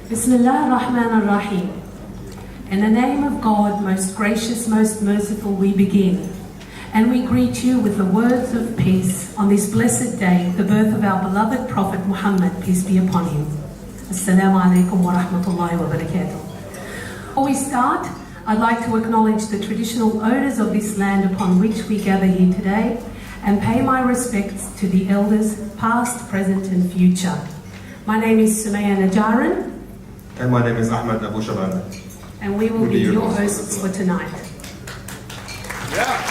Bismillah ar-Rahman ar-Rahim. In the name of God, most gracious, most merciful, we begin. And we greet you with the words of peace on this blessed day, the birth of our beloved Prophet Muhammad, peace be upon him. Assalamu alaikum wa rahmatullahi wa barakatuh. Before we start, I'd like to acknowledge the traditional owners of this land upon which we gather here today and pay my respects to the elders, past, present and future. My name is Sumaya Najaran. And my name is Ahmed Abu Shaban. And we will be your hosts for tonight. Yeah.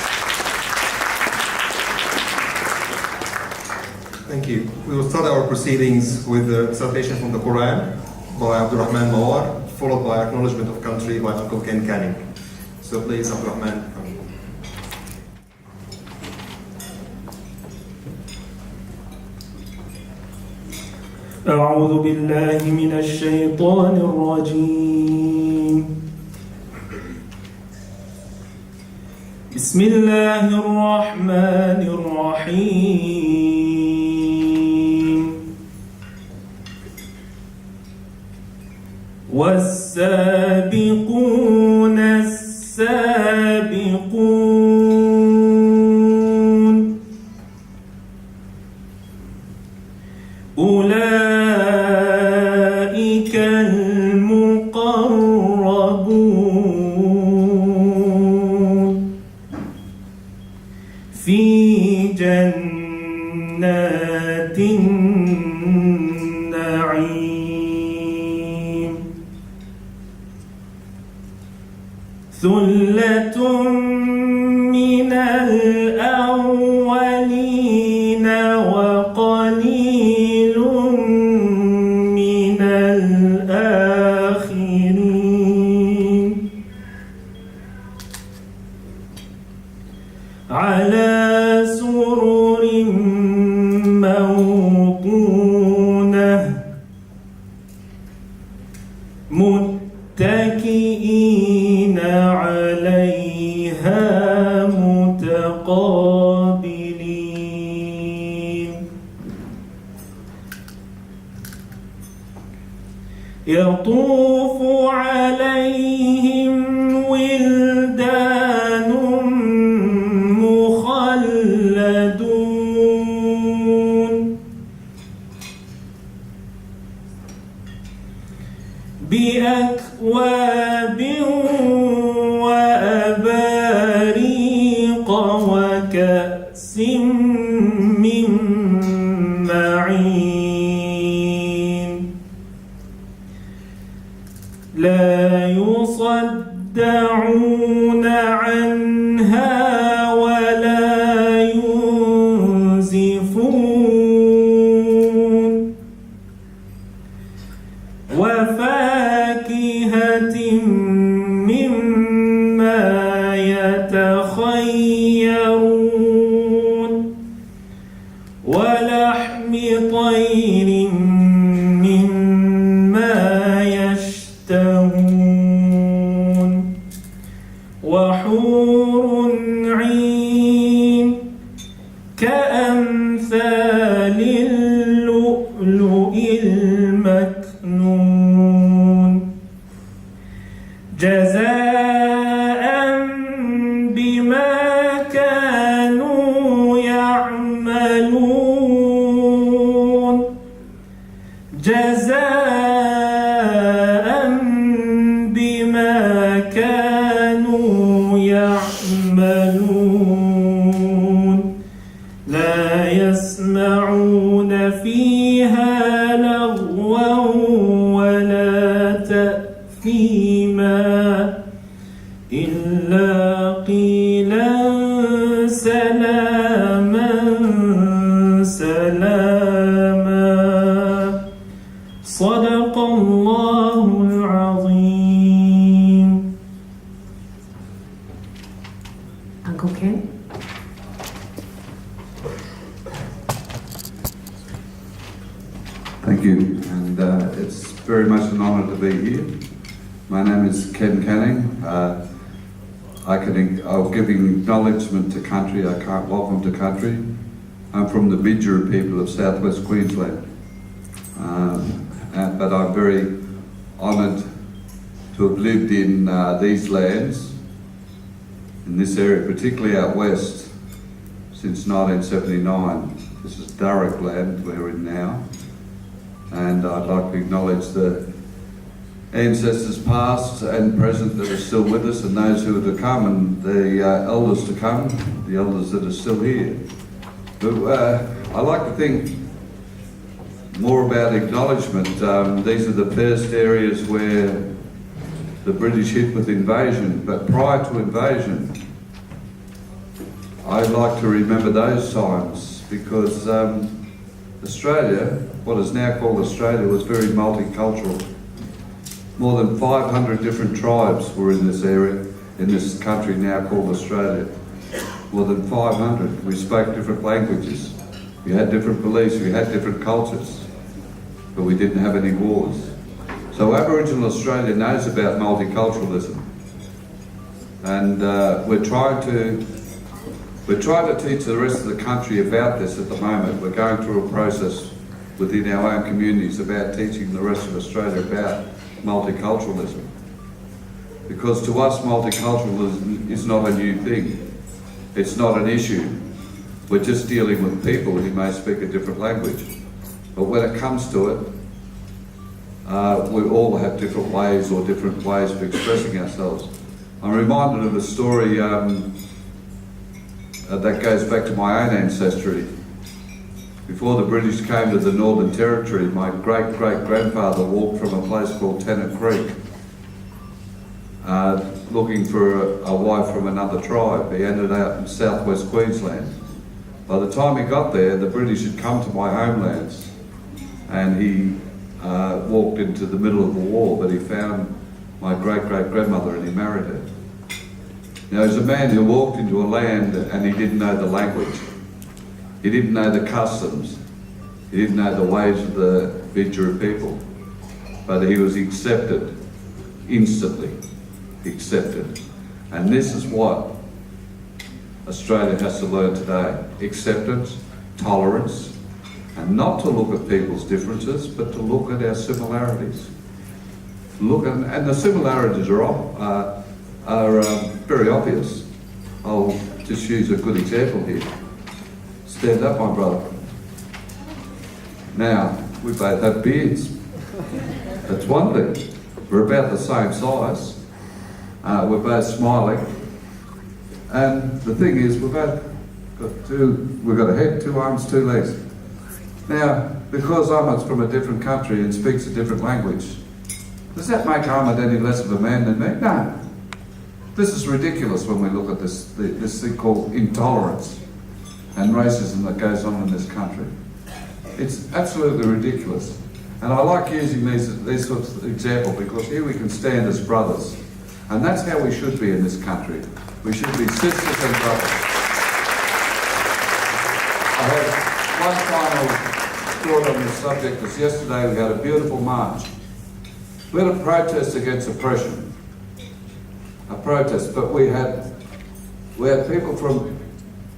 Thank you. We will start our proceedings with the recitation from the Quran by Abdurrahman Mawar, followed by acknowledgement of country by Uncle Ken Canning. So please, Abdurrahman. أعوذ بالله من الشيطان الرجيم. بسم الله الرحمن الرحيم. والسابقون السابقون أولئك المقربون في جنات النعيم ثلة من الأولين وقليل من الآخرين على سرر موضونة متكئين عليها متقابلين يطوف عليهم ولدان مخلدون بأكواب وأباريق وكأس من معين لا يصدعون عنها ولا ينزفون وفاكهة مما يتخيرون ولحم طير مما يشتهون وحور عين كأمثال اللؤلؤ المكنون جزاء بما كانوا يعملون جزاء بما كانوا يعملون لا يسمعون فيها لغوا ولا تأثيما إلا قيلا سلاما سلاما صدق الله العظيم. Uncle Ken? Thank you, and it's very much an honour to be here. My name is Ken Canning. I'll give acknowledgement to country. I can't welcome to country. I'm from the Bidjara people of southwest Queensland, but I'm very honoured to have lived in these lands, in this area, particularly out west, since 1979. This is Darug land we're in now, and I'd like to acknowledge the ancestors past and present that are still with us, and those who are to come, and the elders to come, the elders that are still here. But I like to think more about acknowledgement. These are the first areas where the British hit with invasion, but prior to invasion, I'd like to remember those times, because Australia, what is now called Australia, was very multicultural. More than 500 different tribes were in this area, in this country now called Australia. More than 500. We spoke different languages. We had different beliefs, we had different cultures, but we didn't have any wars. So Aboriginal Australia knows about multiculturalism, and we're trying to teach the rest of the country about this at the moment. We're going through a process within our own communities about teaching the rest of Australia about multiculturalism. Because to us, multiculturalism is not a new thing. It's not an issue. We're just dealing with people who may speak a different language. But when it comes to it, we all have different ways of expressing ourselves. I'm reminded of a story that goes back to my own ancestry. Before the British came to the Northern Territory, my great-great-grandfather walked from a place called Tennant Creek looking for a wife from another tribe. He ended up in southwest Queensland. By the time he got there, the British had come to my homelands, and he walked into the middle of the war, but he found my great-great-grandmother and he married her. Now, he's a man who walked into a land and he didn't know the language. He didn't know the customs. He didn't know the ways of the Vidjara people. But he was accepted, instantly accepted. And this is what Australia has to learn today. Acceptance, tolerance, and not to look at people's differences, but to look at our similarities. And the similarities are very obvious. I'll just use a good example here. Stand up, my brother. Now, we both have beards. That's one thing. We're about the same size. We're both smiling. And the thing is, we've got a head, 2 arms, 2 legs. Now, because Ahmed's from a different country and speaks a different language, does that make Ahmed any less of a man than me? No. This is ridiculous when we look at this thing called intolerance and racism that goes on in this country. It's absolutely ridiculous. And I like using these sorts of examples because here we can stand as brothers. And that's how we should be in this country. We should be sisters and brothers. I have one final thought on this subject, because yesterday we had a beautiful march. We had a protest against oppression. A protest, but we had people from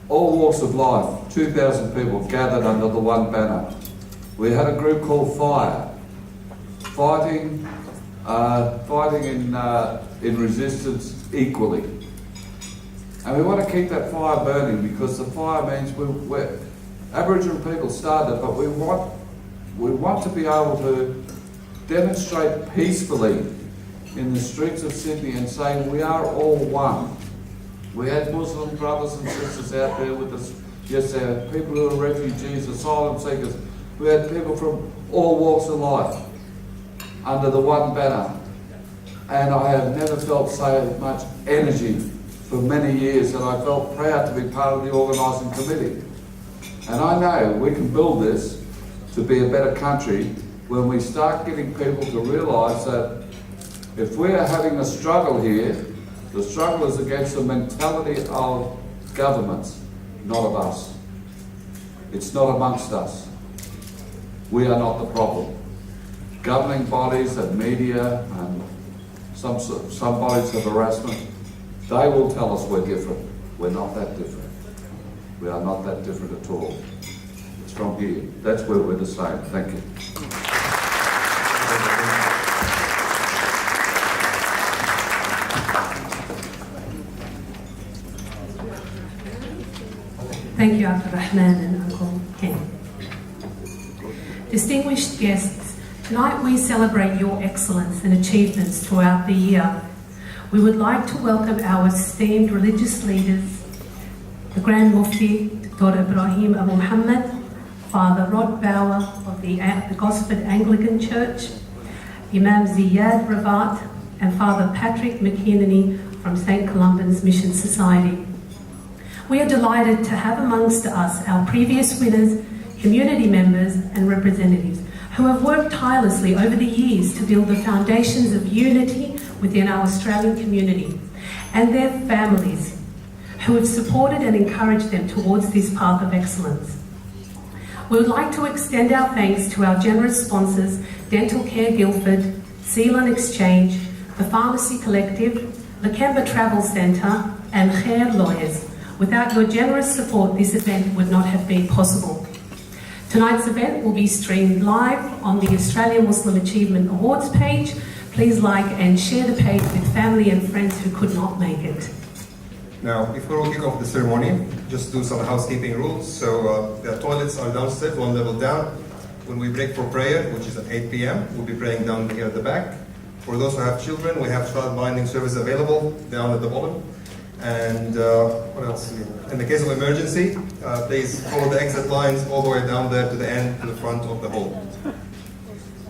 all walks of life, 2,000 people gathered under the one banner. We had a group called FIRE, fighting in resistance equally. And we want to keep that fire burning, because the fire means we're Aboriginal people started, but we want to be able to demonstrate peacefully in the streets of Sydney and saying we are all one. We had Muslim brothers and sisters out there with us. Yes, there are people who are refugees, asylum seekers. We had people from all walks of life under the one banner. And I have never felt so much energy for many years, and I felt proud to be part of the organising committee. And I know we can build this to be a better country when we start getting people to realise that if we are having a struggle here, the struggle is against the mentality of governments, not of us. It's not amongst us. We are not the problem. Governing bodies and media and some bodies of harassment, they will tell us we're different. We're not that different. We are not that different at all. It's from here. That's where we're the same. Thank you. Thank you, Abdul Rahman and Uncle Ken. Distinguished guests, tonight we celebrate your excellence and achievements throughout the year. We would like to welcome our esteemed religious leaders, the Grand Mufti, Dr. Ibrahim Abu Muhammad, Father Rod Bauer of the Gosford Anglican Church, Imam Ziyad Ravat, and Father Patrick McKinney from St. Columban's Mission Society. We are delighted to have amongst us our previous winners, community members and representatives who have worked tirelessly over the years to build the foundations of unity within our Australian community, and their families who have supported and encouraged them towards this path of excellence. We would like to extend our thanks to our generous sponsors, Dental Care Guildford, Sealand Exchange, the Pharmacy Collective, the Kemba Travel Centre and Khair Lawyers. Without your generous support, this event would not have been possible. Tonight's event will be streamed live on the Australian Muslim Achievement Awards page. Please like and share the page with family and friends who could not make it. Now, before we kick off the ceremony, just do some housekeeping rules. So the toilets are downstairs, one level down. When we break for prayer, which is at 8 p.m., we'll be praying down here at the back. For those who have children, we have child binding service available down at the bottom. And what else? In the case of emergency, please follow the exit lines all the way down there to the end, to the front of the hall.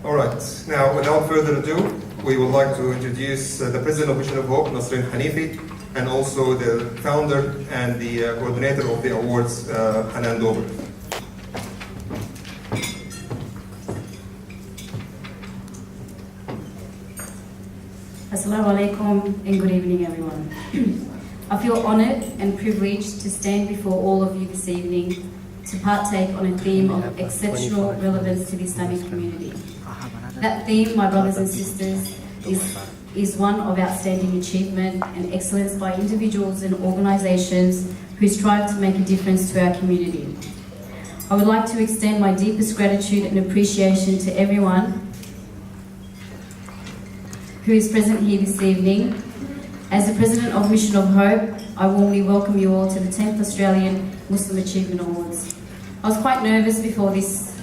All right, now without further ado, we would like to introduce the President of Mission of Hope, Nasrin Hanifi, and also the founder and the coordinator of the awards, Hanan Dober. Assalamu alaikum and good evening, everyone. I feel honoured and privileged to stand before all of you this evening to partake on a theme of exceptional relevance to the Islamic community. That theme, my brothers and sisters, is one of outstanding achievement and excellence by individuals and organisations who strive to make a difference to our community. I would like to extend my deepest gratitude and appreciation to everyone who is present here this evening. As the President of Mission of Hope, I warmly welcome you all to the 10th Australian Muslim Achievement Awards. I was quite nervous before this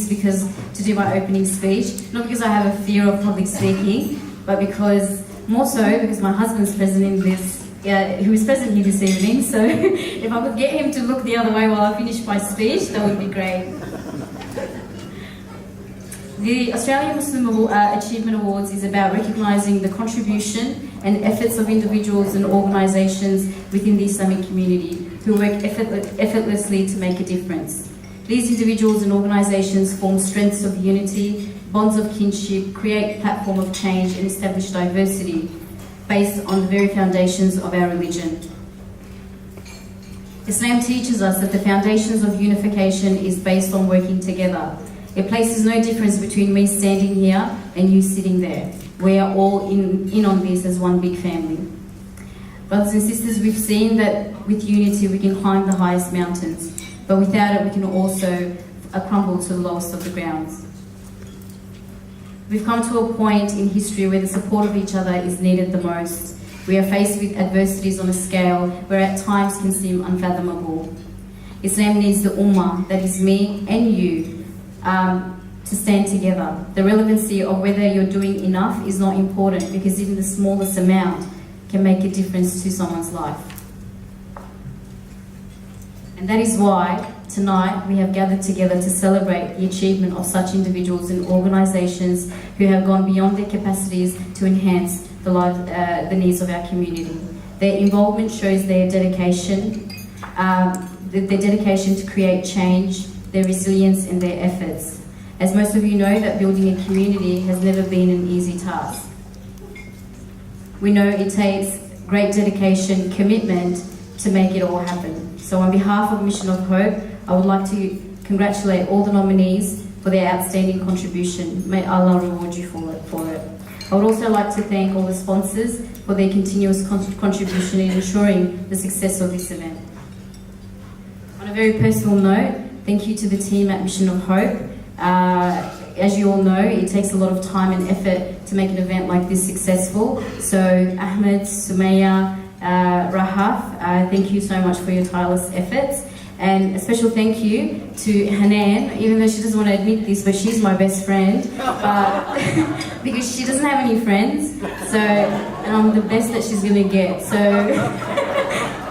because to do my opening speech, not because I have a fear of public speaking, but more so because my husband's present in this, who is present here this evening, so if I could get him to look the other way while I finish my speech, that would be great. The Australian Muslim Achievement Awards is about recognising the contribution and efforts of individuals and organisations within the Islamic community who work effortlessly to make a difference. These individuals and organisations form strengths of unity, bonds of kinship, create a platform of change and establish diversity based on the very foundations of our religion. Islam teaches us that the foundations of unification is based on working together. It places no difference between me standing here and you sitting there. We are all in on this as one big family. Brothers and sisters, we've seen that with unity we can climb the highest mountains, but without it we can also crumble to the lowest of the grounds. We've come to a point in history where the support of each other is needed the most. We are faced with adversities on a scale where at times can seem unfathomable. Islam needs the Ummah, that is me and you, to stand together. The relevancy of whether you're doing enough is not important because even the smallest amount can make a difference to someone's life. And that is why tonight we have gathered together to celebrate the achievement of such individuals and organisations who have gone beyond their capacities to enhance the needs of our community. Their involvement shows their dedication, to create change, their resilience and their efforts. As most of you know, that building a community has never been an easy task. We know it takes great dedication, commitment to make it all happen. So on behalf of Mission of Hope, I would like to congratulate all the nominees for their outstanding contribution. May Allah reward you for it. I would also like to thank all the sponsors for their continuous contribution in ensuring the success of this event. On a very personal note, thank you to the team at Mission of Hope. As you all know, it takes a lot of time and effort to make an event like this successful. So Ahmed, Sumaya, Rahaf, thank you so much for your tireless efforts. And a special thank you to Hanan, even though she doesn't want to admit this, but she's my best friend, but because she doesn't have any friends, so, and I'm the best that she's gonna get, so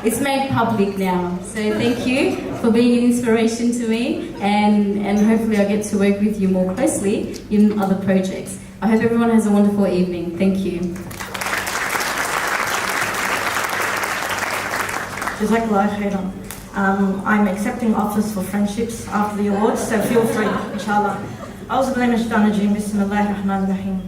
it's made public now. So thank you for being an inspiration to me, and hopefully I get to work with you more closely in other projects. I hope everyone has a wonderful evening. Thank you. Jazakallah khairan. I'm accepting offers for friendships after the awards, so feel free, inshallah. Bismillahir-Rahmanir-Rahim.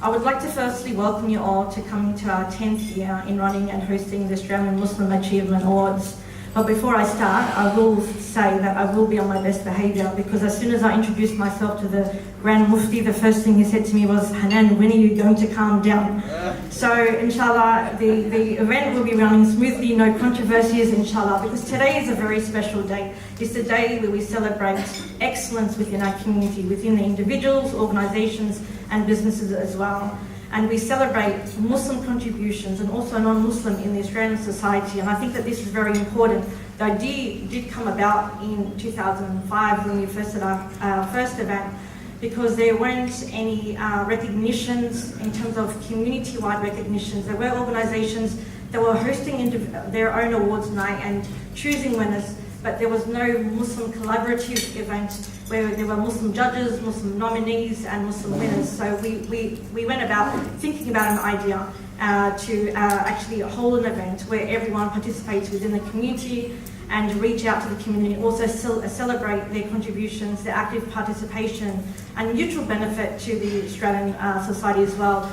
I would like to firstly welcome you all to coming to our 10th year in running and hosting the Australian Muslim Achievement Awards. But before I start, I will say that I will be on my best behaviour, because as soon as I introduced myself to the Grand Mufti, the first thing he said to me was, Hanan, when are you going to calm down? So inshallah, the event will be running smoothly, no controversies inshallah, because today is a very special day. It's the day where we celebrate excellence within our community, within the individuals, organisations and businesses as well. And we celebrate Muslim contributions and also non-Muslim in the Australian society. And I think that this is very important. The idea did come about in 2005 when we first did our first event, because there weren't any recognitions in terms of community-wide recognitions. There were organisations that were hosting their own awards night and choosing winners, but there was no Muslim collaborative event where there were Muslim judges, Muslim nominees and Muslim winners. So we went about thinking about an idea to actually hold an event where everyone participates within the community and reach out to the community, also celebrate their contributions, their active participation and mutual benefit to the Australian society as well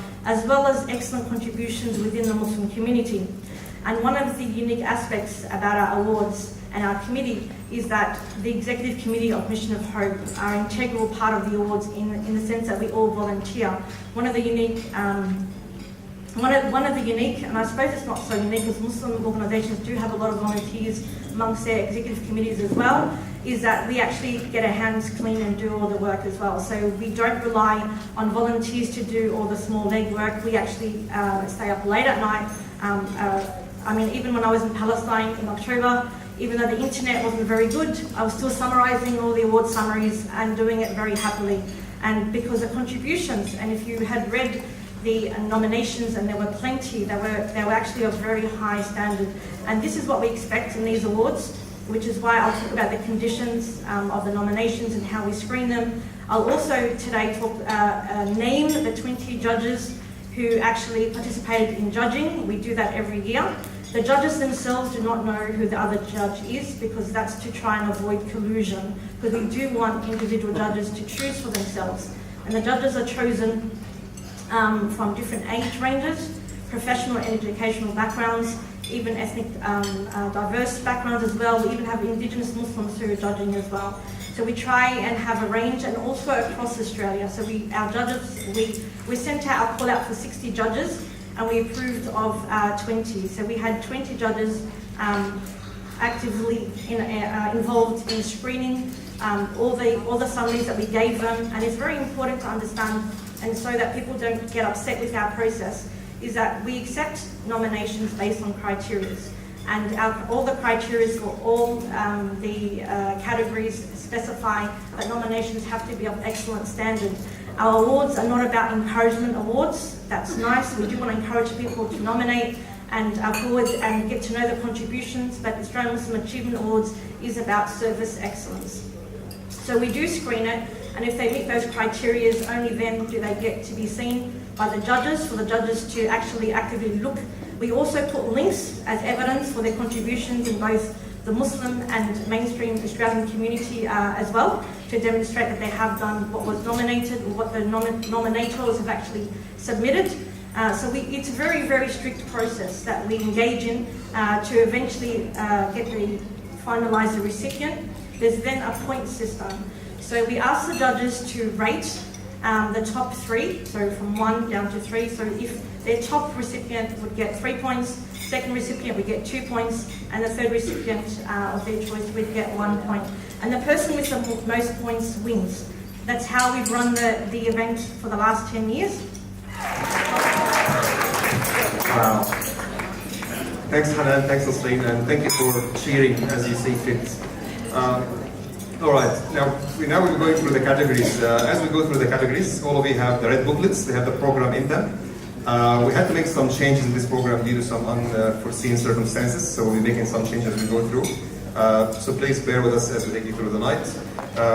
as excellent contributions within the Muslim community. And one of the unique aspects about our awards and our committee is that the Executive Committee of Mission of Hope are an integral part of the awards in the sense that we all volunteer. One of the unique, and I suppose it's not so unique because Muslim organisations do have a lot of volunteers amongst their executive committees as well, is that we actually get our hands clean and do all the work as well. So we don't rely on volunteers to do all the small legwork. We actually stay up late at night. I mean, even when I was in Palestine in October, even though the internet wasn't very good, I was still summarising all the award summaries and doing it very happily. And because of contributions, and if you had read the nominations, and there were plenty, they were actually of very high standard. And this is what we expect in these awards, which is why I'll talk about the conditions of the nominations and how we screen them. I'll also today name the 20 judges who actually participated in judging. We do that every year. The judges themselves do not know who the other judge is, because that's to try and avoid collusion, because we do want individual judges to choose for themselves. And the judges are chosen from different age ranges, professional and educational backgrounds, even ethnic diverse backgrounds as well. We even have Indigenous Muslims who are judging as well. So we try and have a range, and also across Australia. So our judges, we sent out our call out for 60 judges, and we approved of 20. So we had 20 judges actively involved in screening all the summaries that we gave them. And it's very important to understand, and so that people don't get upset with our process, is that we accept nominations based on criteria. And all the criteria for all the categories specify that nominations have to be of excellent standard. Our awards are not about encouragement awards. That's nice. We do want to encourage people to nominate and forward and get to know the contributions, but Australian Muslim Achievement Awards is about service excellence. So we do screen it, and if they meet those criteria, only then do they get to be seen by the judges, for the judges to actually actively look. We also put links as evidence for their contributions in both the Muslim and mainstream Australian community as well, to demonstrate that they have done what was nominated or what the nominators have actually submitted. So it's a very, very strict process that we engage in to eventually finalise the recipient. There's then a point system. So we ask the judges to rate the top 3, so from 1 down to 3. So if their top recipient would get 3 points, second recipient would get 2 points, and the third recipient of their choice would get 1 point. And the person with the most points wins. That's how we've run the event for the last 10 years. Wow. Thanks, Hanan. Thanks, Nasreen. And thank you for cheering as you see fit. All right. Now we're going through the categories. As we go through the categories, all of you have the red booklets. They have the program in them. We had to make some changes in this program due to some unforeseen circumstances, so we're making some changes as we go through. So please bear with us as we take you through the night.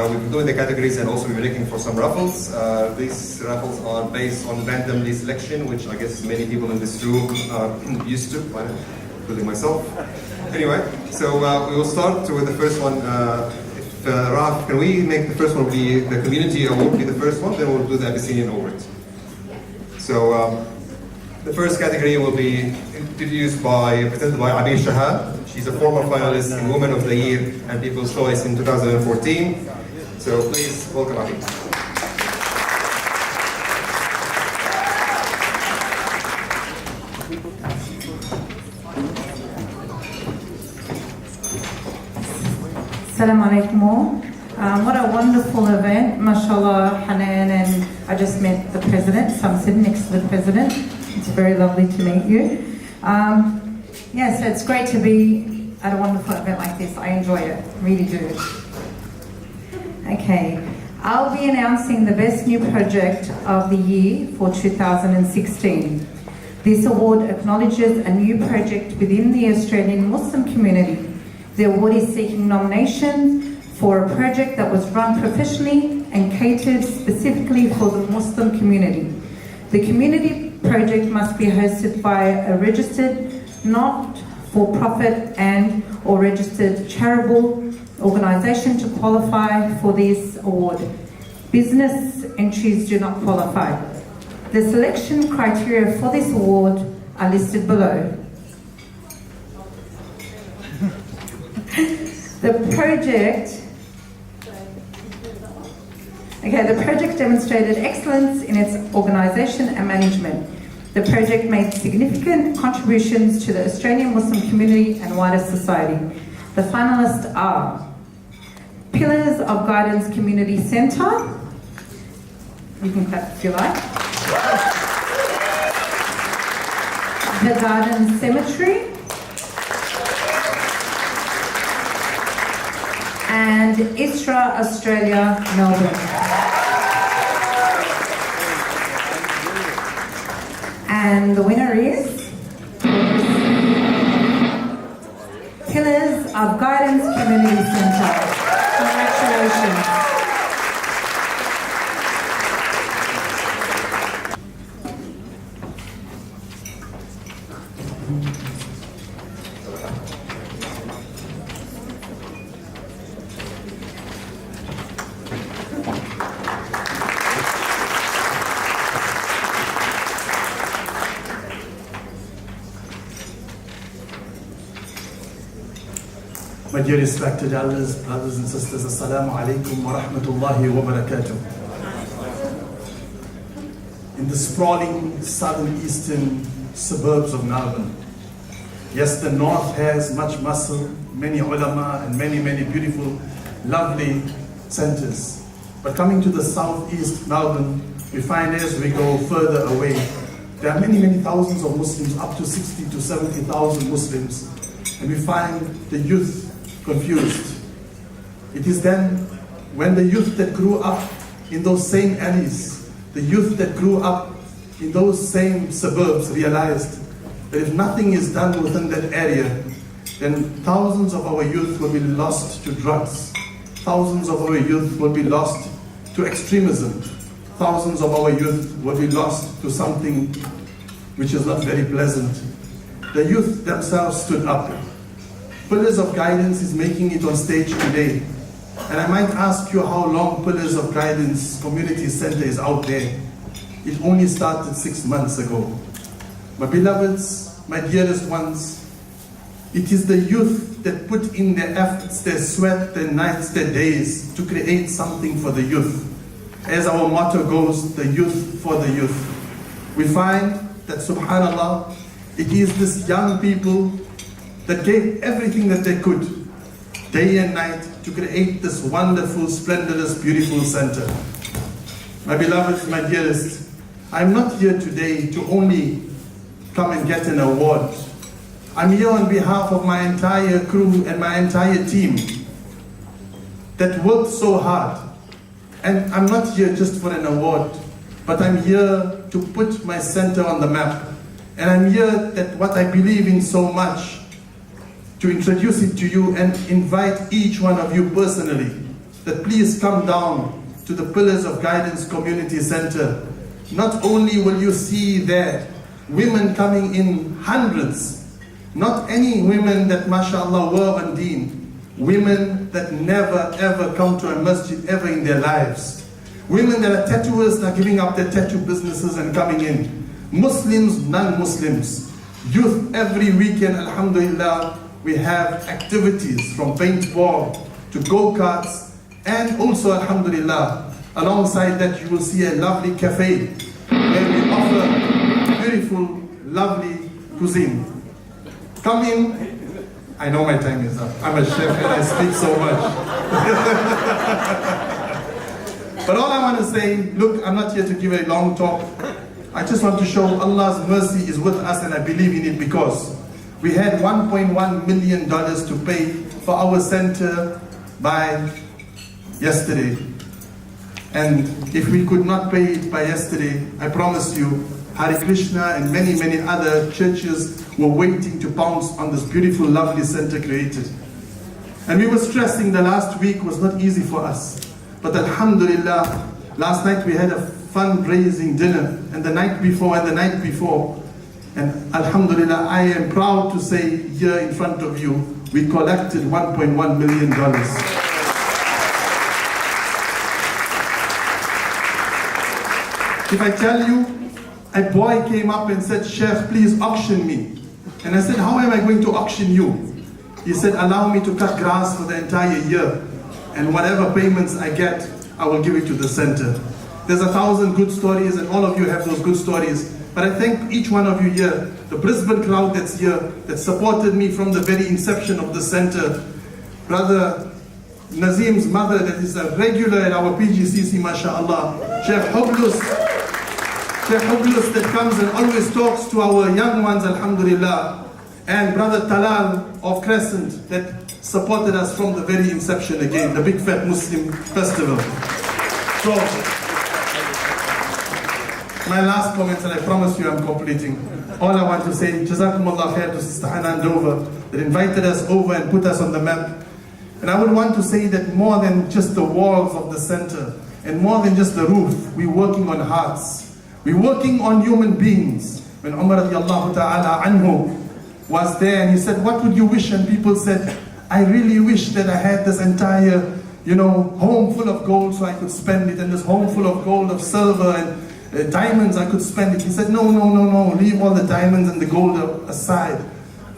We've been doing the categories and also we're looking for some raffles. These raffles are based on randomly selection, which I guess many people in this room are used to, including myself. Anyway, so we will start with the first one. Raf, can we make the first one be the community award, be the first one, then we'll do the Abyssinian award. So the first category will be presented by Abir Shahab. She's a former finalist in Woman of the Year and People's Choice in 2014. So please welcome Abir. Assalamu alaikum all. What a wonderful event, mashallah, Hanan, and I just met the president, so I'm sitting next to the president. It's very lovely to meet you. So it's great to be at a wonderful event like this. I enjoy it, really do. Okay, I'll be announcing the best new project of the year for 2016. This award acknowledges a new project within the Australian Muslim community. The award is seeking nominations for a project that was run professionally and catered specifically for the Muslim community. The community project must be hosted by a registered not-for-profit and or registered charitable organisation to qualify for this award. Business entries do not qualify. The selection criteria for this award are listed below. The project demonstrated excellence in its organisation and management. The project made significant contributions to the Australian Muslim community and wider society. The finalists are Pillars of Guidance Community Centre. You can clap if you like. The Garden Cemetery. And ISRA Australia, Melbourne. And the winner is Pillars of Guidance Community Centre. Congratulations. My dear respected elders, brothers and sisters, Assalamu alaikum wa rahmatullahi wa barakatuh. In the sprawling southeastern suburbs of Melbourne, yes, the north has much muscle, many ulama and many beautiful, lovely centers. But coming to the southeast Melbourne, we find as we go further away, there are many thousands of Muslims, up to 60 to 70,000 Muslims, and we find the youth confused. It is then when the youth that grew up in those same alleys, the youth that grew up in those same suburbs realized that if nothing is done within that area, then thousands of our youth will be lost to drugs. Thousands of our youth will be lost to extremism. Thousands of our youth will be lost to something which is not very pleasant. The youth themselves stood up. Pillars of Guidance is making it on stage today. And I might ask you how long Pillars of Guidance Community Center is out there. It only started 6 months ago. My beloveds, my dearest ones, it is the youth that put in their efforts, their sweat, their nights, their days to create something for the youth. As our motto goes, the youth for the youth. We find that, subhanallah, it is this young people that gave everything that they could, day and night, to create this wonderful, splendorous, beautiful center. My beloveds, my dearest, I'm not here today to only come and get an award. I'm here on behalf of my entire crew and my entire team that worked so hard. And I'm not here just for an award, but I'm here to put my center on the map. And I'm here that what I believe in so much, to introduce it to you and invite each one of you personally, that please come down to the Pillars of Guidance Community Center. Not only will you see there women coming in hundreds, not any women that mashallah were on deen, women that never ever come to a masjid ever in their lives. Women that are tattooers that are giving up their tattoo businesses and coming in. Muslims, non-Muslims. Youth every weekend, alhamdulillah, we have activities from paintball to go-karts, and also alhamdulillah, alongside that you will see a lovely cafe where we offer beautiful, lovely cuisine. Come in. I know my time is up. I'm a chef and I speak so much. But all I want to say, look, I'm not here to give a long talk. I just want to show Allah's mercy is with us, and I believe in it, because we had $1.1 million to pay for our center by yesterday. And if we could not pay it by yesterday, I promise you, Hare Krishna and many, many other churches were waiting to pounce on this beautiful, lovely center created. And we were stressing the last week was not easy for us. But alhamdulillah, last night we had a fundraising dinner, and the night before and the night before. And alhamdulillah, I am proud to say here in front of you, we collected $1.1 million. If I tell you, a boy came up and said, Sheikh, please auction me. And I said, how am I going to auction you? He said, allow me to cut grass for the entire year, and whatever payments I get, I will give it to the center. There's 1,000 good stories, and all of you have those good stories. But I thank each one of you here, the Brisbane crowd that's here, that supported me from the very inception of the center. Brother Nazim's mother, that is a regular at our PGCC, mashallah. Sheikh Hublus that comes and always talks to our young ones, alhamdulillah. And Brother Talal of Crescent that supported us from the very inception again, the Big Fat Muslim Festival. So, my last comments, and I promise you I'm completing. All I want to say, Jazakumullah khair to Sister Hanan Dover that invited us over and put us on the map. And I would want to say that more than just the walls of the center, and more than just the roof, we're working on hearts. We're working on human beings. When Umar radiallahu ta'ala anhu was there and he said, what would you wish? And people said, I really wish that I had this entire, home full of gold so I could spend it, and this home full of gold, of silver and diamonds, I could spend it. He said, no, leave all the diamonds and the gold aside.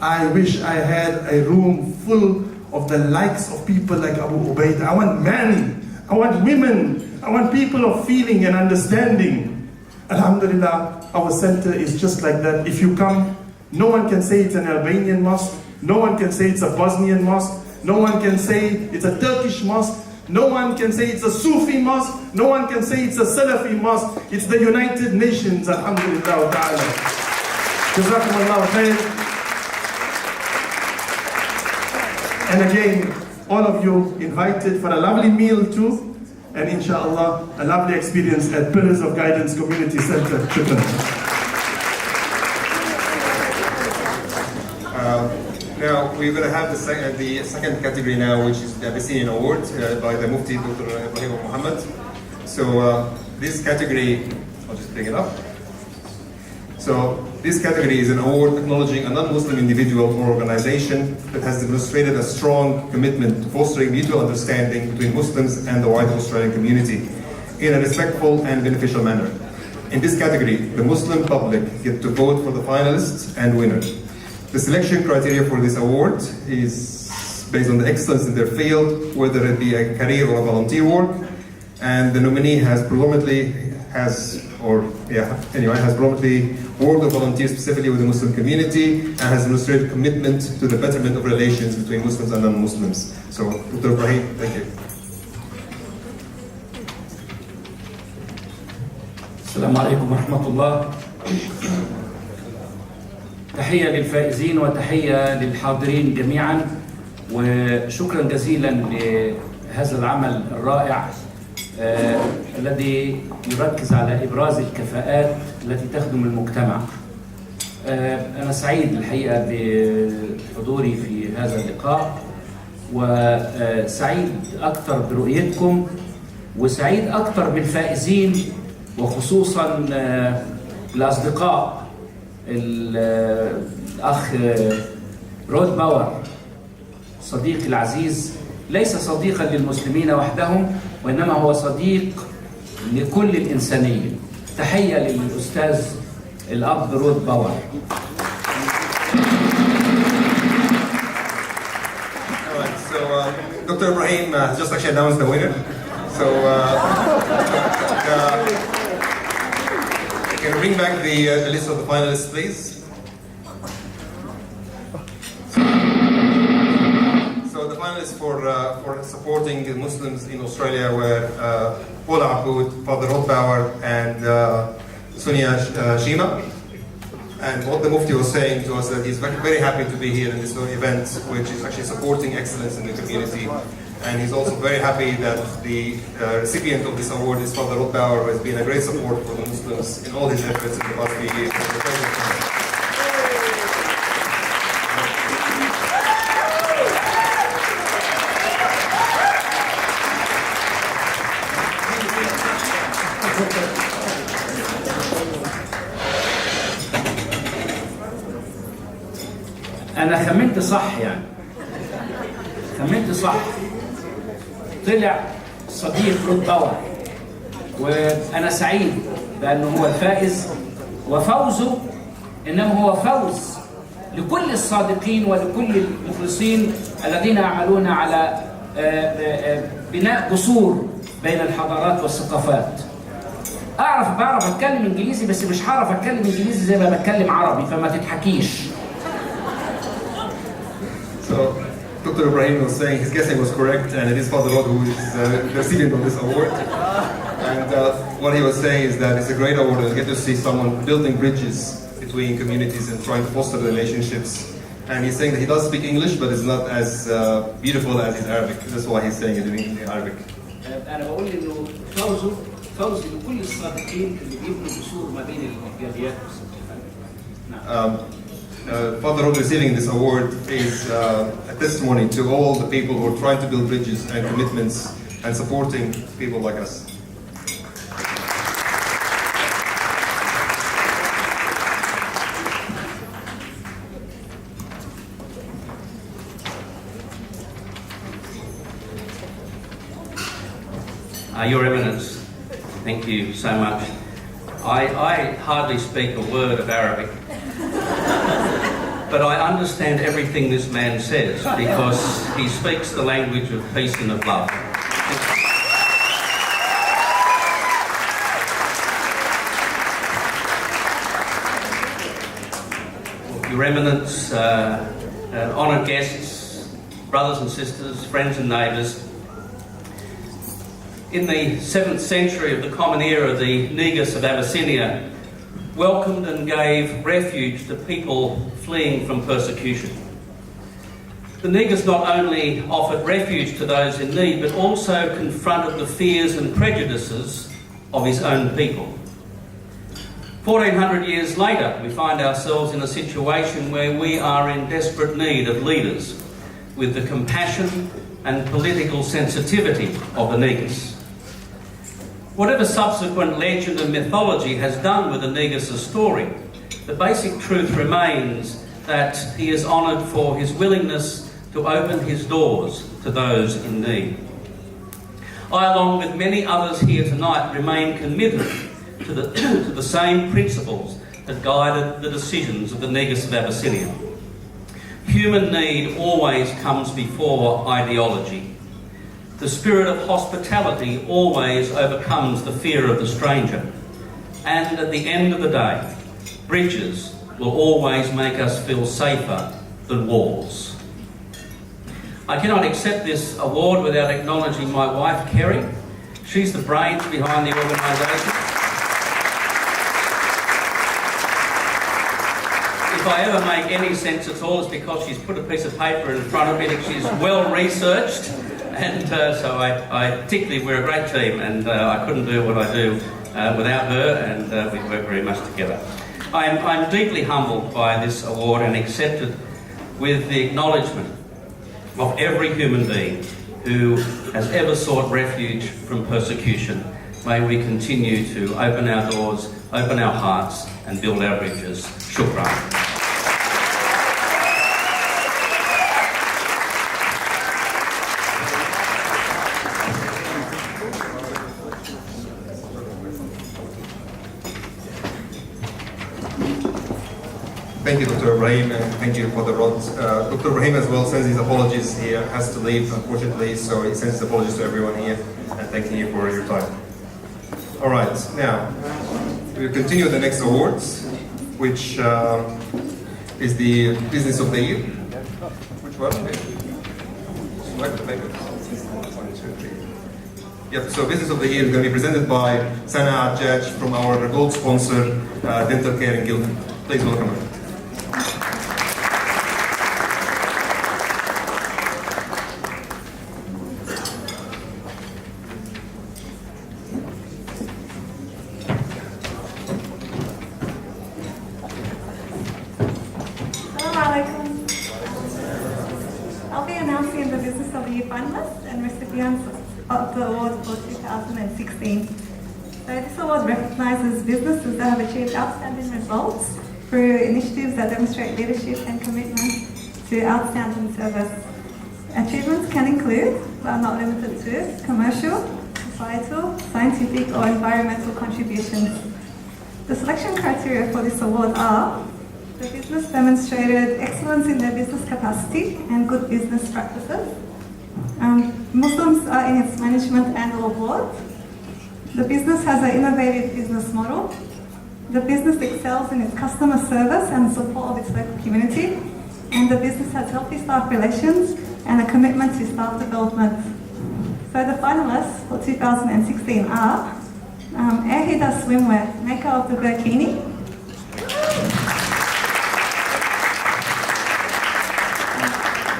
I wish I had a room full of the likes of people like Abu Ubaidah. I want men, I want women, I want people of feeling and understanding. Alhamdulillah, our center is just like that. If you come, no one can say it's an Albanian mosque, no one can say it's a Bosnian mosque, no one can say it's a Turkish mosque, no one can say it's a Sufi mosque, no one can say it's a Salafi mosque. It's the United Nations, alhamdulillah ta'ala. Jazakumullah khair. And again, all of you invited for a lovely meal too. And inshallah, a lovely experience at Pillars of Guidance Community Center. Shukran. Now, we're going to have the second category now, which is the Abyssinian Award by the Mufti Dr. Ibrahim Muhammad. So this category, I'll just bring it up. So this category is an award acknowledging a non-Muslim individual or organization that has demonstrated a strong commitment to fostering mutual understanding between Muslims and the wider Australian community in a respectful and beneficial manner. In this category, the Muslim public get to vote for the finalists and winner. The selection criteria for this award is based on the excellence in their field, whether it be a career or a volunteer work, and the nominee has predominantly worked or volunteered specifically with the Muslim community and has demonstrated commitment to the betterment of relations between Muslims and non-Muslims. So, Dr. Ibrahim, thank you. Assalamu alaikum wa rahmatullah. تحية للفائزين وتحية للحاضرين جميعا، وشكرا جزيلا لهذا العمل الرائع الذي يركز على إبراز الكفاءات التي تخدم المجتمع. أنا سعيد الحقيقة بحضوري في هذا اللقاء، وسعيد أكثر برؤيتكم، وسعيد أكثر بالفائزين، وخصوصا الأصدقاء الأخ رود باور صديقي العزيز، ليس صديقا للمسلمين وحدهم، وإنما هو صديق لكل الإنسانية. تحية للأستاذ الأب رود باور. Dr. Ibrahim has just actually announced the winner. So can bring back the list of the finalists, please. So the finalists for supporting the Muslims in Australia were Paula Aboud, Father Rod Bauer, and Sonia Shima. And what the Mufti was saying to us that he's very happy to be here in this event, which is actually supporting excellence in the community. And he's also very happy that the recipient of this award is Father Rod Bauer, who has been a great support for the Muslims in all his efforts in the past few years. أنا خمنت صح، يعني خمنت صح، طلع صديق رود باور، وأنا سعيد بأنه هو الفائز، وفوزه إنما هو فوز لكل الصادقين ولكل المخلصين الذين يعملون على بناء جسور بين الحضارات والثقافات. بعرف أتكلم إنجليزي، بس مش هعرف أتكلم إنجليزي زي ما بتكلم عربي، فما تضحكيش. So, Dr. Ibrahim was saying his guessing was correct, and it is Father Rod who is the recipient of this award. And what he was saying is that it's a great award, and you get to see someone building bridges between communities and trying to foster relationships. And he's saying that he does speak English, but it's not as beautiful as his Arabic. That's why he's saying it in Arabic. أنا بقول إنه فوز لكل الصادقين اللي بيبنوا جسور ما بين الجاليات والثقافات. نعم. Father Rod receiving this award is a testimony to all the people who are trying to build bridges and commitments and supporting people like us. Your Eminence, thank you so much. I hardly speak a word of Arabic, but I understand everything this man says because he speaks the language of peace and of love. Your Eminence, honoured guests, brothers and sisters, friends and neighbours, in the 7th century of the common era, the Negus of Abyssinia welcomed and gave refuge to people fleeing from persecution. The Negus not only offered refuge to those in need, but also confronted the fears and prejudices of his own people. 1400 years later, we find ourselves in a situation where we are in desperate need of leaders with the compassion and political sensitivity of the Negus. Whatever subsequent legend and mythology has done with the Negus' story, the basic truth remains that he is honoured for his willingness to open his doors to those in need. I, along with many others here tonight, remain committed to the same principles that guided the decisions of the Negus of Abyssinia. Human need always comes before ideology. The spirit of hospitality always overcomes the fear of the stranger. And at the end of the day, bridges will always make us feel safer than walls. I cannot accept this award without acknowledging my wife, Kerry. She's the brains behind the organisation. It if I ever make any sense at all, it's because she's put a piece of paper in front of me that she's well researched, and so I particularly, we're a great team, and I couldn't do what I do without her, and we work very much together. I'm deeply humbled by this award and accept it with the acknowledgement of every human being who has ever sought refuge from persecution. May we continue to open our doors, open our hearts, and build our bridges. Shukran. Thank you, Dr. Ibrahim, and thank you for the rod. Dr. Ibrahim as well sends his apologies. He has to leave, unfortunately, so he sends his apologies to everyone here, and thanking you for your time. All right, now, we'll continue the next awards, which is the Business of the Year. Which one? Select the papers. 1, 2, 3. Yep, so Business of the Year is going to be presented by Sana Ajaj from our gold sponsor, Dental Care in Guildford. Please welcome her. I'll be announcing the Business of the Year finalists and recipients of the award for 2016. So this award recognises businesses that have achieved outstanding results through initiatives that demonstrate leadership and commitment to outstanding service. Achievements can include, but are not limited to, commercial, societal, scientific or environmental contributions. The selection criteria for this award are: the business demonstrated excellence in their business capacity and good business practices. Muslims are in its management and or board. The business has an innovative business model. The business excels in its customer service and support of its local community. And the business has healthy staff relations and a commitment to staff development. So the finalists for 2016 are Ahida Swimwear, maker of the Burkini.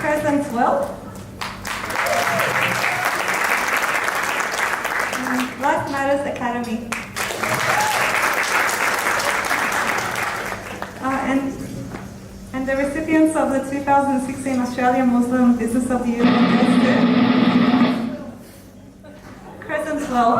Crescent Well. Life Matters Academy. And the recipients of the 2016 Australian Muslim Business of the Year Award goes to Crescent Well.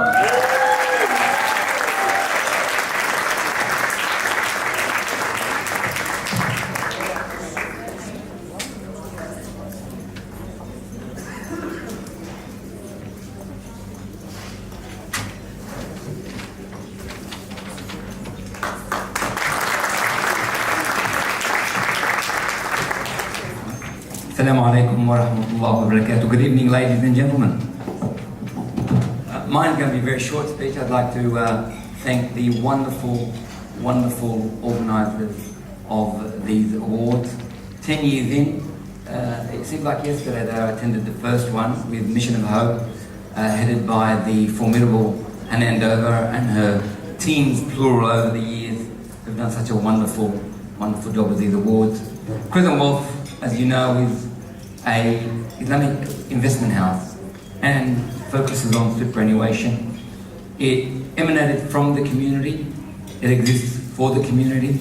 Assalamu alaikum wa rahmatullahi wa barakatuh. Good evening, ladies and gentlemen. Mine's going to be a very short speech. I'd like to thank the wonderful organisers of these awards. 10 years in, it seemed like yesterday that I attended the first one with Mission of Hope, headed by the formidable Hanan Dover and her teams, plural, over the years, who've done such a wonderful job with these awards. Crescent Wealth, as you know, is an Islamic investment house and focuses on superannuation. It emanated from the community, it exists for the community,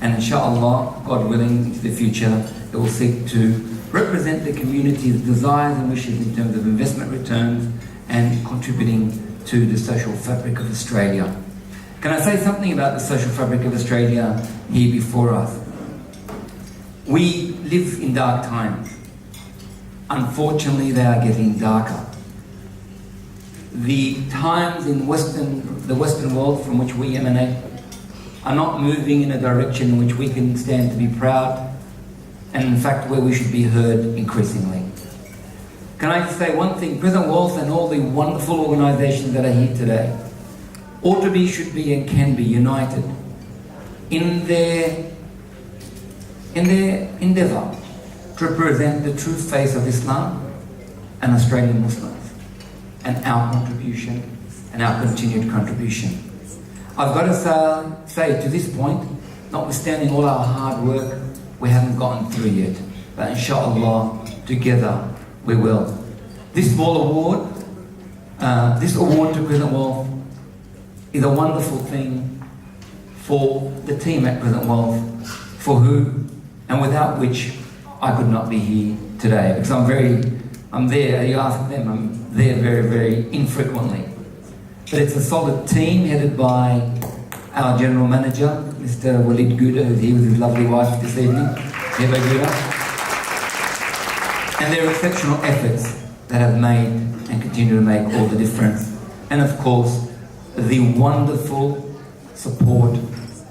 and inshallah, God willing, into the future, it will seek to represent the community's desires and wishes in terms of investment returns and contributing to the social fabric of Australia. Can I say something about the social fabric of Australia here before us? We live in dark times. Unfortunately, they are getting darker. The times in the Western world from which we emanate are not moving in a direction in which we can stand to be proud, and in fact where we should be heard increasingly. Can I just say one thing? Crescent Wealth and all the wonderful organisations that are here today ought to be, should be and can be united in their endeavour to represent the true face of Islam and Australian Muslims, and our contribution and our continued contribution. I've got to say to this point notwithstanding all our hard work, we haven't gotten through yet. But inshallah, together we will. This award to Crescent Wealth is a wonderful thing for the team at Crescent Wealth, for who and without which I could not be here today. Because I'm there, you ask them, I'm there very, very infrequently. But it's a solid team headed by our General Manager, Mr. Walid Gouda, who's here with his lovely wife this evening, Heba Gouda. And their exceptional efforts that have made and continue to make all the difference. And of course, the wonderful support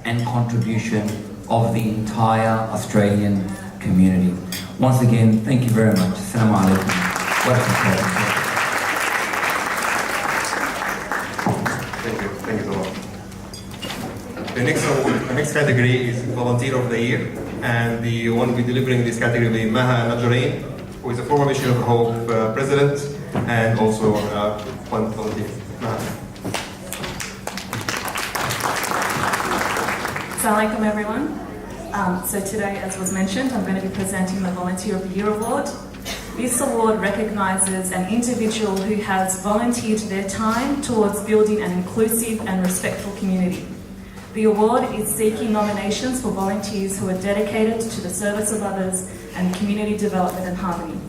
and contribution of the entire Australian community. Once again, thank you very much. Assalamu alaikum. Thank you so much. The next category is Volunteer of the Year, and the one we're delivering this category will be Maha Najjareen, who is a former Mission of Hope president and also one volunteer. Assalamu alaikum everyone. So today, as was mentioned, I'm going to be presenting the Volunteer of the Year Award. This award recognises an individual who has volunteered their time towards building an inclusive and respectful community. The award is seeking nominations for volunteers who are dedicated to the service of others and community development and harmony.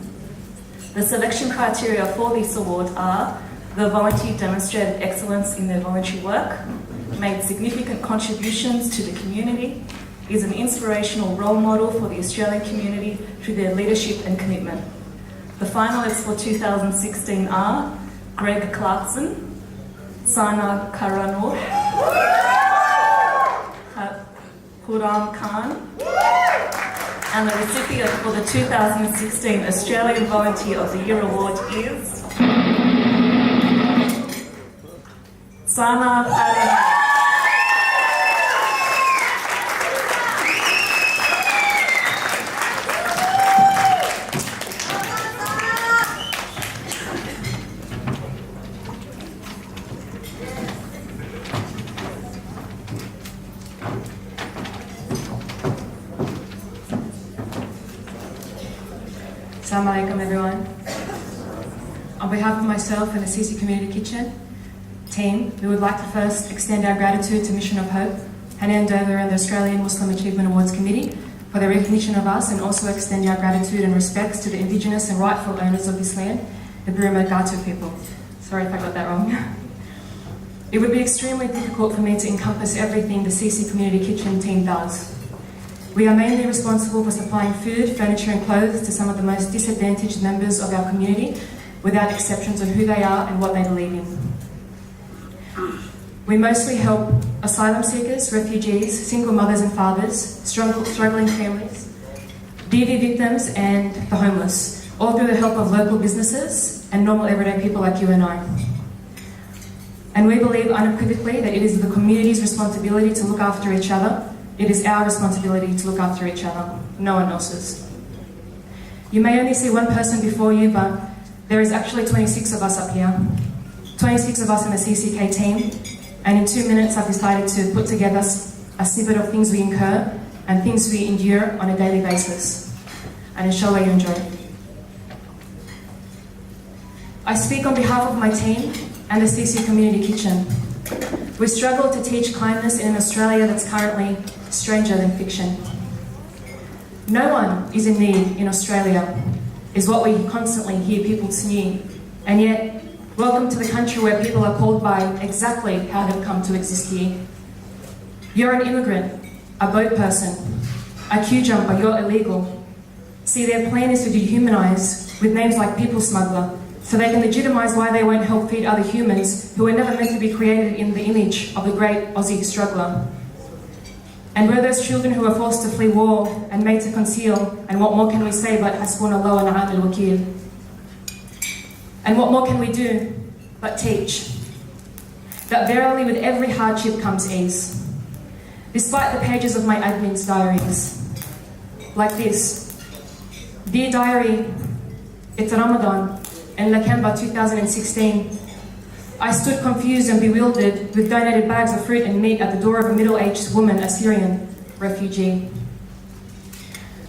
The selection criteria for this award are: the volunteer demonstrated excellence in their voluntary work, made significant contributions to the community, is an inspirational role model for the Australian community through their leadership and commitment. The finalists for 2016 are Greg Clarkson, Sana Karanur, Quram Khan, and the recipient for the 2016 Australian Volunteer of the Year Award is Sana Karanur. Assalamu alaikum everyone. On behalf of myself and the CC Community Kitchen team, we would like to first extend our gratitude to Mission of Hope, Hanan Dover and the Australian Muslim Achievement Awards Committee for their recognition of us, and also extend our gratitude and respects to the Indigenous and rightful owners of this land, the Birima Gatu people. Sorry if I got that wrong. It would be extremely difficult for me to encompass everything the CC Community Kitchen team does. We are mainly responsible for supplying food, furniture and clothes to some of the most disadvantaged members of our community, without exceptions on who they are and what they believe in. We mostly help asylum seekers, refugees, single mothers and fathers, struggling families, DV victims and the homeless, all through the help of local businesses and normal everyday people like you and I. And we believe unequivocally that it is the community's responsibility to look after each other. It is our responsibility to look after each other, no one else's. You may only see one person before you, but there is actually 26 of us up here. 26 of us in the CCK team, and in 2 minutes I've decided to put together a snippet of things we incur and things we endure on a daily basis. And inshallah you enjoy it. I speak on behalf of my team and the CC Community Kitchen. We struggle to teach kindness in an Australia that's currently stranger than fiction. No one is in need in Australia, is what we constantly hear people sneer. And yet, welcome to the country where people are called by exactly how they've come to exist here. You're an immigrant, a boat person, a queue jumper, you're illegal. See, their plan is to dehumanize with names like people smuggler, so they can legitimise why they won't help feed other humans who were never meant to be created in the image of the great Aussie struggler. And we're those children who are forced to flee war and made to conceal, and what more can we say but hasbunallah wa ni'mal wakeel? And what more can we do but teach? That verily with every hardship comes ease. Despite the pages of my admin's diaries. Like this. Dear diary, it's Ramadan in Lakemba 2016. I stood confused and bewildered with donated bags of fruit and meat at the door of a middle-aged woman, a Syrian, refugee.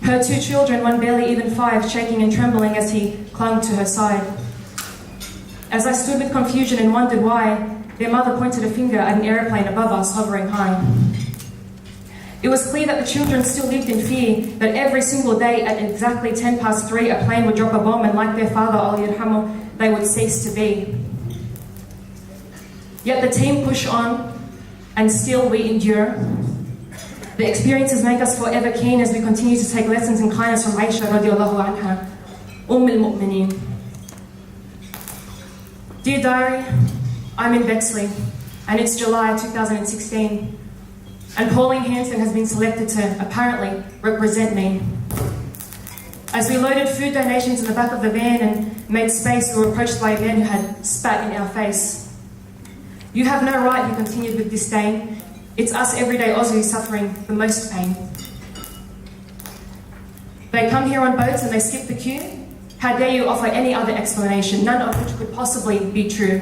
Her 2 children, one barely even 5, shaking and trembling as he clung to her side. As I stood with confusion and wondered why, their mother pointed a finger at an aeroplane above us hovering high. It was clear that the children still lived in fear that every single day at exactly 3:10 a plane would drop a bomb and like their father, Allah yarhamu, they would cease to be. Yet the team push on and still we endure. The experiences make us forever keen as we continue to take lessons in kindness from Aisha radiallahu anha, al-Mu'mineen. Dear diary, I'm in Bexley and it's July 2016 and Pauline Hanson has been selected to apparently represent me. As we loaded food donations in the back of the van and made space, we were approached by a man who had spat in our face. You have no right, he continued with disdain. It's us everyday Aussies suffering the most pain. They come here on boats and they skip the queue. How dare you offer any other explanation, none of which could possibly be true?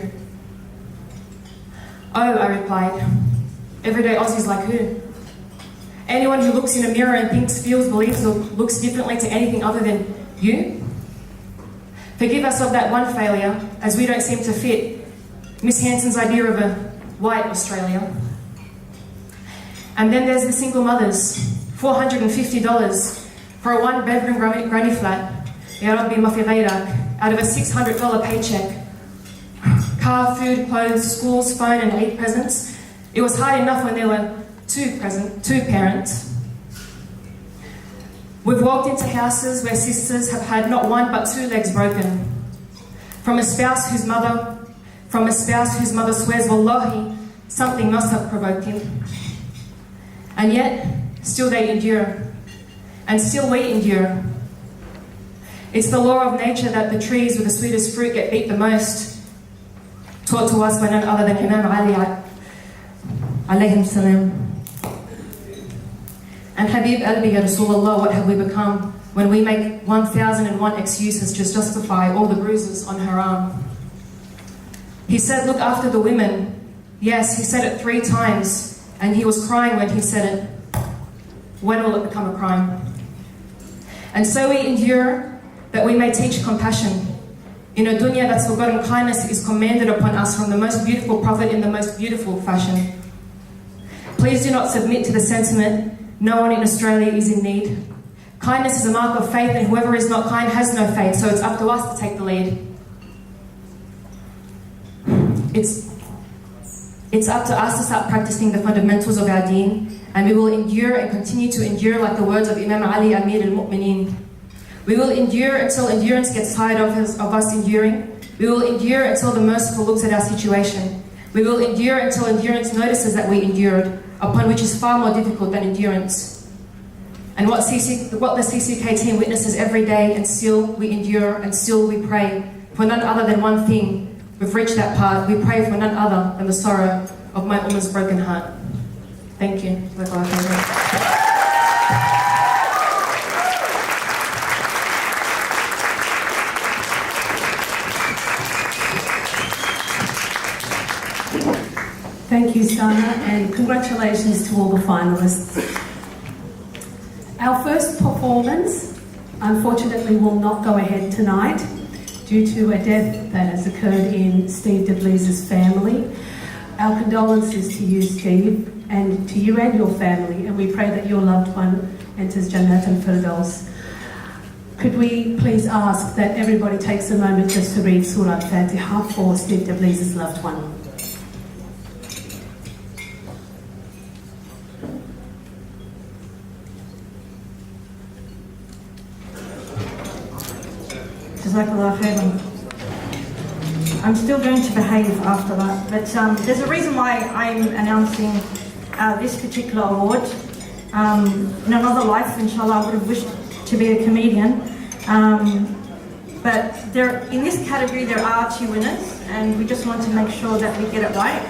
Oh, I replied, everyday Aussies like who? Anyone who looks in a mirror and thinks, feels, believes, or looks differently to anything other than you? Forgive us of that one failure, as we don't seem to fit Miss Hanson's idea of a white Australia. And then there's the single mothers, $450 for a 1-bedroom granny flat, Ya Rabbi ma fi ghayrak, out of a $600 paycheck. Car, food, clothes, schools, phone and 8 presents. It was hard enough when there were two parents. We've walked into houses where sisters have had not 1 but 2 legs broken. From a spouse whose mother swears, Wallahi, something must have provoked him. And yet, still they endure. And still we endure. It's the law of nature that the trees with the sweetest fruit get beat the most. Taught to us by none other than Imam Ali alayhim salam. And Habib Albi, Ya Rasulullah, what have we become when we make 1001 excuses to justify all the bruises on her arm? He said, look after the women. Yes, he said it 3 times, and he was crying when he said it. When will it become a crime? And so we endure that we may teach compassion. In a dunya that's forgotten, kindness is commanded upon us from the most beautiful prophet in the most beautiful fashion. Please do not submit to the sentiment, no one in Australia is in need. Kindness is a mark of faith, and whoever is not kind has no faith, so it's up to us to take the lead. It's up to us to start practicing the fundamentals of our deen, and we will endure and continue to endure like the words of Imam Ali Amir al-Mu'mineen. We will endure until endurance gets tired of us enduring. We will endure until the merciful looks at our situation. We will endure until endurance notices that we endured, upon which is far more difficult than endurance. And what the CCK team witnesses every day, and still we endure and still we pray for none other than one thing. We've reached that part. We pray for none other than the sorrow of my ummah's broken heart. Thank you. Thank you, Sana, and congratulations to all the finalists. Our first performance, unfortunately, will not go ahead tonight due to a death that has occurred in Steve DeBleeze's family. Our condolences to you, Steve, and to you and your family, and we pray that your loved one enters Jannat al-Firdaus. Could we please ask that everybody takes a moment just to read Surah Al-Fatiha for Steve DeBleeze's loved one. Jazakallah khairan. I'm still going to behave after that, but there's a reason why I'm announcing this particular award. In another life, inshallah, I would have wished to be a comedian. But in this category, there are 2 winners, and we just want to make sure that we get it right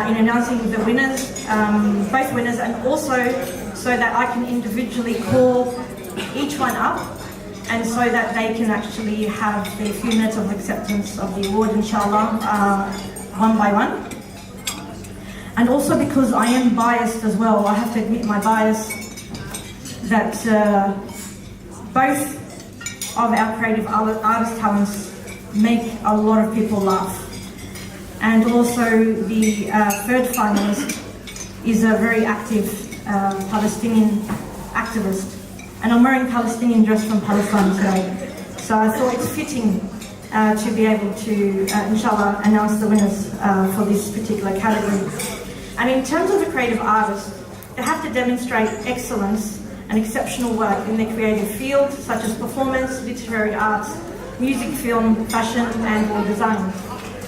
in announcing the winners, both winners, and also so that I can individually call each one up, and so that they can actually have the few minutes of acceptance of the award, inshallah, one by one. And also because I am biased as well, I have to admit my bias, that both of our creative artist talents make a lot of people laugh. And also the third finalist is a very active Palestinian activist. And I'm wearing Palestinian dress from Palestine today. So I thought it's fitting to be able to, inshallah, announce the winners for this particular category. And in terms of the creative artists, they have to demonstrate excellence and exceptional work in their creative field, such as performance, literary arts, music, film, fashion, and or design.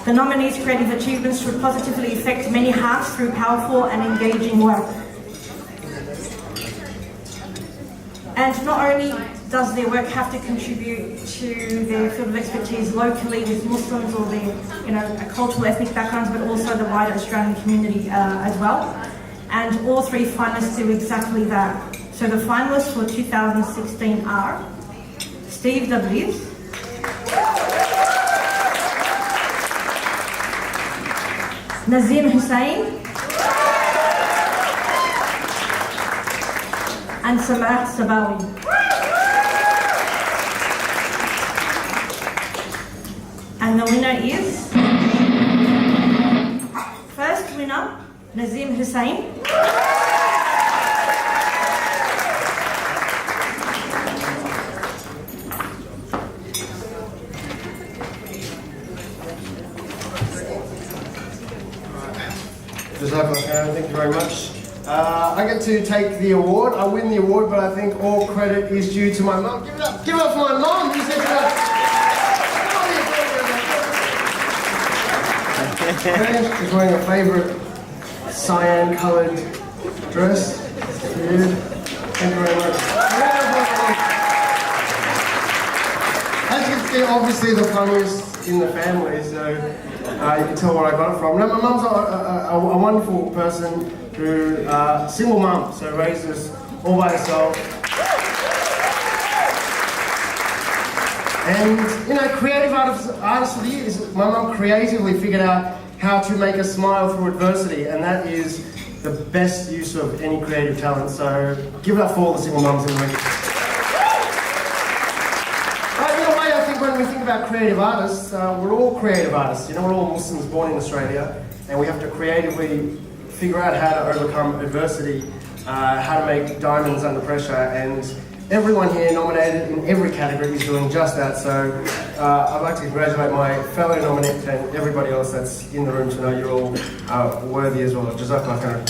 The nominees' creative achievements should positively affect many hearts through powerful and engaging work. And not only does their work have to contribute to their field of expertise locally with Muslims or their cultural ethnic backgrounds, but also the wider Australian community as well. And all three finalists do exactly that. So the finalists for 2016 are Steve Dabriz, Nazim Hussain, and Samah Sabawi. And the winner is, first winner, Nazim Hussain. Thank you very much. I get to take the award. I win the award, but I think all credit is due to my mum. Give it up for my mum. She's wearing a favourite cyan-coloured dress. Thank you very much. As you can see, obviously the funniest in the family, so you can tell where I got it from. Now, my mum's a wonderful person who, single mum, so raised us all by herself. And, creative artist of the year is my mum creatively figured out how to make us smile through adversity, and that is the best use of any creative talent. So give it up for all the single mums in the room. When we think about creative artists, we're all creative artists. We're all Muslims born in Australia, and we have to creatively figure out how to overcome adversity, how to make diamonds under pressure, and everyone here nominated in every category is doing just that. So I'd like to congratulate my fellow nominee and everybody else that's in the room to know you're all worthy as well. Jazakallah khairan.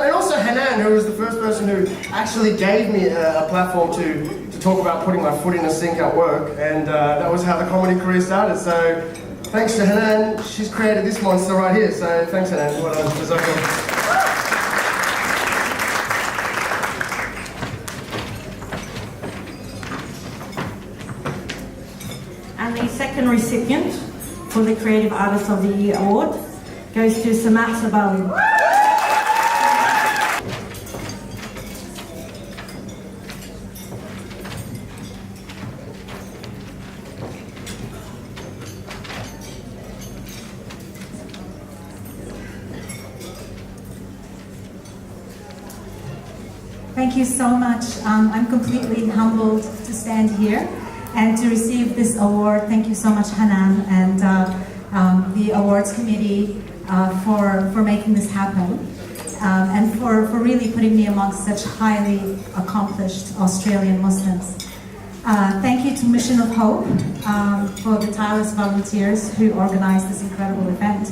And also Hanan, who was the first person who actually gave me a platform to talk about putting my foot in the sink at work, and that was how the comedy career started. So thanks to Hanan, she's created this monster right here. So thanks Hanan. Well done. Jazakallah. And the second recipient for the Creative Artist of the Year award goes to Samah Sabawi. Thank you so much. I'm completely humbled to stand here and to receive this award. Thank you so much, Hanan, and the awards committee for making this happen, and for really putting me amongst such highly accomplished Australian Muslims. Thank you to Mission of Hope for the tireless volunteers who organized this incredible event.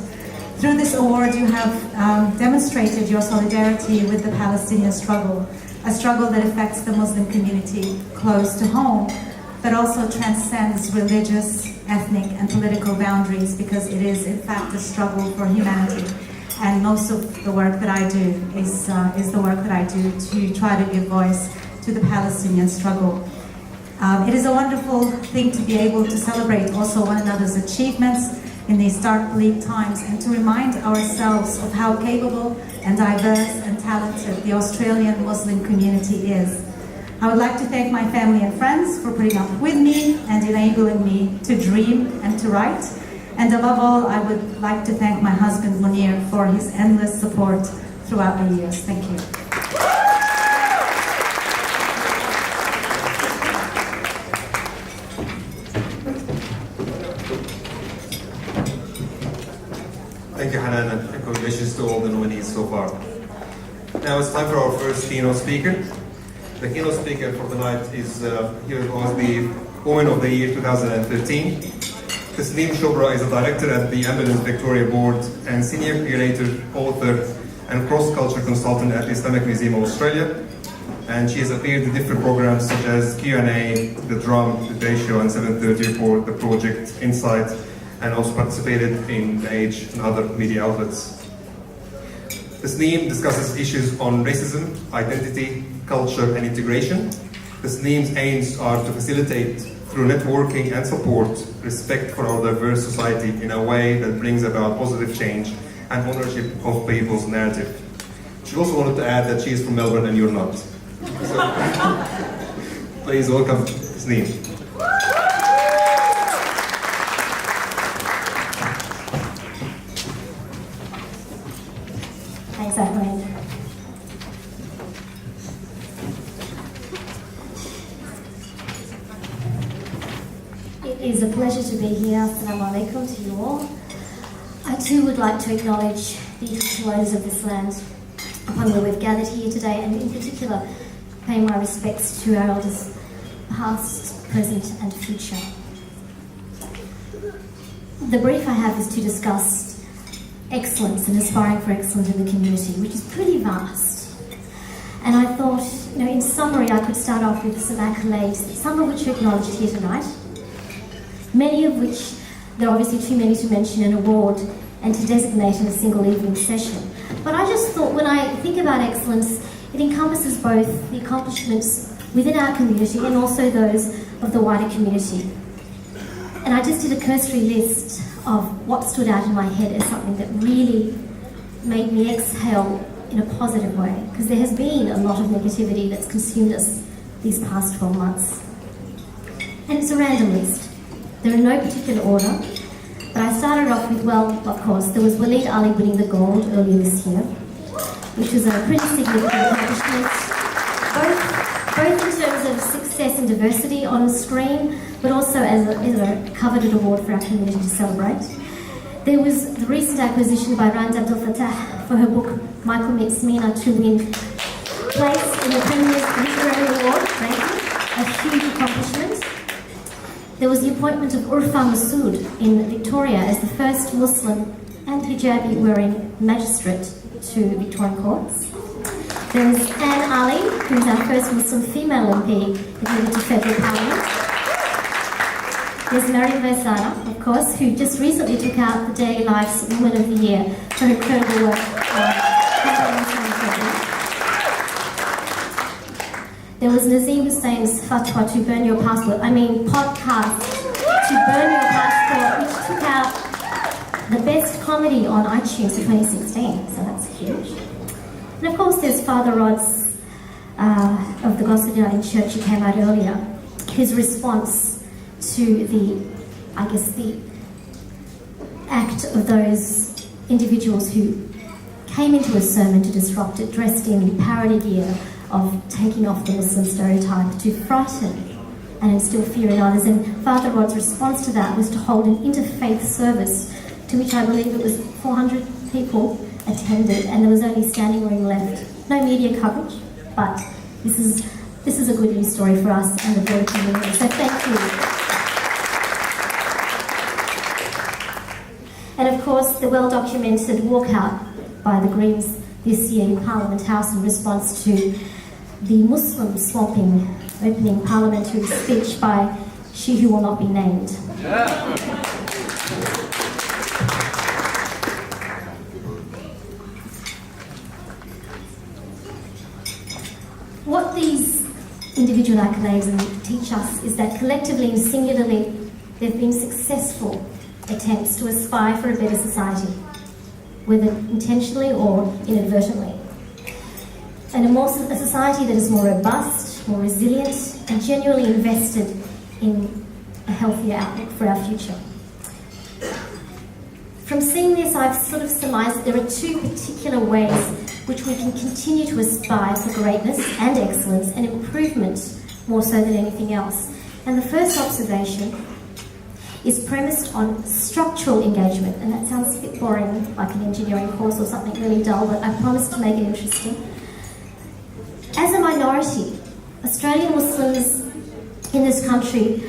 Through this award, you have demonstrated your solidarity with the Palestinian struggle, a struggle that affects the Muslim community close to home, but also transcends religious, ethnic, and political boundaries, because it is, in fact, a struggle for humanity. And most of the work that I do is the work that I do to try to give voice to the Palestinian struggle. It is a wonderful thing to be able to celebrate also one another's achievements in these dark, bleak times, and to remind ourselves of how capable and diverse and talented the Australian Muslim community is. I would like to thank my family and friends for putting up with me and enabling me to dream and to write. And above all, I would like to thank my husband Munir for his endless support throughout the years. Thank you. Thank you, Hanan, and congratulations to all the nominees so far. Now it's time for our first keynote speaker. The keynote speaker for tonight is here was the Woman of the Year 2013. Tasneem Chopra is a director at the Ambulance Victoria Board and senior curator, author, and cross-culture consultant at the Islamic Museum of Australia. And she has appeared in different programs such as Q&A, The Drum, The Day Show, and 7:30 Report, The Project, Insight, and also participated in The Age and other media outlets. Tasneem discusses issues on racism, identity, culture, and integration. Tasneem's aims are to facilitate, through networking and support, respect for our diverse society in a way that brings about positive change and ownership of people's narrative. She also wanted to add that she is from Melbourne and you're not. So, please welcome Tasneem. Thanks, Ahmed. It is a pleasure to be here. Assalamu alaikum to you all. I too would like to acknowledge the traditional owners of this land upon where we've gathered here today, and in particular pay my respects to our elders past, present and future. The brief I have is to discuss excellence and aspiring for excellence in the community, which is pretty vast. And I thought, in summary, I could start off with some accolades, some of which are acknowledged here tonight, many of which there are obviously too many to mention an award and to designate in a single evening session. But I just thought, when I think about excellence, it encompasses both the accomplishments within our community and also those of the wider community. And I just did a cursory list of what stood out in my head as something that really made me exhale in a positive way, because there has been a lot of negativity that's consumed us these past 12 months. And it's a random list. There are no particular order, but I started off with, well, of course, there was Waleed Ali winning the gold earlier this year, which was a pretty significant accomplishment, both in terms of success and diversity on screen, but also as a coveted award for our community to celebrate. There was the recent acquisition by Rand Abdel Fattah for her book Michael Meets Mina to win place in the Premier's Literary Award ranking, a huge accomplishment. There was the appointment of Urfa Masood in Victoria as the first Muslim and hijabi-wearing magistrate to Victorian courts. There was Anne Ali, who is our first Muslim female MP admitted to federal parliament. There's Mariam Vaisara, of course, who just recently took out the Daily Life's Woman of the Year for her incredible work. There was Nazim Hussein's Fatwa to Burn Your Passport, podcast to Burn Your Passport, which took out the best comedy on iTunes for 2016, so that's huge. And of course there's Father Rod's of the Gospel United Church, who came out earlier, his response to the act of those individuals who came into a sermon to disrupt it, dressed in parody gear, of taking off the Muslim stereotype to frighten and instill fear in others. And Father Rod's response to that was to hold an interfaith service to which I believe it was 400 people attended, and there was only standing room left. No media coverage, but this is a good news story for us and the broader community. So thank you. And of course, the well-documented walkout by the Greens this year in Parliament House in response to the Muslim swamping opening parliamentary speech by she who will not be named. What these individual accolades teach us is that collectively and singularly they've been successful attempts to aspire for a better society, whether intentionally or inadvertently. And a society that is more robust, more resilient, and genuinely invested in a healthier outlook for our future. From seeing this, I've sort of surmised that there are two particular ways which we can continue to aspire for greatness and excellence and improvement more so than anything else. And the first observation is premised on structural engagement, and that sounds a bit boring, like an engineering course or something really dull, but I promise to make it interesting. As a minority, Australian Muslims in this country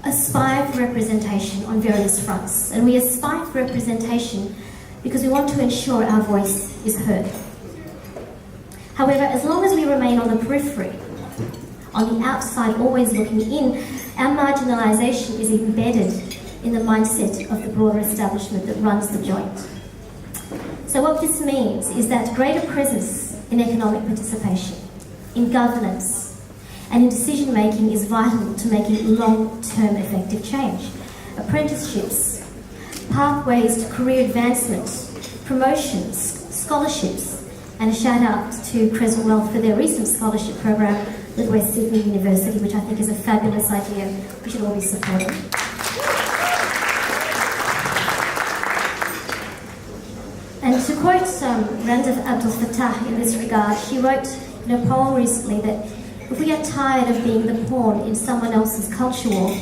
aspire for representation on various fronts, and we aspire for representation because we want to ensure our voice is heard. However, as long as we remain on the periphery, on the outside, always looking in, our marginalisation is embedded in the mindset of the broader establishment that runs the joint. So what this means is that greater presence in economic participation, in governance, and in decision-making is vital to making long-term effective change. Apprenticeships, pathways to career advancement, promotions, scholarships, and a shout-out to Creswell Wealth for their recent scholarship program with West Sydney University, which I think is a fabulous idea we should all be supporting. And to quote Randa Abdel Fattah in this regard, she wrote in a poem recently that if we get tired of being the pawn in someone else's culture war,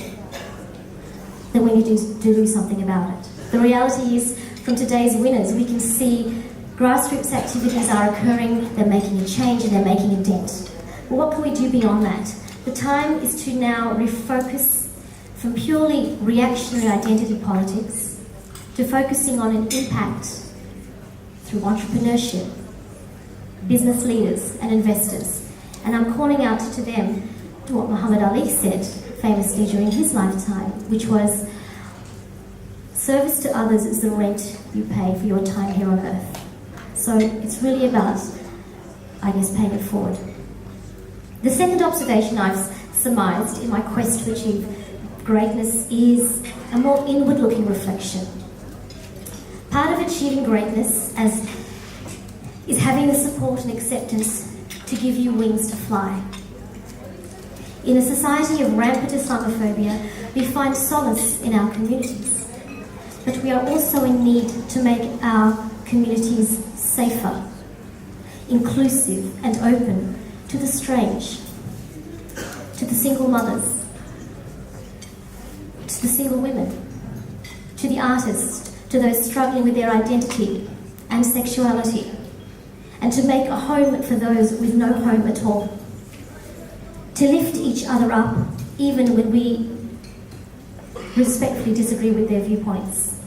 then we need to do something about it. The reality is, from today's winners, we can see grassroots activities are occurring, they're making a change and they're making a dent. But what can we do beyond that? The time is to now refocus from purely reactionary identity politics to focusing on an impact through entrepreneurship, business leaders and investors. And I'm calling out to them to what Muhammad Ali said famously during his lifetime, which was, service to others is the rent you pay for your time here on earth. So it's really about, I guess, paying it forward. The second observation I've surmised in my quest to achieve greatness is a more inward-looking reflection. Part of achieving greatness is having the support and acceptance to give you wings to fly. In a society of rampant Islamophobia, we find solace in our communities, but we are also in need to make our communities safer, inclusive and open to the strange, to the single mothers, to the single women, to the artists, to those struggling with their identity and sexuality, and to make a home for those with no home at all. To lift each other up, even when we respectfully disagree with their viewpoints.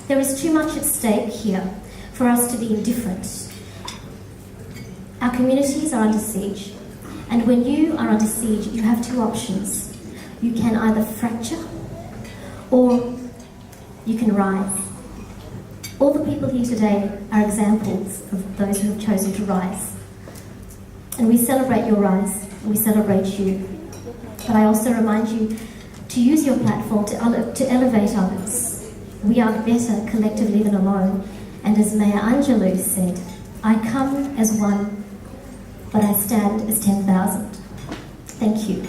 There is too much at stake here for us to be indifferent. Our communities are under siege, and when you are under siege, you have two options. You can either fracture, or you can rise. All the people here today are examples of those who have chosen to rise. And we celebrate your rise, and we celebrate you. But I also remind you to use your platform to elevate others. We are better collectively than alone. And as Maya Angelou said, I come as one, but I stand as 10,000. Thank you.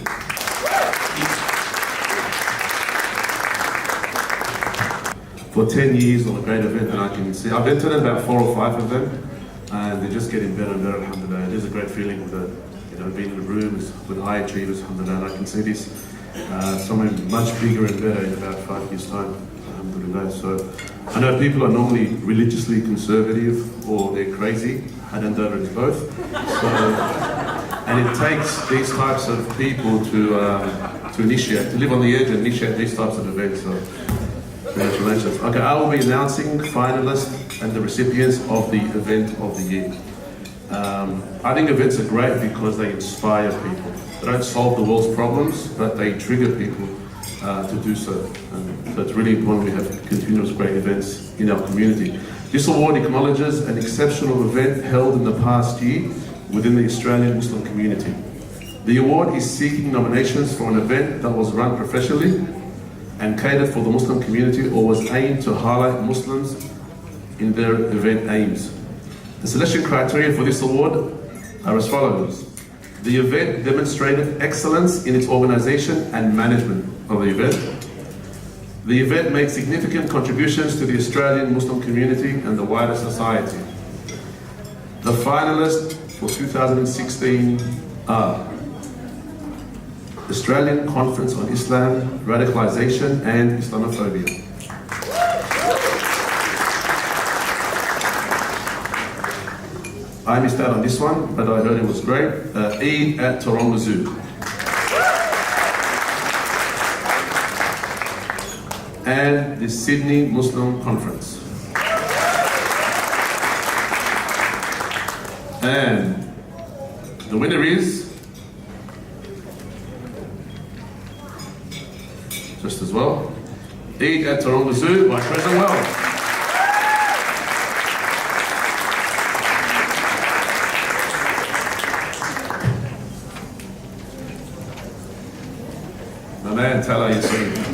For 10 years on a great event that I can see. I've been to about 4 or 5 of them, and they're just getting better and better, alhamdulillah. It is a great feeling with being in the rooms with high achievers, alhamdulillah. And I can see this somewhere much bigger and better in about 5 years' time, alhamdulillah. So I know people are normally religiously conservative or they're crazy. I don't know it's both. So, and it takes these types of people to initiate, to live on the edge and initiate these types of events. So, congratulations. Okay, I will be announcing finalists and the recipients of the event of the year. I think events are great because they inspire people. They don't solve the world's problems, but they trigger people to do so. And so it's really important we have continuous great events in our community. This award acknowledges an exceptional event held in the past year within the Australian Muslim community. The award is seeking nominations for an event that was run professionally, and catered for the Muslim community or was aimed to highlight Muslims in their event aims. The selection criteria for this award are as follows. The event demonstrated excellence in its organization and management of the event. The event made significant contributions to the Australian Muslim community and the wider society. The finalists for 2016 are Australian Conference on Islam, Radicalisation and Islamophobia. I missed out on this one, but I heard it was great. Eid at Taronga Zoo. And the Sydney Muslim Conference. And the winner is, just as well, Eid at Taronga Zoo by President Wells. My man, Tala Yassin.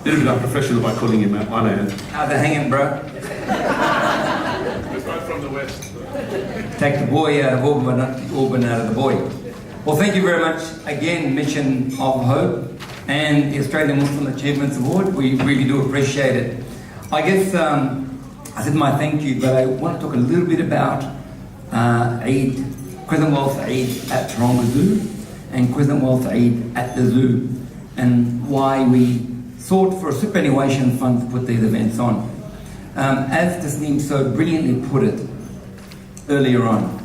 Did a bit unprofessional by calling him my man. How's it hanging, bro? We're both from the West. Take the boy out of Auburn, not Auburn out of the boy. Well, thank you very much again, Mission of Hope and the Australian Muslim Achievements Award. We really do appreciate it. I guess I said my thank you, but I want to talk a little bit about Eid, President Wells Eid at Taronga Zoo and President Wells Eid at the zoo, and why we sought for a superannuation fund to put these events on. As Tasneem so brilliantly put it earlier on,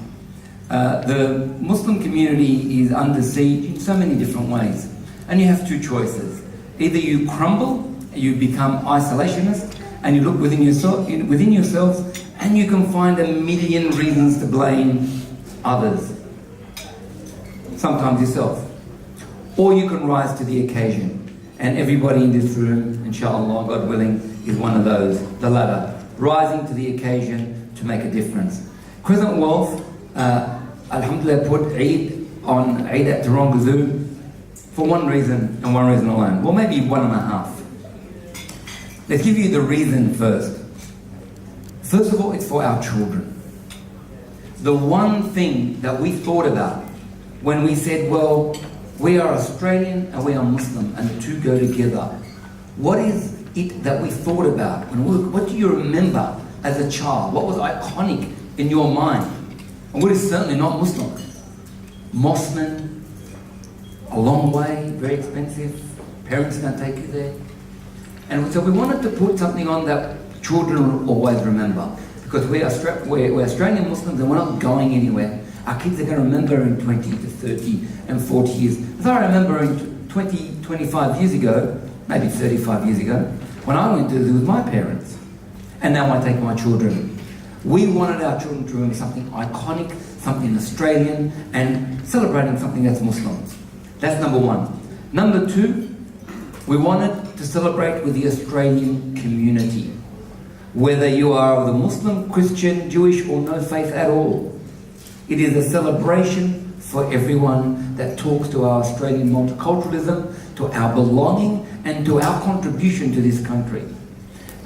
the Muslim community is under siege in so many different ways, and you have two choices. Either you crumble, you become isolationist, and you look within yourselves, and you can find a million reasons to blame others, sometimes yourself. Or you can rise to the occasion. And everybody in this room, inshallah, God willing, is one of those, the latter, rising to the occasion to make a difference. President Wells, alhamdulillah, put Eid on Eid at Taronga Zoo for one reason and one reason alone. Well, maybe one and a half. Let's give you the reason first. First of all, it's for our children. The one thing that we thought about when we said, well, we are Australian and we are Muslim, and the two go together. What is it that we thought about? What do you remember as a child? What was iconic in your mind? And what is certainly not Muslim? Mosman, a long way, very expensive, parents don't take you there. And so we wanted to put something on that children will always remember. Because we're Australian Muslims and we're not going anywhere. Our kids are going to remember in 20 to 30 and 40 years. As I remember in 20, 25 years ago, maybe 35 years ago, when I went to the zoo with my parents. And now I take my children. We wanted our children to remember something iconic, something Australian, and celebrating something that's Muslims. That's number one. Number two, we wanted to celebrate with the Australian community. Whether you are of the Muslim, Christian, Jewish, or no faith at all. It is a celebration for everyone that talks to our Australian multiculturalism, to our belonging, and to our contribution to this country.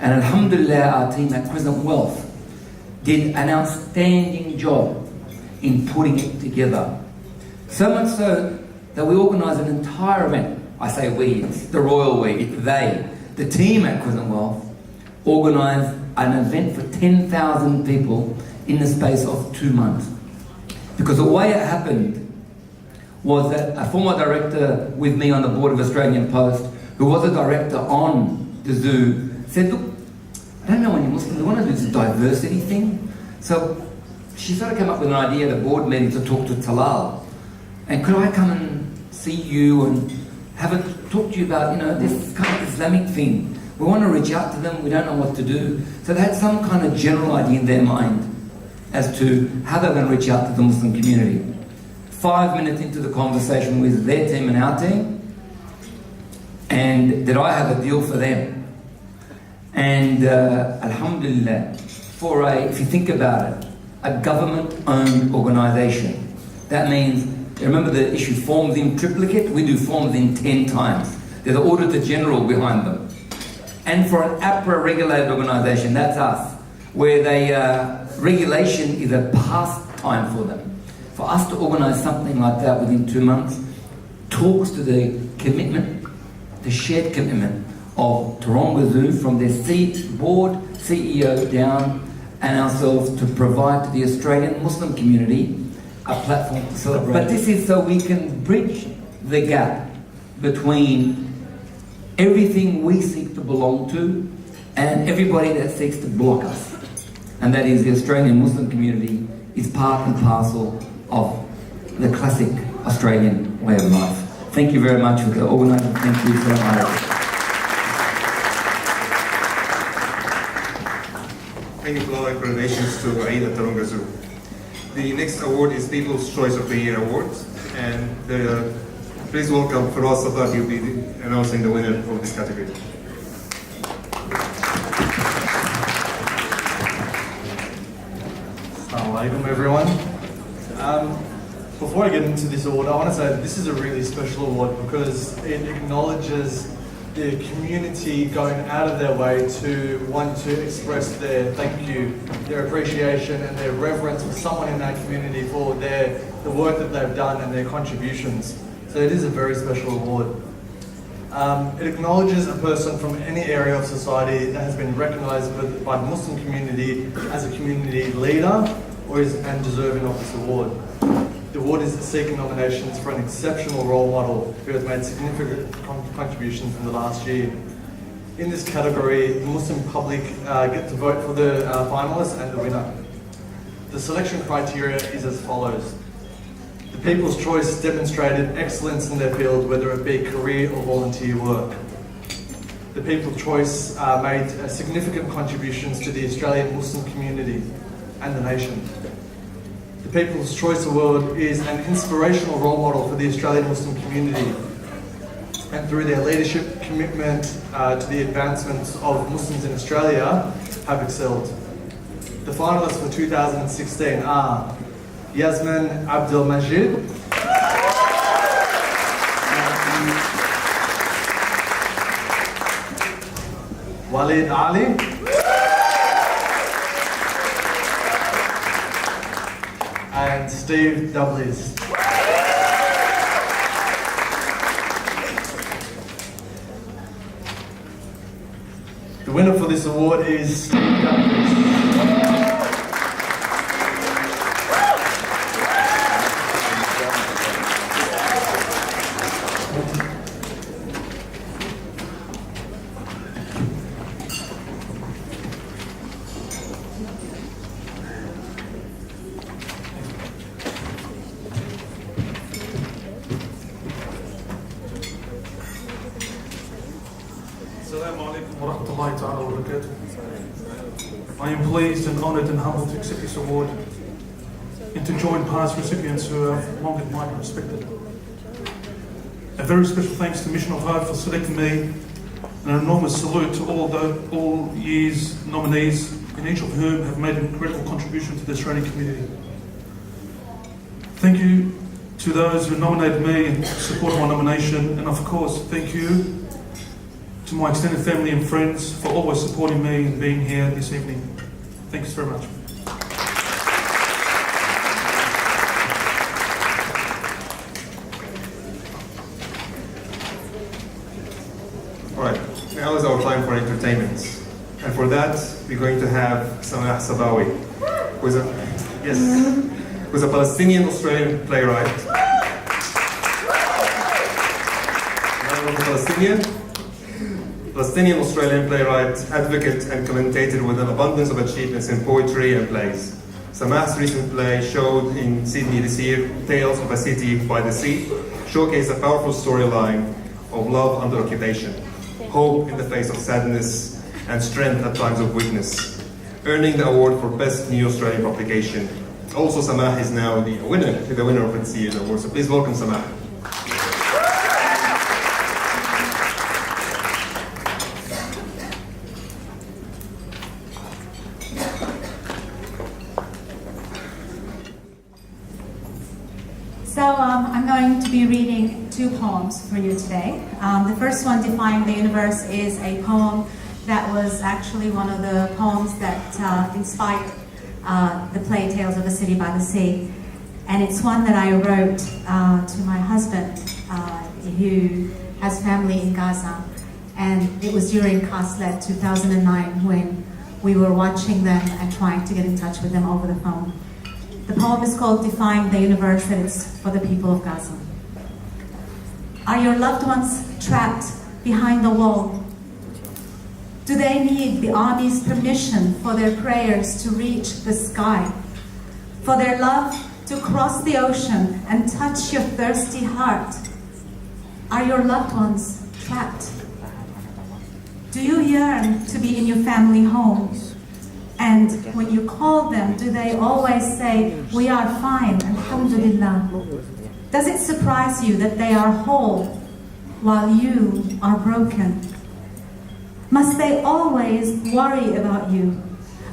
And alhamdulillah, our team at President Wells did an outstanding job in putting it together. So much so that we organised an entire event. I say we, it's the royal we, they, the team at President Wells, organised an event for 10,000 people in the space of 2 months. Because the way it happened was that a former director with me on the board of Australian Post, who was a director on the zoo, said, look, I don't know when you're Muslim, they want to do this diversity thing. So she sort of came up with an idea at a board meeting to talk to Talal. And could I come and see you and talk to you about, this kind of Islamic thing? We want to reach out to them, we don't know what to do. So they had some kind of general idea in their mind as to how they're going to reach out to the Muslim community. 5 minutes into the conversation with their team and our team, and did I have a deal for them? And alhamdulillah, if you think about it, a government-owned organisation. That means, remember the issue forms in triplicate? We do forms in 10 times. There's an Auditor General behind them. And for an APRA regulated organisation, that's us, where regulation is a pastime for them. For us to organise something like that within 2 months talks to the commitment, the shared commitment of Taronga Zoo from their board, CEO down, and ourselves to provide to the Australian Muslim community a platform to celebrate. But this is so we can bridge the gap between everything we seek to belong to and everybody that seeks to block us. And that is the Australian Muslim community is part and parcel of the classic Australian way of life. Thank you very much for the organising. Thank you so much. Thank you for all accreditations to Eid at Taronga Zoo. The next award is People's Choice of the Year Award, and please welcome Firas Sadat. He'll be announcing the winner of this category. Assalamu alaikum, everyone. Before I get into this award, I want to say this is a really special award because it acknowledges the community going out of their way to want to express their thank you, their appreciation and their reverence for someone in that community for the work that they've done and their contributions. So it is a very special award. It acknowledges a person from any area of society that has been recognised by the Muslim community as a community leader and deserving of this award. The award is seeking nominations for an exceptional role model who has made significant contributions in the last year. In this category, the Muslim public get to vote for the finalists and the winner. The selection criteria is as follows. The People's Choice demonstrated excellence in their field, whether it be career or volunteer work. The People's Choice made significant contributions to the Australian Muslim community and the nation. The People's Choice Award is an inspirational role model for the Australian Muslim community, and through their leadership, commitment to the advancements of Muslims in Australia, have excelled. The finalists for 2016 are Yasmin Abdel Majid, Walid Ali, and Steve Doublies. The winner for this award is Steve Doublies. I am pleased and honoured and humbled to accept this award and to join past recipients who have long admired and respected. A very special thanks to Mission of Hope for selecting me, and an enormous salute to all year's nominees, and each of whom have made an incredible contribution to the Australian community. Thank you to those who nominated me and supported my nomination, and of course, thank you to my extended family and friends for always supporting me and being here this evening. Thanks very much. Alright, now is our time for entertainment. And for that, we're going to have Samah Sabawi, who's a Palestinian Australian playwright. Palestinian Australian playwright, advocate and commentator with an abundance of achievements in poetry and plays. Samah's recent play, showed in Sydney this year, Tales of a City by the Sea, showcased a powerful storyline of love under occupation, hope in the face of sadness, and strength at times of weakness, earning the award for Best New Australian Publication. Also, Samah is now the winner of this year's award, so please welcome Samah. So I'm going to be reading two poems for you today. The first one, Defying the Universe, is a poem that was actually one of the poems that inspired the play Tales of a City by the Sea. And it's one that I wrote to my husband, who has family in Gaza. And it was during CASLET 2009 when we were watching them and trying to get in touch with them over the phone. The poem is called Defying the Universe, and it's for the people of Gaza. Are your loved ones trapped behind the wall? Do they need the army's permission for their prayers to reach the sky? For their love to cross the ocean and touch your thirsty heart? Are your loved ones trapped? Do you yearn to be in your family home? And when you call them, do they always say, "We are fine, alhamdulillah"? Does it surprise you that they are whole while you are broken? Must they always worry about you,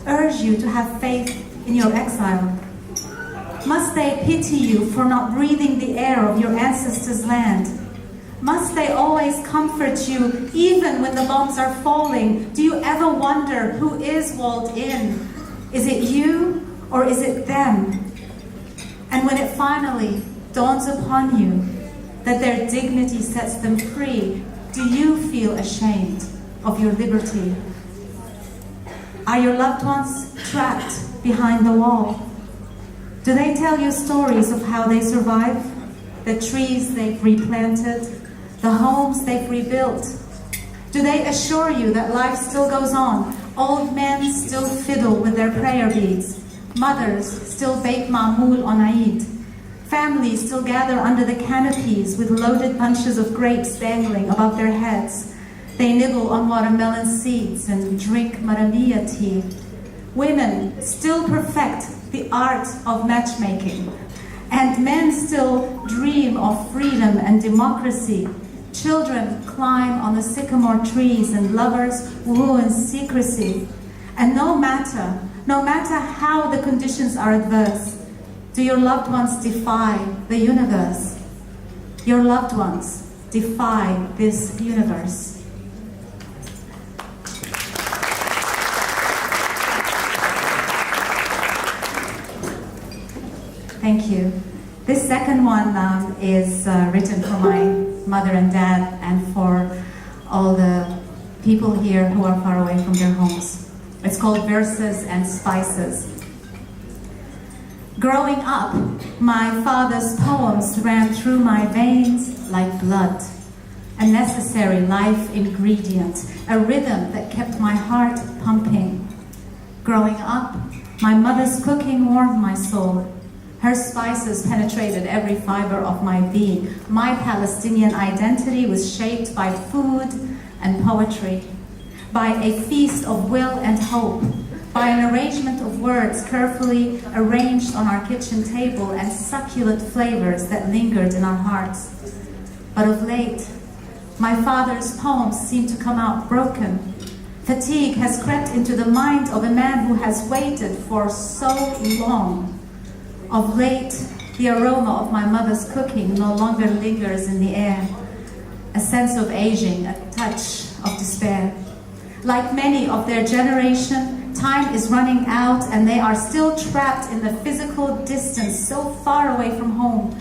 urge you to have faith in your exile? Must they pity you for not breathing the air of your ancestors' land? Must they always comfort you even when the bombs are falling? Do you ever wonder who is walled in? Is it you or is it them? And when it finally dawns upon you that their dignity sets them free, do you feel ashamed of your liberty? Are your loved ones trapped behind the wall? Do they tell you stories of how they survive? The trees they've replanted? The homes they've rebuilt? Do they assure you that life still goes on? Old men still fiddle with their prayer beads. Mothers still bake ma'moul on Eid. Families still gather under the canopies with loaded bunches of grapes dangling above their heads. They nibble on watermelon seeds and drink maramiya tea. Women still perfect the art of matchmaking. And men still dream of freedom and democracy. Children climb on the sycamore trees and lovers woo in secrecy. And no matter how the conditions are adverse, do your loved ones defy the universe? Your loved ones defy this universe. Thank you. This second one is written for my mother and dad and for all the people here who are far away from their homes. It's called Verses and Spices. Growing up, my father's poems ran through my veins like blood, a necessary life ingredient, a rhythm that kept my heart pumping. Growing up, my mother's cooking warmed my soul. Her spices penetrated every fiber of my being. My Palestinian identity was shaped by food and poetry, by a feast of will and hope, by an arrangement of words carefully arranged on our kitchen table and succulent flavors that lingered in our hearts. But of late, my father's poems seem to come out broken. Fatigue has crept into the mind of a man who has waited for so long. Of late, the aroma of my mother's cooking no longer lingers in the air. A sense of aging, a touch of despair. Like many of their generation, time is running out and they are still trapped in the physical distance so far away from home.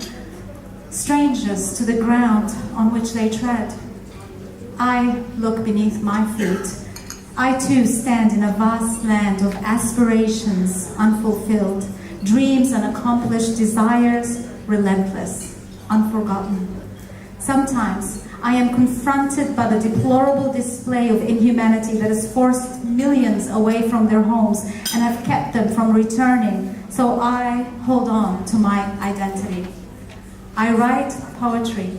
Strangers to the ground on which they tread. I look beneath my feet. I too stand in a vast land of aspirations unfulfilled. Dreams unaccomplished, desires relentless, unforgotten. Sometimes I am confronted by the deplorable display of inhumanity that has forced millions away from their homes and have kept them from returning, so I hold on to my identity. I write poetry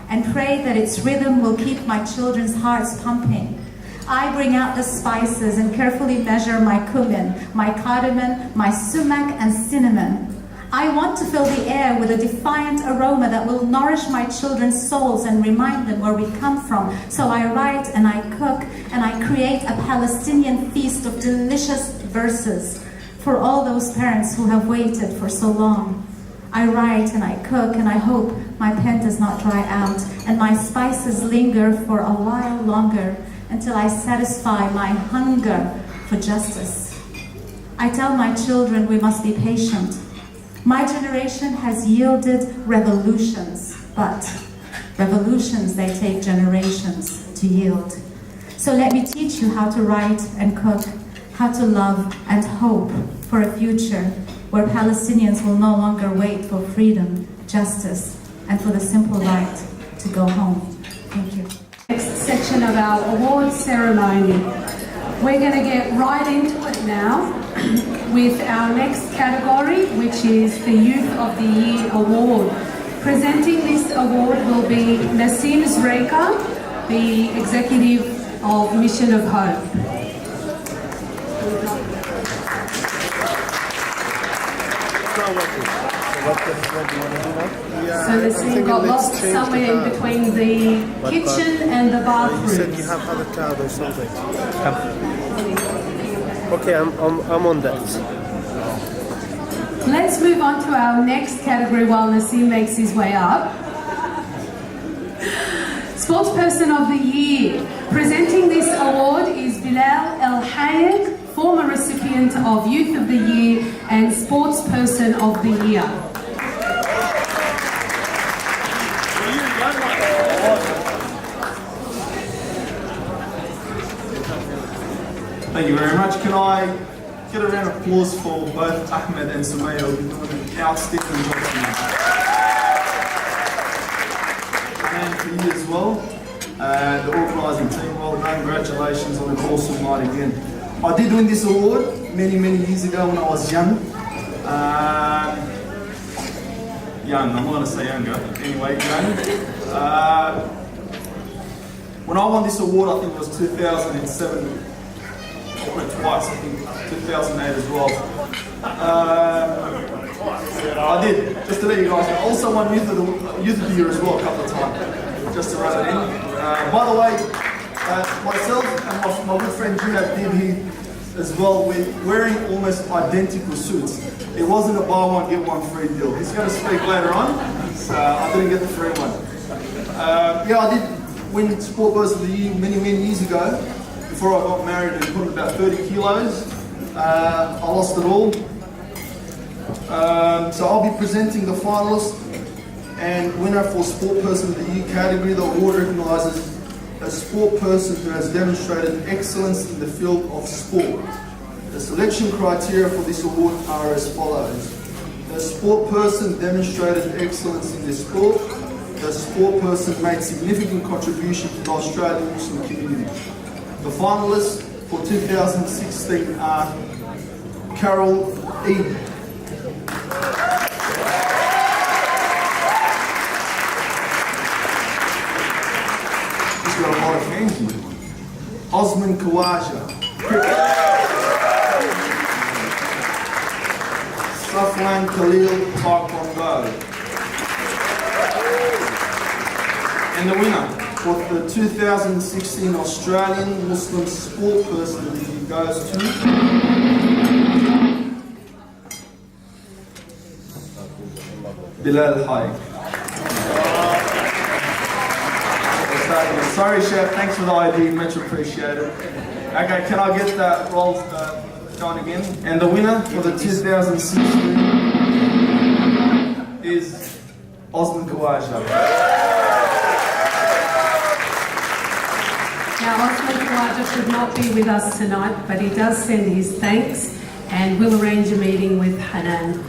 and pray that its rhythm will keep my children's hearts pumping. I bring out the spices and carefully measure my cumin, my cardamom, my sumac and cinnamon. I want to fill the air with a defiant aroma that will nourish my children's souls and remind them where we come from. So I write and I cook and I create a Palestinian feast of delicious verses for all those parents who have waited for so long. I write and I cook and I hope my pen does not dry out, and my spices linger for a while longer until I satisfy my hunger for justice. I tell my children we must be patient. My generation has yielded revolutions, but revolutions, they take generations to yield. So let me teach you how to write and cook, how to love and hope for a future where Palestinians will no longer wait for freedom, justice, and for the simple right to go home. Thank you. Next section of our award ceremony. We're going to get right into it now with our next category, which is the Youth of the Year Award. Presenting this award will be Nassim Zreika, the Executive of Mission of Hope. So Nassim got lost somewhere in between the kitchen and the bathroom. You said you have other tab or something. Okay, I'm on that. Let's move on to our next category while Nassim makes his way up. Sportsperson of the Year. Presenting this award is Bilal El Hayek, former recipient of Youth of the Year and Sportsperson of the Year. Thank you very much. Can I get a round of applause for both Ahmed and Sumaya who are doing an outstanding job tonight. And for you as well, the organising team, well done, congratulations on an awesome night again. I did win this award many years ago when I was young. I'm not going to say younger, anyway, young. When I won this award, I think it was 2007. I won it twice, I think 2008 as well. I did, just to let you guys know. I also won Youth of the Year as well a couple of times, just to run it in. By the way, myself and my good friend Jihad did here as well. We're wearing almost identical suits. It wasn't a buy one, get one free deal. He's going to speak later on, so I didn't get the free one. Yeah, I did win Sport Person of the Year many years ago. Before I got married and put on about 30 kilos. I lost it all. So I'll be presenting the finalists and winner for Sport Person of the Year category. The award recognises a sport person who has demonstrated excellence in the field of sport. The selection criteria for this award are as follows. The sport person demonstrated excellence in their sport. The sport person made significant contribution to the Australian Muslim community. The finalists for 2016 are Carol Eden, he's got a lot of fans here. Osman Khawaja, Safwan Khalil Taekwondo, and the winner for the 2016 Australian Muslim Sport Person of the Year goes to Bilal Hayek. Sorry, Chef. Thanks for the ID. Much appreciated. Okay, can I get that roll going again? And the winner for the 2016 is Osman Khawaja. Now, Osman Khawaja could not be with us tonight, but he does send his thanks, and we'll arrange a meeting with Hanan.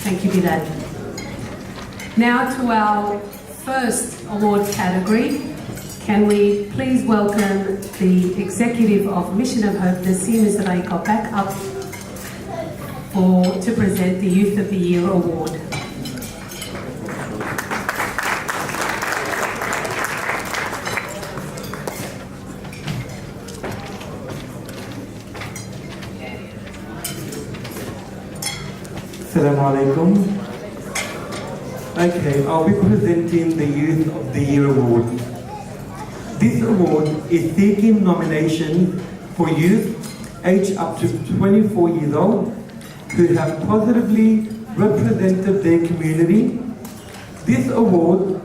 Thank you, Bilal. Now to our first award category. Can we please welcome the Executive of Mission of Hope, Nassim Zreika, back up to present the Youth of the Year Award. Assalamu alaikum. Okay, I'll be presenting the Youth of the Year Award. This award is seeking nomination for youth aged up to 24 years old who have positively represented their community, This award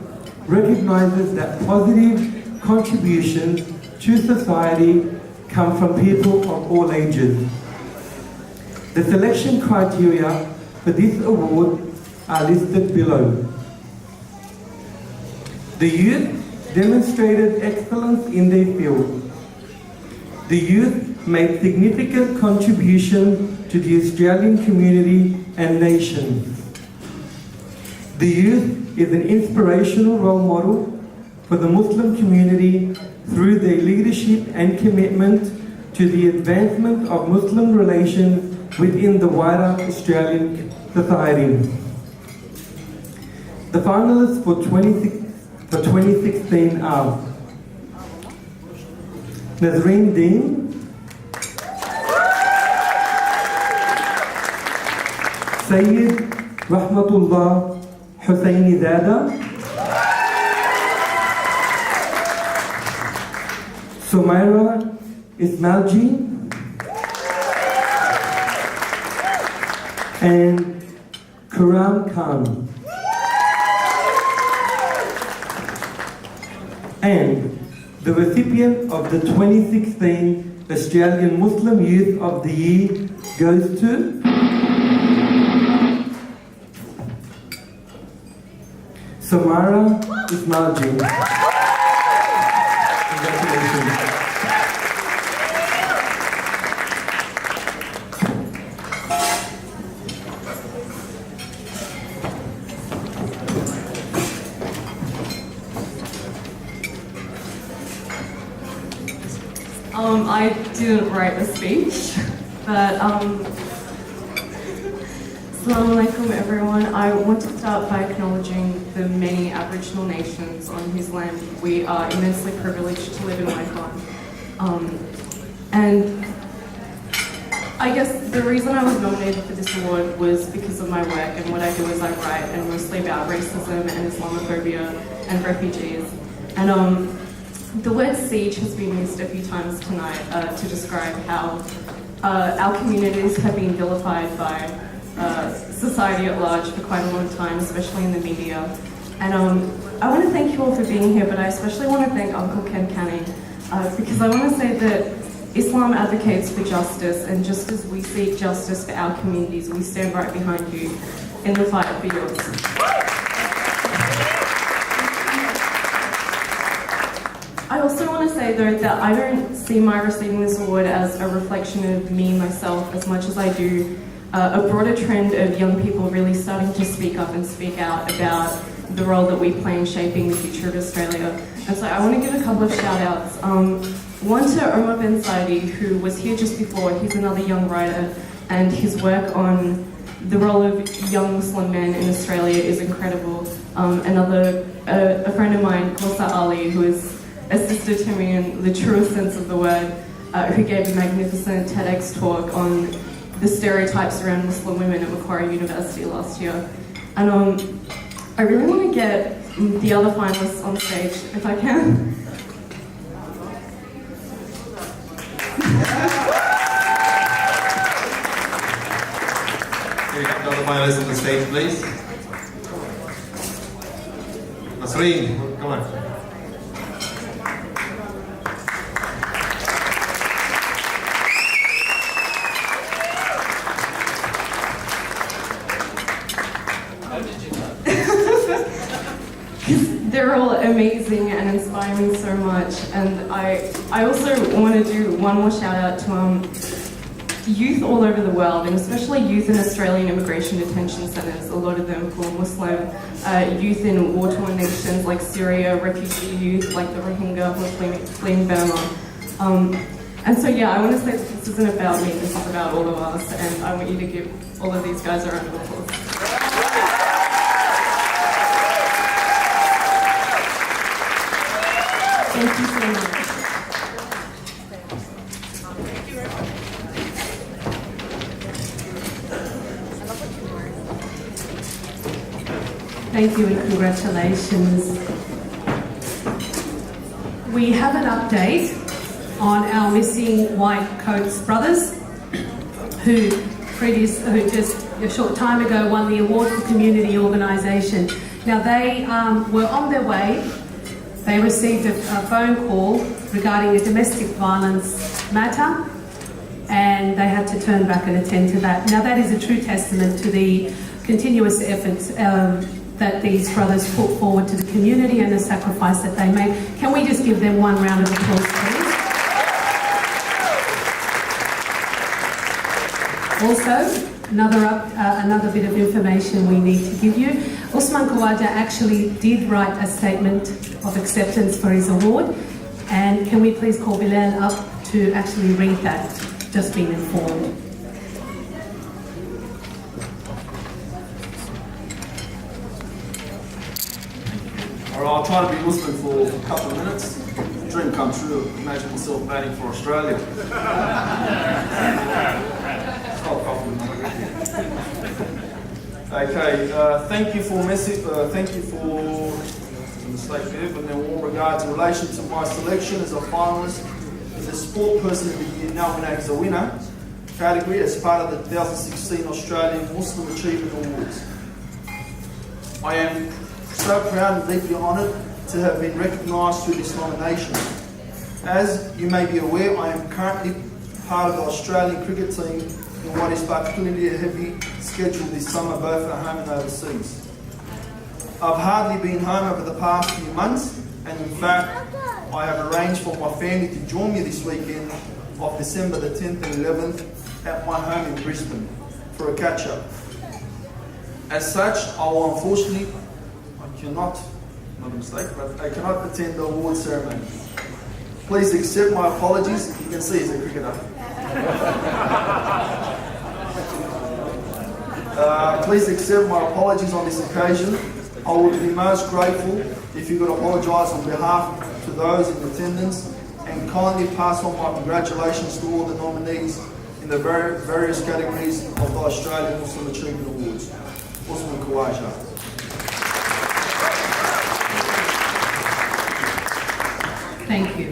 recognizes that positive contributions to society come from people of all ages. The selection criteria for this award are listed below. The youth demonstrated excellence in their field. The youth made significant contribution to the Australian community and nation. The youth is an inspirational role model for the Muslim community through their leadership and commitment to the advancement of Muslim relations within the wider Australian society. The finalists for 2016 are Nazreen Deen, Sayyid Rahmatullah Hussaini Zada, Sumaira Ismailji, and Karam Khan. And the recipient of the 2016 Australian Muslim Youth of the Year goes to Samara Ismailji. Congratulations. I didn't write the speech, but Assalamu alaikum everyone. I want to start by acknowledging the many Aboriginal nations on whose land we are immensely privileged to live and work on. And I guess the reason I was nominated for this award was because of my work, and what I do is I write, and mostly about racism and Islamophobia and refugees. And the word siege has been used a few times tonight to describe how our communities have been vilified by society at large for quite a long time, especially in the media. And I want to thank you all for being here, but I especially want to thank Uncle Ken Canning because I want to say that Islam advocates for justice, and just as we seek justice for our communities, we stand right behind you in the fight for yours. I also want to say though that I don't see my receiving this award as a reflection of me, myself, as much as I do a broader trend of young people really starting to speak up and speak out about the role that we play in shaping the future of Australia. And so I want to give a couple of shout outs. One to Omar Ben Saidi, who was here just before. He's another young writer, and his work on the role of young Muslim men in Australia is incredible. A friend of mine, Kosa Ali, who is a sister to me in the truest sense of the word, who gave a magnificent TEDx talk on the stereotypes around Muslim women at Macquarie University last year. And I really want to get the other finalists on stage, if I can. Can we have the other finalists on the stage, please? Nasreen, come on. They're all amazing and inspire me so much, and I also want to do one more shout out to youth all over the world, and especially youth in Australian immigration detention centres, a lot of them who are Muslim, youth in war-torn nations like Syria, refugee youth like the Rohingya who are fleeing Burma. And so yeah, I want to say that this isn't about me, this is about all of us, and I want you to give all of these guys a round of applause. Thank you so much. Thank you and congratulations. We have an update on our missing White Coats brothers who just a short time ago won the award for community organisation. Now they were on their way. They received a phone call regarding a domestic violence matter, and they had to turn back and attend to that. Now that is a true testament to the continuous efforts that these brothers put forward to the community and the sacrifice that they made. Can we just give them one round of applause, please? Also, another bit of information we need to give you. Usman Khawaja actually did write a statement of acceptance for his award, and can we please call Bilal up to actually read that? Just been informed. All right, I'll try to be Muslim for a couple of minutes. Dream come true. Imagine myself batting for Australia. Okay, thank you for mistake there, but in all regards in relation to my selection as a finalist in the Sport Person of the Year, now known as a winner category as part of the 2016 Australian Muslim Achievement Awards. I am so proud and deeply honoured to have been recognised through this nomination. As you may be aware, I am currently part of the Australian cricket team in what is particularly a heavy schedule this summer, both at home and overseas. I've hardly been home over the past few months, and in fact, I have arranged for my family to join me this weekend of December the 10th and 11th at my home in Brisbane for a catch-up. As such, I will unfortunately, I cannot attend the award ceremony. Please accept my apologies. You can see he's a cricketer. Please accept my apologies on this occasion. I would be most grateful if you could apologise on behalf to those in attendance and kindly pass on my congratulations to all the nominees in the various categories of the Australian Muslim Achievement Awards. Usman Khawaja. Thank you.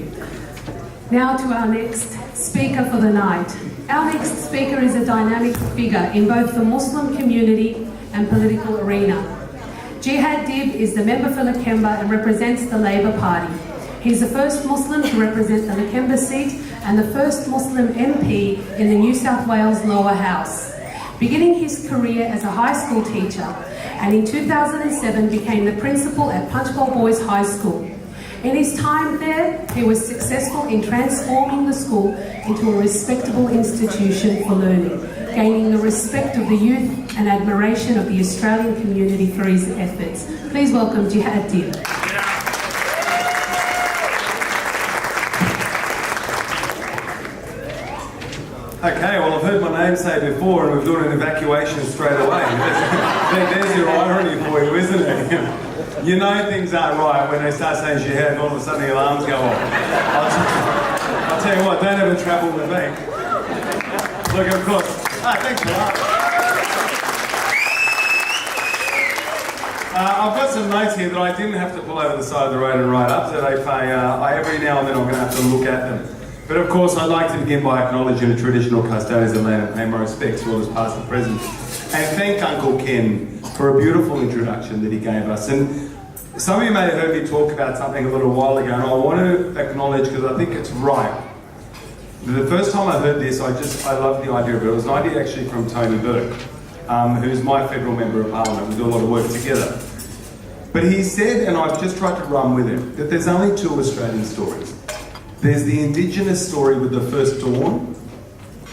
Now to our next speaker for the night. Our next speaker is a dynamic figure in both the Muslim community and political arena. Jihad Dib is the member for Lakemba and represents the Labor Party. He's the first Muslim to represent the Lakemba seat and the first Muslim MP in the New South Wales Lower House. Beginning his career as a high school teacher, and in 2007 became the principal at Punchbowl Boys High School. In his time there, he was successful in transforming the school into a respectable institution for learning, gaining the respect of the youth and admiration of the Australian community for his efforts. Please welcome Jihad Dib. Okay, well I've heard my name say before and we're doing an evacuation straight away. There's your irony for you, isn't it? You know things aren't right when they start saying jihad, all of a sudden the alarms go off. I'll tell you what, don't ever travel with me. Look, of course. Thanks for that. I've got some notes here that I didn't have to pull over the side of the road and write up, so every now and then I'm going to have to look at them. But of course, I'd like to begin by acknowledging the traditional custodians of land and pay my respects to all those past and present. And thank Uncle Ken for a beautiful introduction that he gave us. And some of you may have heard me talk about something a little while ago, and I want to acknowledge, because I think it's right. The first time I heard this, I loved the idea of it. It was an idea actually from Tony Burke, who's my federal member of parliament. We do a lot of work together. But he said, and I've just tried to run with it, that there's only two Australian stories. There's the Indigenous story with the first dawn,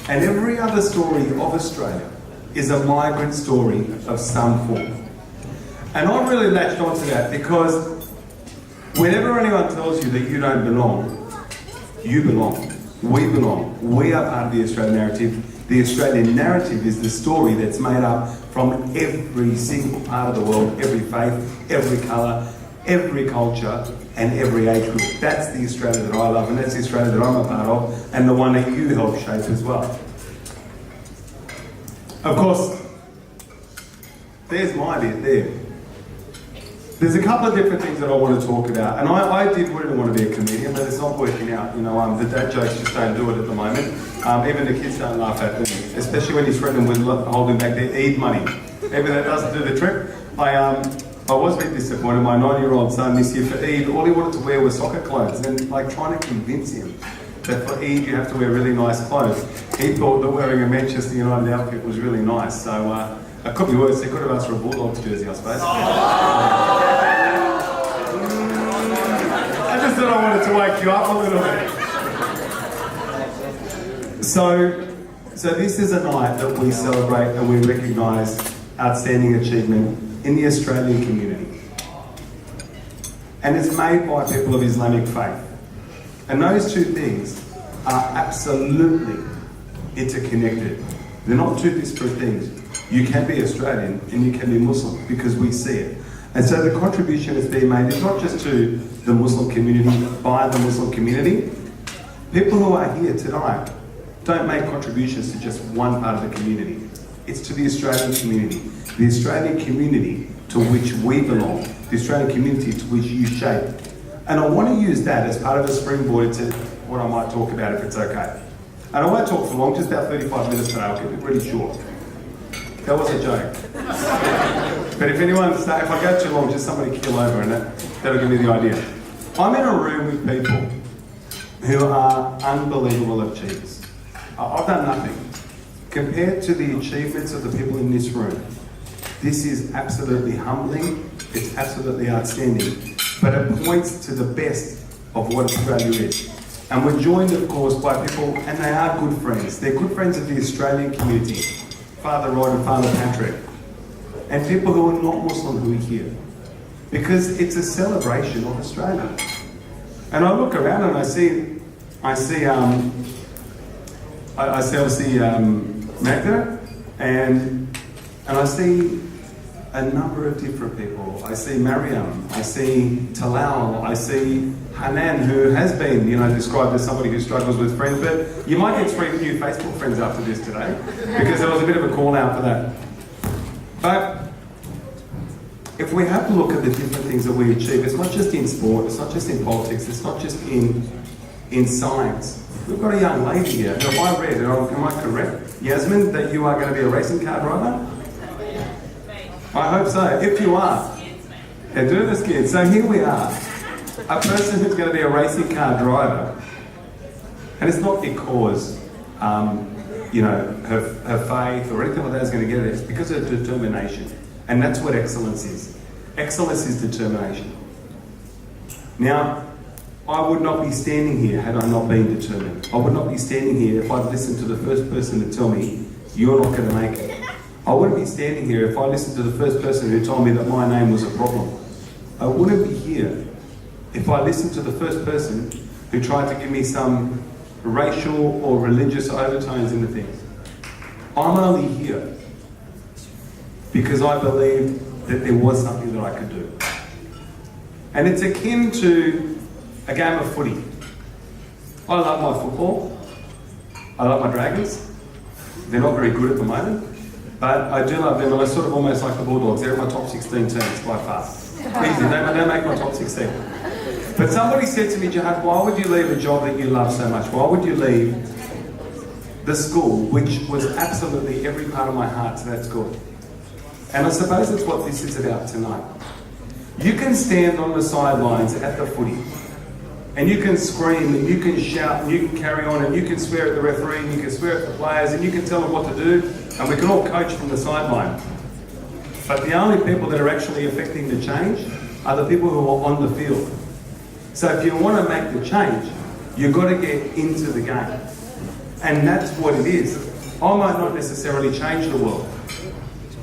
and every other story of Australia is a migrant story of some form. And I've really latched onto that because whenever anyone tells you that you don't belong, you belong. We belong. We are part of the Australian narrative. The Australian narrative is the story that's made up from every single part of the world, every faith, every colour, every culture, and every age group. That's the Australia that I love, and that's the Australia that I'm a part of, and the one that you help shape as well. Of course, there's my bit there. There's a couple of different things that I want to talk about, and I did really want to be a comedian, but it's not working out. You know, the dad jokes just don't do it at the moment. Even the kids don't laugh at me, especially when you threaten them with holding back their Eid money. Maybe that doesn't do the trick. I was a bit disappointed. My 9-year-old son this year for Eid, all he wanted to wear was soccer clothes, and like trying to convince him that for Eid you have to wear really nice clothes. He thought that wearing a Manchester United outfit was really nice, so it could be worse. He could have asked for a Bulldogs jersey, I suppose. I just thought I wanted to wake you up a little bit. So this is a night that we celebrate and we recognise outstanding achievement in the Australian community. And it's made by people of Islamic faith. And those two things are absolutely interconnected. They're not two disparate things. You can be Australian and you can be Muslim because we see it. And so the contribution that's being made is not just to the Muslim community, by the Muslim community. People who are here tonight don't make contributions to just one part of the community. It's to the Australian community. The Australian community to which we belong. The Australian community to which you shape. And I want to use that as part of a springboard to what I might talk about if it's okay. And I won't talk for long, just about 35 minutes today. I'll keep it really short. That was a joke. But if I go too long, just somebody keel over and that'll give me the idea. I'm in a room with people who are unbelievable achievers. I've done nothing. Compared to the achievements of the people in this room, this is absolutely humbling, it's absolutely outstanding, but it points to the best of what Australia is. And we're joined, of course, by people, and they are good friends. They're good friends of the Australian community, Father Rod and Father Patrick, and people who are not Muslim who are here, because it's a celebration of Australia. And I look around and I see obviously Magda, and I see a number of different people. I see Mariam, I see Talal, I see Hanan, who has been, described as somebody who struggles with friends, but you might get 3 new Facebook friends after this today, because there was a bit of a call out for that. But if we have to look at the different things that we achieve, it's not just in sport, it's not just in politics, it's not just in science. We've got a young lady here, who I read, am I correct, Yasmin, that you are going to be a racing car driver? I hope so, if you are. Yeah, do this, kids. So here we are, a person who's going to be a racing car driver. And it's not because, her faith or anything like that is going to get it. It's because of determination. And that's what excellence is. Excellence is determination. Now, I would not be standing here had I not been determined. I would not be standing here if I'd listened to the first person to tell me, you're not going to make it. I wouldn't be standing here if I listened to the first person who told me that my name was a problem. I wouldn't be here if I listened to the first person who tried to give me some racial or religious overtones into things. I'm only here because I believed that there was something that I could do. And it's akin to a game of footy. I love my football. I love my Dragons. They're not very good at the moment, but I do love them, and I sort of almost like the Bulldogs. They're in my top 16 teams by far. Easy, they make my top 16. But somebody said to me, Jihad, why would you leave a job that you love so much? Why would you leave the school, which was absolutely every part of my heart to that school? And I suppose that's what this is about tonight. You can stand on the sidelines at the footy, and you can scream, and you can shout, and you can carry on, and you can swear at the referee, and you can swear at the players, and you can tell them what to do, and we can all coach from the sideline. But the only people that are actually affecting the change are the people who are on the field. So if you want to make the change, you've got to get into the game. And that's what it is. I might not necessarily change the world,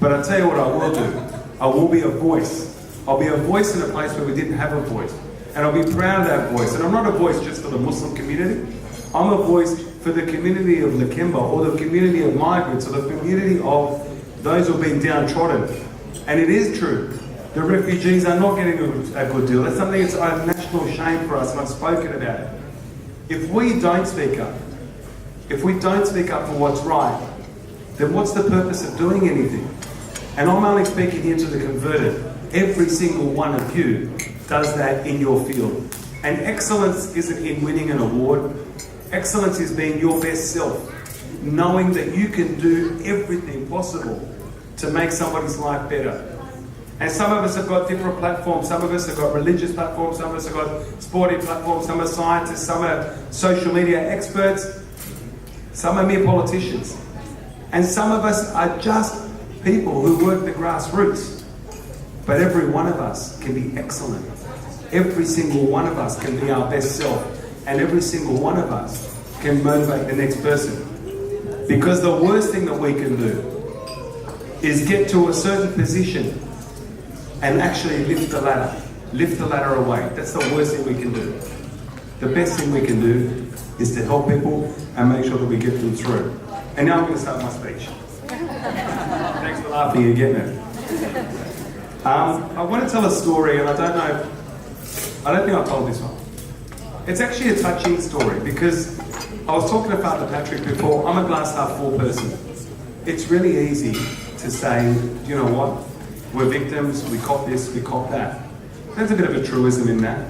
but I'll tell you what I will do. I will be a voice. I'll be a voice in a place where we didn't have a voice. And I'll be proud of that voice. And I'm not a voice just for the Muslim community. I'm a voice for the community of Lakemba, or the community of migrants, or the community of those who have been downtrodden. And it is true. The refugees are not getting a good deal. That's something that's a national shame for us, and I've spoken about it. If we don't speak up, for what's right, then what's the purpose of doing anything? And I'm only speaking here to the converted. Every single one of you does that in your field. And excellence isn't in winning an award. Excellence is being your best self, knowing that you can do everything possible to make somebody's life better. And some of us have got different platforms. Some of us have got religious platforms. Some of us have got sporting platforms. Some are scientists. Some are social media experts. Some are mere politicians. And some of us are just people who work the grassroots. But every one of us can be excellent. Every single one of us can be our best self. And every single one of us can motivate the next person. Because the worst thing that we can do is get to a certain position and actually lift the ladder away. That's the worst thing we can do. The best thing we can do is to help people and make sure that we get them through. And now I'm going to start my speech. Thanks for laughing again, man. I want to tell a story, and I don't think I've told this one. It's actually a touching story because I was talking to Father Patrick before. I'm a glass half full person. It's really easy to say, you know what, we're victims, we cop this, we cop that. There's a bit of a truism in that.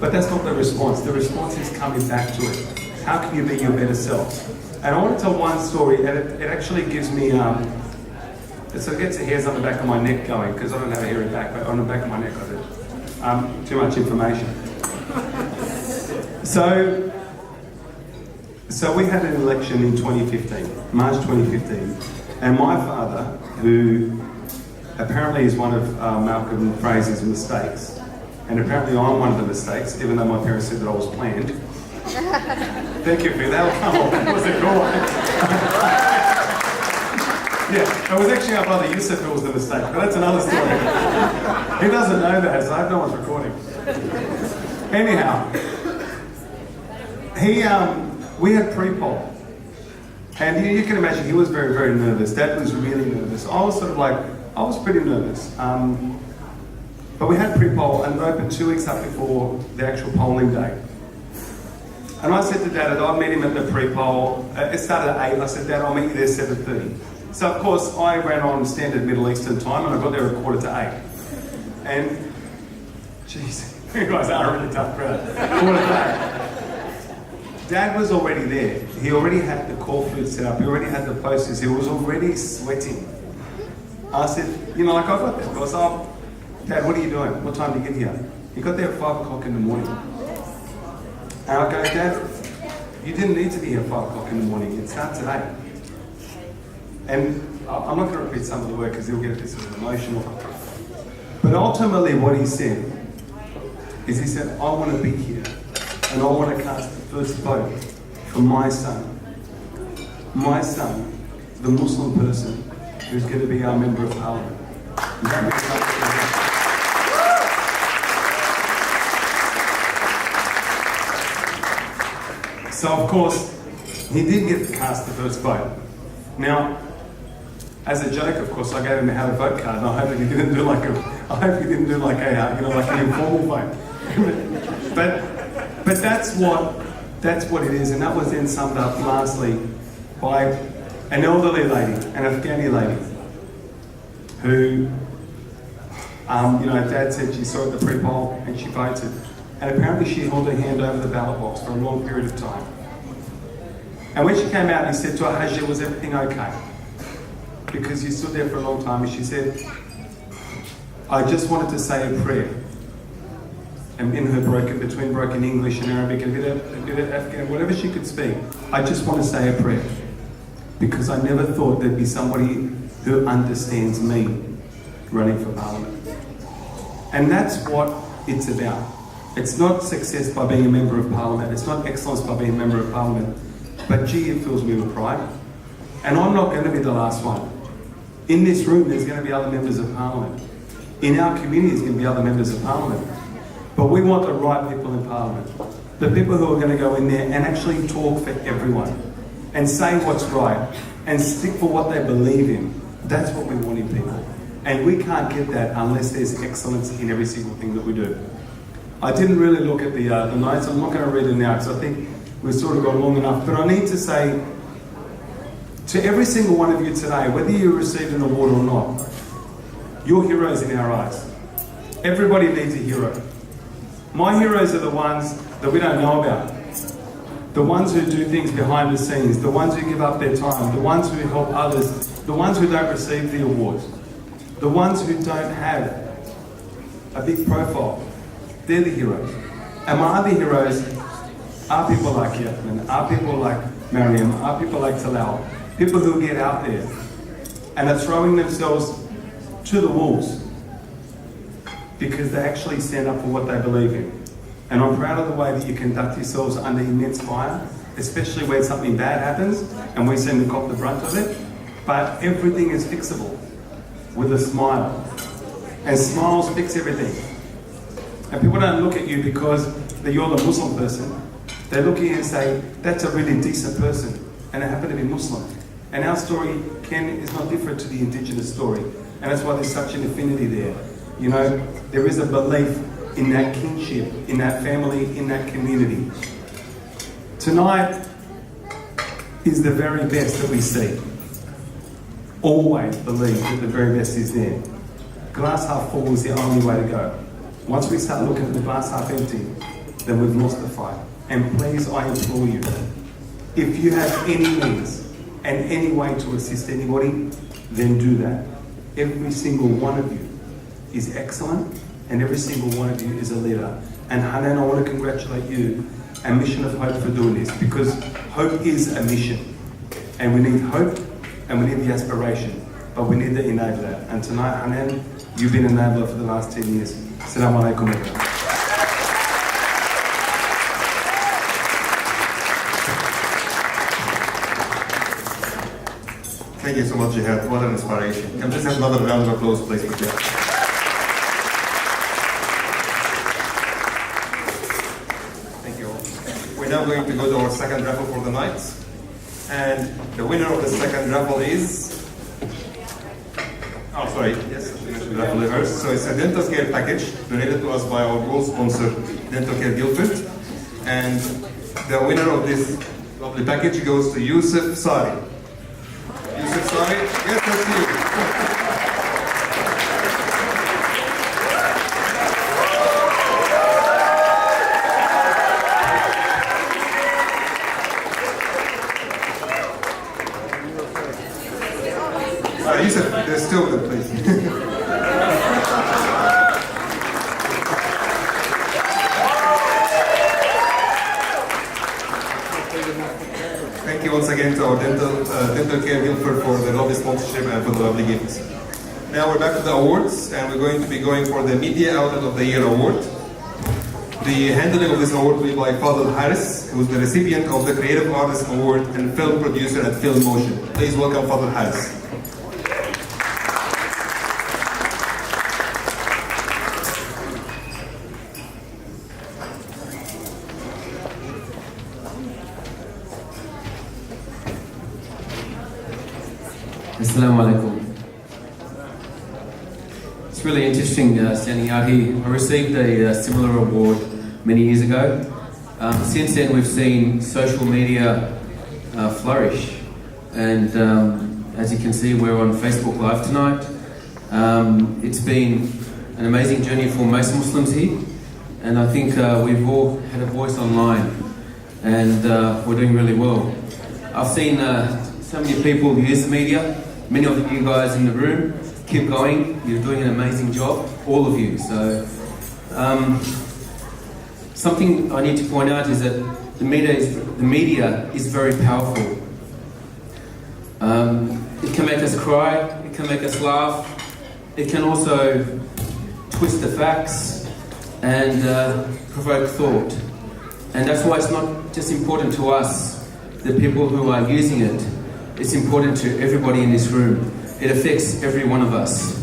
But that's not the response. The response is coming back to it. How can you be your better self? And I want to tell one story, and it actually gives me, so it gets the hairs on the back of my neck going, because I don't have a hairy back, but on the back of my neck I do. Too much information. So we had an election in 2015, March 2015, and my father, who apparently is one of Malcolm Fraser's mistakes, and apparently I'm one of the mistakes, even though my parents said that I was planned. Thank you for that. Come on, that was a good one. Yeah, it was actually our brother Yusuf who was the mistake, but that's another story. He doesn't know that, so I hope no one's recording. Anyhow, we had pre-poll. And you can imagine he was very, very nervous. Dad was really nervous. I was I was pretty nervous. But we had pre-poll and it opened 2 weeks up before the actual polling day. And I said to Dad, I'd meet him at the pre-poll. It started at 8. I said, Dad, I'll meet you there 7:30. So of course I ran on standard Middle Eastern time and I got there at 7:45. And, jeez, you guys are a really tough crowd. 7:45. Dad was already there. He already had the call food set up. He already had the posters. He was already sweating. I said, I got there. I was like, Dad, what are you doing? What time did you get here? He got there at 5 o'clock in the morning. And I go, Dad, you didn't need to be here at 5 o'clock in the morning. It starts at 8. And I'm not going to repeat some of the words because he'll get a bit sort of emotional. But ultimately what he said is he said, I want to be here. And I want to cast the first vote for my son, the Muslim person who's going to be our Member of Parliament. So of course, he did get to cast the first vote. Now, as a joke, of course, I gave him a how to vote card, and I hope he didn't do like an informal vote. But that's what it is, and that was then summed up lastly by an elderly lady, an Afghani lady, who, Dad said she saw at the pre-poll and she voted, and apparently she held her hand over the ballot box for a long period of time. And when she came out, he said to her, Hajja, was everything okay? Because you stood there for a long time, and she said, I just wanted to say a prayer. And in her between broken English and Arabic and a bit of Afghan, whatever she could speak, I just want to say a prayer. Because I never thought there'd be somebody who understands me running for Parliament. And that's what it's about. It's not success by being a Member of Parliament, it's not excellence by being a Member of Parliament, but gee, it fills me with pride. And I'm not going to be the last one. In this room, there's going to be other Members of Parliament. In our community, there's going to be other Members of Parliament. But we want the right people in Parliament. The people who are going to go in there and actually talk for everyone. And say what's right. And stick for what they believe in. That's what we want in people. And we can't get that unless there's excellence in every single thing that we do. I didn't really look at the notes. I'm not going to read it now because I think we've sort of gone long enough. But I need to say to every single one of you today, whether you received an award or not, you're heroes in our eyes. Everybody needs a hero. My heroes are the ones that we don't know about. The ones who do things behind the scenes, the ones who give up their time, the ones who help others, the ones who don't receive the awards, The ones who don't have a big profile, they're the heroes. And my other heroes are people like Yasmin, are people like Mariam, are people like Talal, people who get out there and are throwing themselves to the wolves because they actually stand up for what they believe in. And I'm proud of the way that you conduct yourselves under immense fire, especially when something bad happens and we seem to cop the brunt of it. But everything is fixable with a smile. And smiles fix everything. And people don't look at you because you're the Muslim person. They look at you and say, that's a really decent person. And they happen to be Muslim. And our story, Ken, is not different to the indigenous story. And that's why there's such an affinity there. You know, there is a belief in that kinship, in that family, in that community. Tonight is the very best that we see. Always believe that the very best is there. Glass half full is the only way to go. Once we start looking at the glass half empty, then we've lost the fight. And please, I implore you, if you have any means and any way to assist anybody, then do that. Every single one of you is excellent, and every single one of you is a leader. And Hanan, I want to congratulate you and Mission of Hope for doing this, because hope is a mission. And we need hope, and we need the aspiration, but we need the enabler. And tonight, Hanan, you've been an enabler for the last 10 years. Assalamu alaikum. Thank you so much, Jihad. What an inspiration. Can we just have another round of applause, please, for Jihad? Thank you all. We're now going to go to our second raffle for the night. And the winner of the second raffle is... Oh, sorry. Yes, I mentioned the raffle first. So it's a dental care package donated to us by our gold sponsor, Dental Care Guildford. And the winner of this lovely package goes to Yusuf Sari. Yusuf Sari, yes, that's you. Yusuf, there's two of them, please. Thank you once again to our Dental Care Guildford for the lovely sponsorship and for the lovely gifts. Now we're back to the awards, and we're going to be going for the Media Outlet of the Year award. The handling of this award will be by Fadl Harris, who is the recipient of the Creative Artist Award and film producer at Film Motion. Please welcome Fadl Harris. Assalamu alaikum. It's really interesting standing out here. I received a similar award many years ago. Since then we've seen social media flourish, and as you can see we're on Facebook Live tonight. It's been an amazing journey for most Muslims here, and I think we've all had a voice online, and we're doing really well. I've seen so many people use the media. Many of you guys in the room, keep going. You're doing an amazing job, all of you. So, something I need to point out is that the media is very powerful. It can make us cry. It can make us laugh. It can also twist the facts and provoke thought. And that's why it's not just important to us, the people who are using it. It's important to everybody in this room. It affects every one of us.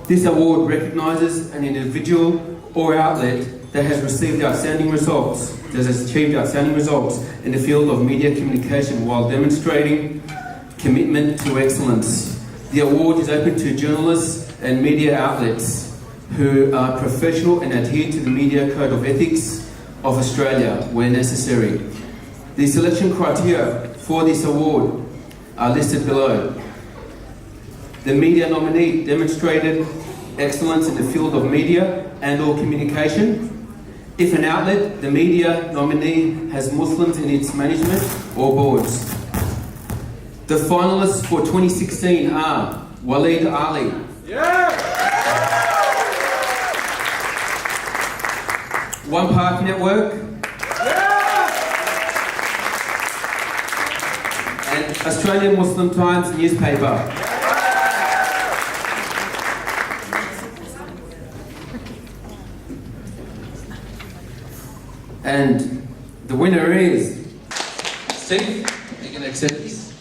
This award recognises an individual or outlet that has received outstanding results, that has achieved outstanding results in the field of media communication while demonstrating commitment to excellence. The award is open to journalists and media outlets who are professional and adhere to the Media Code of Ethics of Australia where necessary. The selection criteria for this award are listed below. The media nominee demonstrated excellence in the field of media and or communication. If an outlet, the media nominee has Muslims in its management or boards. The finalists for 2016 are Waleed Ali. One Park Network. And Australian Muslim Times newspaper. And the winner is Steve. Are you going to accept this?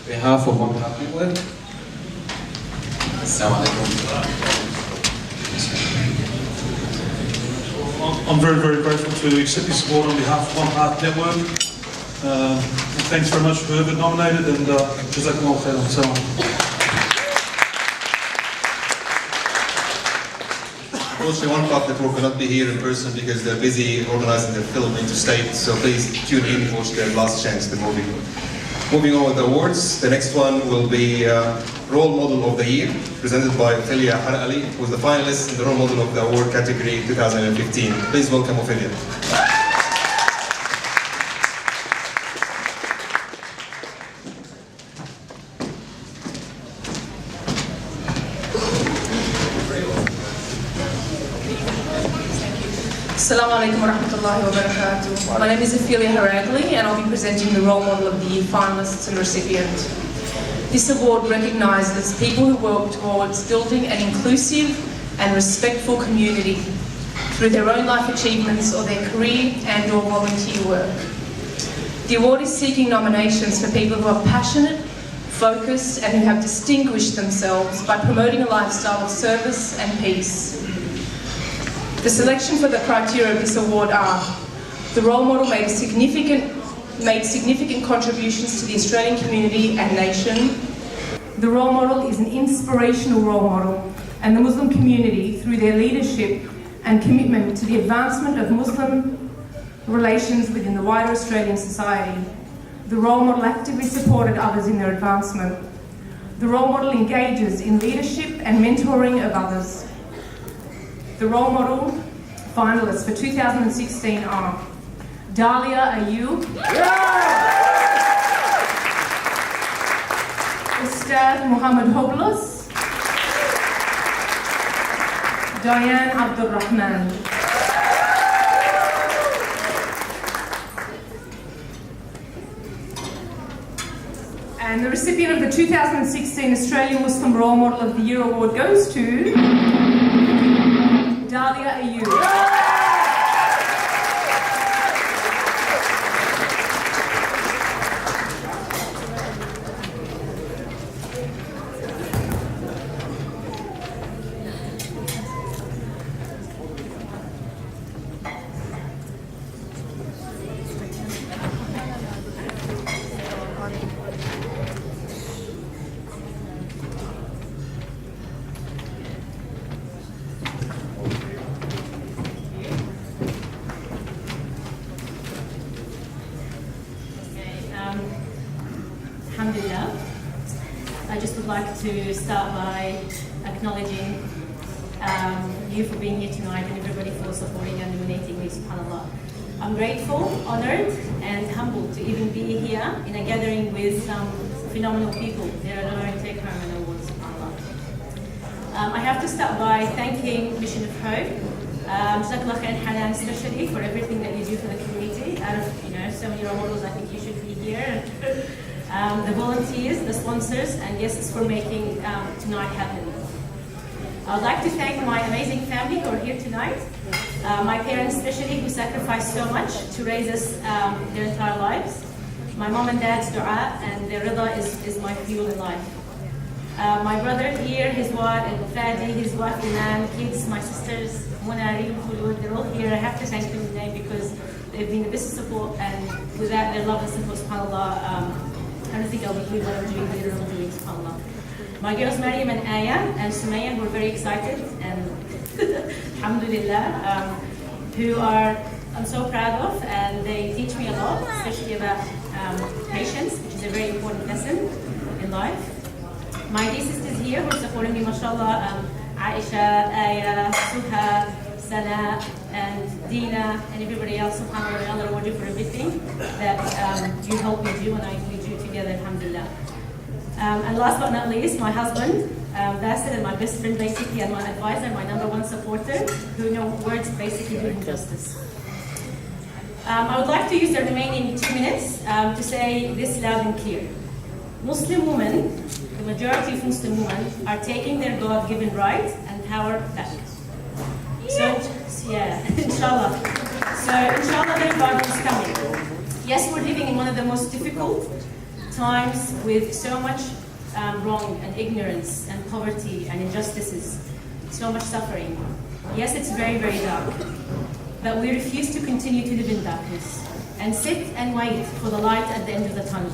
On behalf of One Park Network. Assalamu alaikum. I'm very, very grateful to accept this award on behalf of One Path Network. And thanks very much for whoever nominated, and Jazakumullah khairan. Assalamu. Unfortunately, One Path Network will not be here in person because they're busy organizing their film interstate, so please tune in and watch their last chance, the movie. Moving on with the awards, the next one will be Role Model of the Year, presented by Ophelia Harali, who is the finalist in the Role Model of the Award category 2015. Please welcome Ophelia. Assalamu alaikum wa rahmatullahi wa barakatuh. My name is Ophelia Haragli, and I'll be presenting the Role Model of the Year finalists and recipient. This award recognises people who work towards building an inclusive and respectful community through their own life achievements or their career and or volunteer work. The award is seeking nominations for people who are passionate, focused, and who have distinguished themselves by promoting a lifestyle of service and peace. The selection for the criteria of this award are: the role model made significant contributions to the Australian community and nation. The role model is an inspirational role model and the Muslim community through their leadership and commitment to the advancement of Muslim relations within the wider Australian society. The role model actively supported others in their advancement. The role model engages in leadership and mentoring of others. The role model finalists for 2016 are Dalia Ayub, Ustad Muhammad Hoblos, Diane Abdul Rahman. And the recipient of the 2016 Australian Muslim Role Model of the Year Award goes to Dalia Ayub. Alhamdulillah. I just would like to start by acknowledging you for being here tonight and everybody for supporting and nominating me, subhanAllah. I'm grateful, honored, and humbled to even be here in a gathering with some phenomenal people. There are no take home and awards, subhanAllah. I have to start by thanking Mission of Hope, Jazakallah Khair Hanan especially for everything that you do for the community. Out of so many role models, I think you should be here. The volunteers, the sponsors, and guests for making tonight happen. I would like to thank my amazing family who are here tonight. My parents especially, who sacrificed so much to raise us their entire lives. My mom and dad's dua and their rida is my fuel in life. My brother here, his wife, and Fadi, his wife, Iman, kids, my sisters, Munari, Khulud, they're all here. I have to thank them today because they've been the biggest support, and without their love and support, subhanAllah, I don't think I'll be doing what I'm doing, but I'm doing, subhanAllah. My girls, Maryam and Aya and Sumaya, who are very excited, and alhamdulillah, who I'm so proud of, and they teach me a lot, especially about patience, which is a very important lesson in life. My dear sisters here who are supporting me, mashallah, Aisha, Aya, Suha, Sana, and Dina, and everybody else, subhanAllah, and Allah reward you for everything that you helped me do and we do together, alhamdulillah. And last but not least, my husband, Bassett, and my best friend basically, and my advisor, my number one supporter, who know words basically do him justice. I would like to use the remaining 2 minutes to say this loud and clear. Muslim women, the majority of Muslim women, are taking their God-given rights and power back. So, yeah, inshallah. So, inshallah, their God is coming. Yes, we're living in one of the most difficult times with so much wrong and ignorance and poverty and injustices, so much suffering. Yes, it's very, very dark, but we refuse to continue to live in darkness and sit and wait for the light at the end of the tunnel.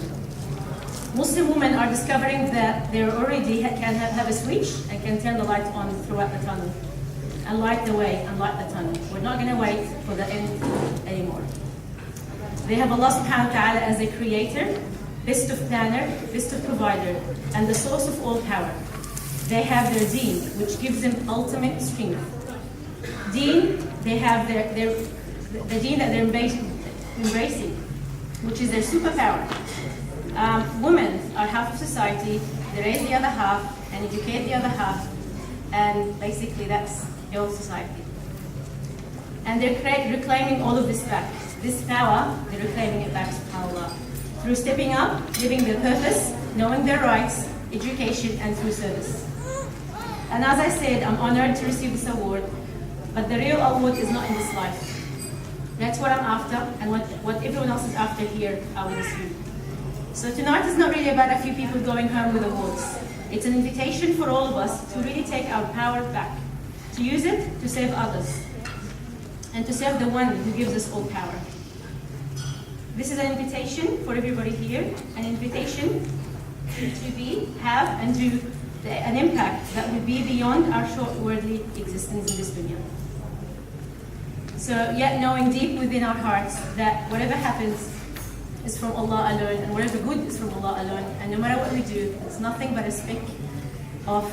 Muslim women are discovering that they already can have a switch and can turn the light on throughout the tunnel and light the way and light the tunnel. We're not going to wait for the end anymore. They have Allah subhanahu wa ta'ala as a creator, best of planner, best of provider, and the source of all power. They have their deen, which gives them ultimate strength. Deen, they have the deen that they're embracing, which is their superpower. Women are half of society, they raise the other half and educate the other half, and basically that's your society. And they're reclaiming all of this back. This power, they're reclaiming it back, subhanAllah, through stepping up, living their purpose, knowing their rights, education, and through service. And as I said, I'm honored to receive this award, but the real award is not in this life. That's what I'm after, and what everyone else is after here are with this room. So tonight is not really about a few people going home with awards. It's an invitation for all of us to really take our power back, to use it to save others, and to serve the one who gives us all power. This is an invitation for everybody here, an invitation to have and do an impact that will be beyond our short worldly existence in this dunya. So yet knowing deep within our hearts that whatever happens is from Allah alone, and whatever good is from Allah alone, and no matter what we do, it's nothing but a speck of,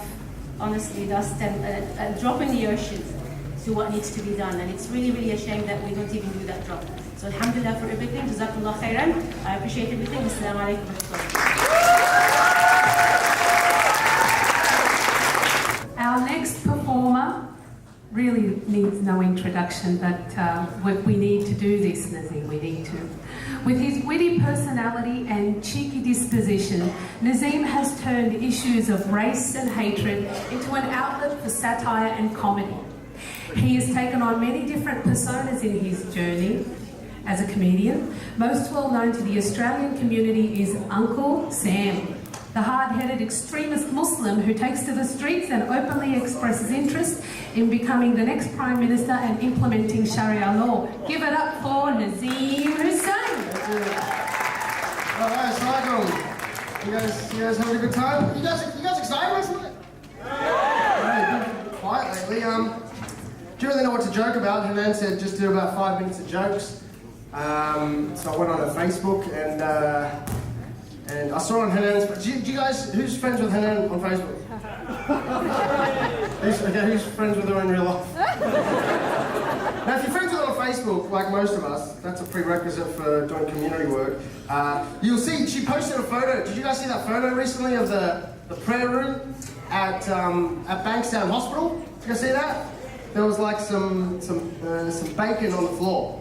honestly, dust and a drop in the ocean to what needs to be done. And it's really, really a shame that we don't even do that drop. So alhamdulillah for everything, jazakallah khairan. I appreciate everything. Assalamu alaikum wa rahmatullah. Our next performer really needs no introduction, but we need to do this, Nazim, we need to. With his witty personality and cheeky disposition, Nazim has turned issues of race and hatred into an outlet for satire and comedy. He has taken on many different personas in his journey as a comedian. Most well known to the Australian community is Uncle Sam, the hard-headed extremist Muslim who takes to the streets and openly expresses interest in becoming the next Prime Minister and implementing Sharia law. Give it up for Nazim Hussain. Alright, assalamualaikum. You guys having a good time? You guys excited last night? Yeah. Been quiet lately. Do you really know what to joke about? Hanan said just do about 5 minutes of jokes. So I went on her Facebook and I saw on Hanan's. Do you guys, who's friends with Hanan on Facebook? Who's friends with her in real life? Now, if you're friends with her on Facebook, like most of us, that's a prerequisite for doing community work. You'll see she posted a photo. Did you guys see that photo recently of the prayer room at Bankstown Hospital? Did you guys see that? There was like some bacon on the floor.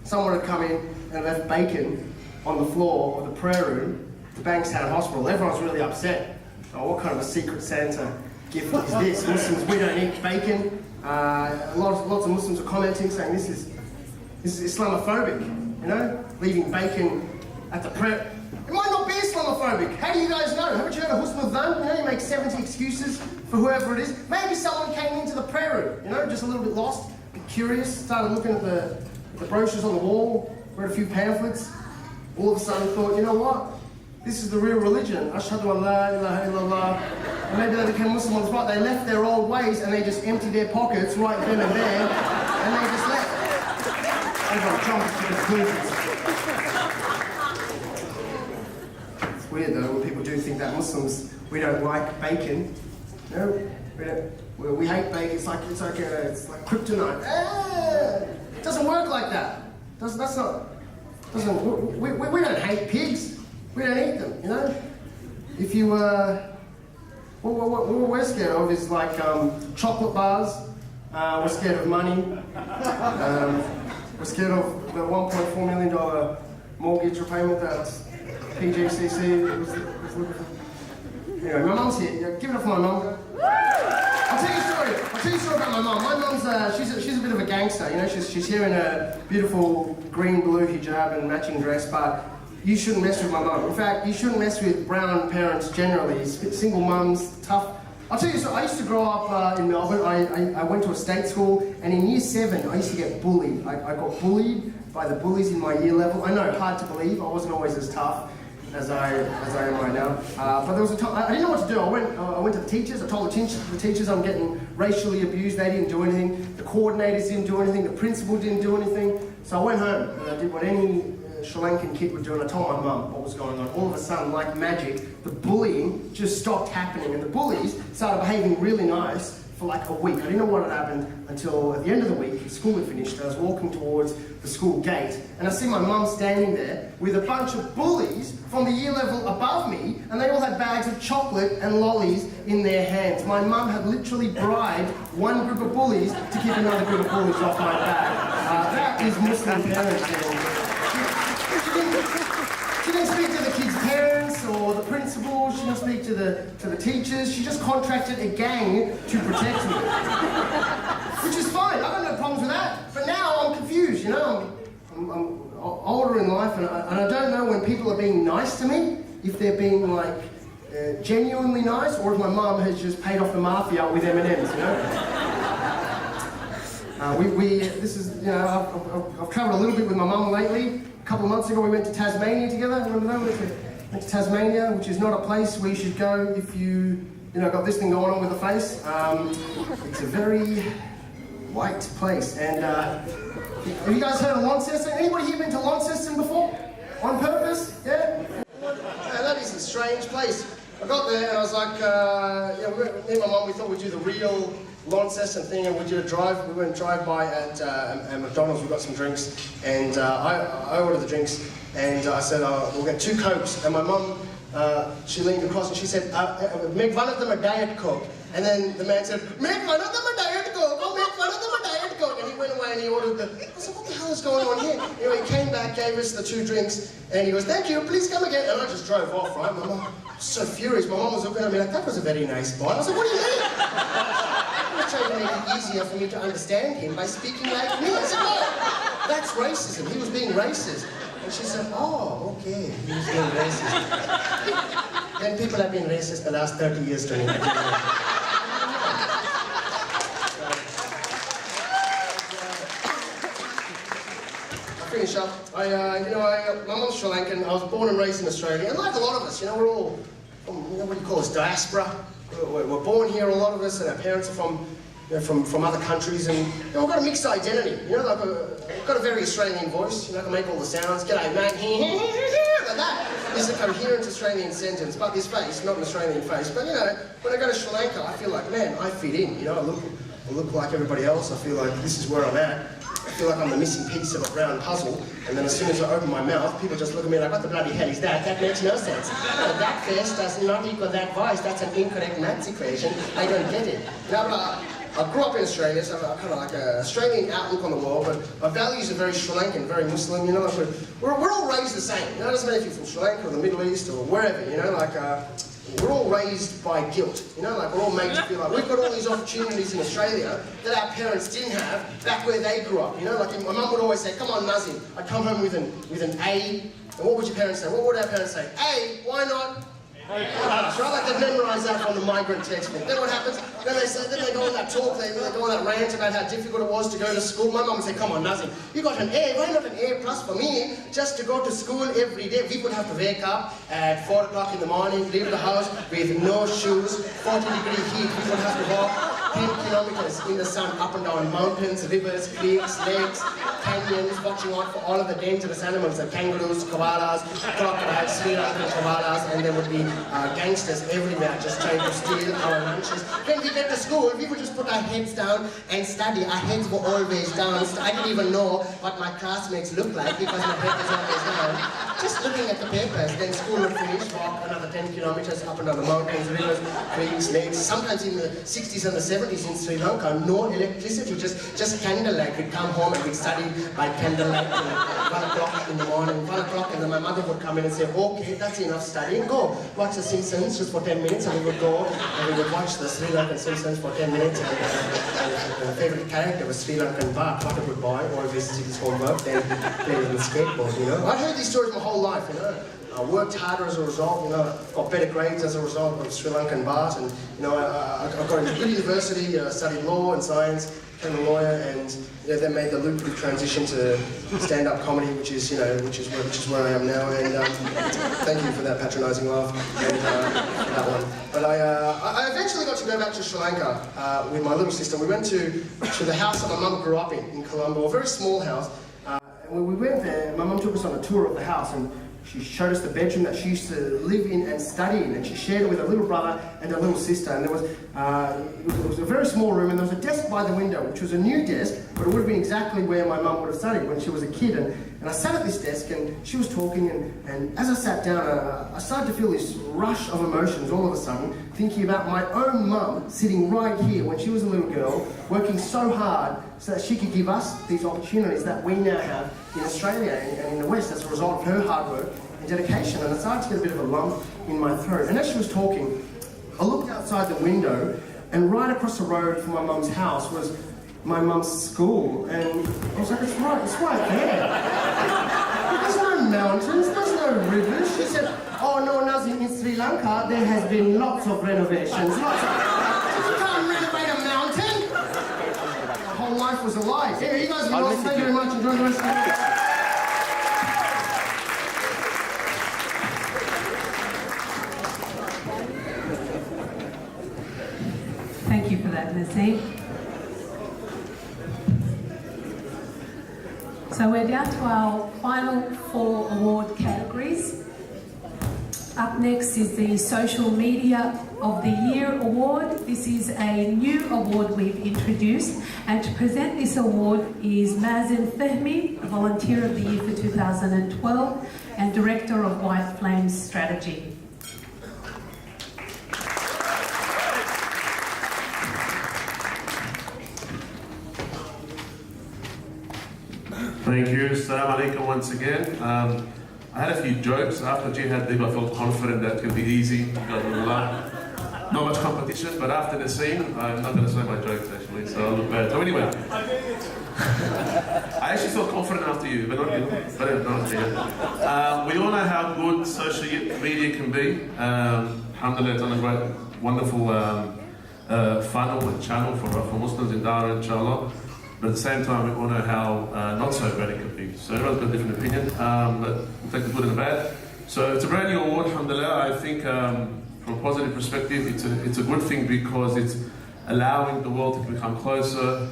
Someone had come in and left bacon on the floor of the prayer room at Bankstown Hospital. Everyone's really upset. Oh, what kind of a secret Santa gift is this? Muslims, we don't eat bacon. Lots of Muslims are commenting saying this is Islamophobic, you know? Leaving bacon at the prayer. It might not be Islamophobic. How do you guys know? Haven't you heard of Husn al-Dhan? You know, you make 70 excuses for whoever it is. Maybe someone came into the prayer room, you know, just a little bit lost, a bit curious, started looking at the brochures on the wall, read a few pamphlets, all of a sudden thought, you know what? This is the real religion. Ashhadu an la ilaha illallah. And maybe they became Muslim on the spot. They left their old ways and they just emptied their pockets right then and there, and they just left. Everyone jumped to conclusions. It's weird though when people do think that Muslims, we don't like bacon. No, we hate bacon. It's like kryptonite. It doesn't work like that. We don't hate pigs. We don't eat them, you know? if you what we're scared of is like chocolate bars. We're scared of money. We're scared of the $1.4 million mortgage repayment that PGCC was looking for. Anyway, my mum's here. Yeah, give it up for my mum. I'll tell you a story about my mum. My mum's she's a bit of a gangster. You know, she's here in a beautiful green blue hijab and matching dress, but you shouldn't mess with my mum. In fact, you shouldn't mess with brown parents generally. Single mums, tough. I'll tell you so. I used to grow up in Melbourne. I went to a state school, and in year 7, I used to get bullied. I got bullied by the bullies in my year level. I know, hard to believe. I wasn't always as tough as I am right now. But there was a time I didn't know what to do. I went to the teachers. I told the teachers I'm getting racially abused. They didn't do anything. The coordinators didn't do anything. The principal didn't do anything. So I went home and I did what any Sri Lankan kid would do, and I told my mum what was going on. All of a sudden, like magic, the bullying just stopped happening, and the bullies started behaving really nice for like a week. I didn't know what had happened until at the end of the week, school had finished. I was walking towards the school gate, and I see my mum standing there with a bunch of bullies from the year level above me, and they all had bags of chocolate and lollies in their hands. My mum had literally bribed one group of bullies to keep another group of bullies off my back. That is Muslim parenting. She didn't speak to the kids' parents or the principal. She didn't speak to the teachers. She just contracted a gang to protect me, which is fine. I don't have problems with that. But now I'm confused. You know, I'm older in life, and I don't know when people are being nice to me, if they're being like genuinely nice, or if my mum has just paid off the mafia with M&Ms. You know. This is, you know, I've travelled a little bit with my mum lately. A couple of months ago we went to Tasmania together. Remember that? We went to Tasmania, which is not a place where you should go if you got this thing going on with the face. It's a very white place. And have you guys heard of Launceston? Anybody here been to Launceston before? On purpose? Yeah? That is a strange place. I got there and I was like, me and my mum, we thought we'd do the real Launceston thing, and we did a drive. We went drive-by at McDonald's. We got some drinks, and I ordered the drinks, and I said, we'll get 2 Cokes. And my mum, she leaned across and she said, make one of them a Diet Coke. And then the man said, make one of them a Diet Coke. Oh, make one of them a Diet Coke. And he went away and he ordered I said, what the hell is going on here? Anyway, he came back, gave us the 2 drinks, and he goes, thank you, please come again. And I just drove off, right? My mum was so furious. My mum was looking at me like, that was a very nice boy. I was like, what do you mean? I was trying to make it easier for me to understand him by speaking like me. I said, no, that's racism. He was being racist. And she said, oh, okay, he was being racist. Then people have been racist the last 30 years to me. Finish up. My mum's Sri Lankan. I was born and raised in Australia, and like a lot of us, we're all, what do you call us, diaspora. We're born here, a lot of us, and our parents are from other countries, and we've got a mixed identity. We've got a very Australian voice. I can make all the sounds. G'day, mate. Like that is a coherent Australian sentence, but this face, not an Australian face. But when I go to Sri Lanka, I feel like, man, I fit in. I look like everybody else. I feel like this is where I'm at. I feel like I'm the missing piece of a round puzzle, and then as soon as I open my mouth, people just look at me like, what the bloody hell is that? That makes no sense. That face does not equal that voice. That's an incorrect maths equation. I don't get it. I grew up in Australia, so I'm kind of like an Australian outlook on the world, but my values are very Sri Lankan, very Muslim. We're all raised the same. It doesn't matter if you're from Sri Lanka or the Middle East or wherever. We're all raised by guilt, we're all made to feel like we've got all these opportunities in Australia that our parents didn't have back where they grew up, my mum would always say, come on Nazim, I'd come home with an A, and what would your parents say? What would our parents say? A, why not? So I like to memorise that from the migrant textbook. Then what happens? Then they go on that talk, they go on that rant about how difficult it was to go to school. My mum would say, come on, Nazim, you got an A, why not an A plus for me? Just to go to school every day. We would have to wake up at 4 o'clock in the morning, leave the house with no shoes, 40-degree heat, we would have to walk 10 kilometers in the sun, up and down mountains, rivers, creeks, lakes, canyons, watching out for all of the dangerous animals, the kangaroos, koalas, crocodiles, Sri Lankan koalas, and there would be gangsters everywhere just trying to steal our lunches. When we get to school, we would just put our heads down and study. Our heads were always down. I didn't even know what my classmates looked like because my head was always down. Just looking at the papers, then school would finish, walk another 10 kilometers up and down the mountains, rivers, creeks, lakes. Sometimes in the 60s and the 70s in Sri Lanka, no electricity, just candlelight. We'd come home and we'd study by candlelight till 1 o'clock in the morning, 1 o'clock, and then my mother would come in and say, okay, that's enough studying, go watch The Simpsons just for 10 minutes, and we would go and we would watch the Sri Lankan Simpsons for 10 minutes, and my favourite character was Sri Lankan Bar, quite a good boy, always did his homework, then played on the skateboard, you know. I heard these stories my whole life, you know. I worked harder as a result, you know, got better grades as a result of Sri Lankan bars, and you know, I got into good university, studied law and science, became a lawyer, and you know, then made the lucrative transition to stand-up comedy, which is where I am now. And thank you for that patronising laugh and that one. But I eventually got to go back to Sri Lanka with my little sister. We went to the house that my mum grew up in Colombo, a very small house. And when we went there, my mum took us on a tour of the house, and she showed us the bedroom that she used to live in and study in, and she shared it with her little brother and her little sister. And there was, it was a very small room, and there was a desk by the window, which was a new desk, but it would have been exactly where my mum would have studied when she was a kid. And I sat at this desk, and she was talking, and as I sat down, I started to feel this rush of emotions all of a sudden, thinking about my own mum sitting right here when she was a little girl, working so hard so that she could give us these opportunities that we now have in Australia and in the West as a result of her hard work and dedication. And I started to get a bit of a lump in my throat. And as she was talking, I looked outside the window, and right across the road from my mum's house was my mum's school. And I was like, it's right there. There's no mountains, there's no rivers. She said, oh no, Nazim, in Sri Lanka there has been lots of renovations. You can't renovate a mountain. My whole life was a lie. Here, you guys are thank you very much. Enjoy the rest of the day. Thank you for that, Nazim. So we're down to our final 4 award categories. Up next is the Social Media of the Year Award. This is a new award we've introduced, and to present this award is Mazen Fehmi, Volunteer of the Year for 2012 and Director of White Flames Strategy. Thank you. Assalamu alaikum once again. I had a few jokes. After Jihad Dib, I felt confident that it could be easy. Not much competition, but after the scene, I'm not going to say my jokes actually, so I'll look bad. So anyway, I actually felt confident after you, but not you. We all know how good social media can be. Alhamdulillah, it's on a great, wonderful funnel and channel for Muslims in Dara, inshallah. But at the same time, we all know how not so bad it can be. So everyone's got a different opinion, but we'll take the good and the bad. So it's a brand new award, alhamdulillah. I think from a positive perspective, it's a good thing because it's allowing the world to become closer.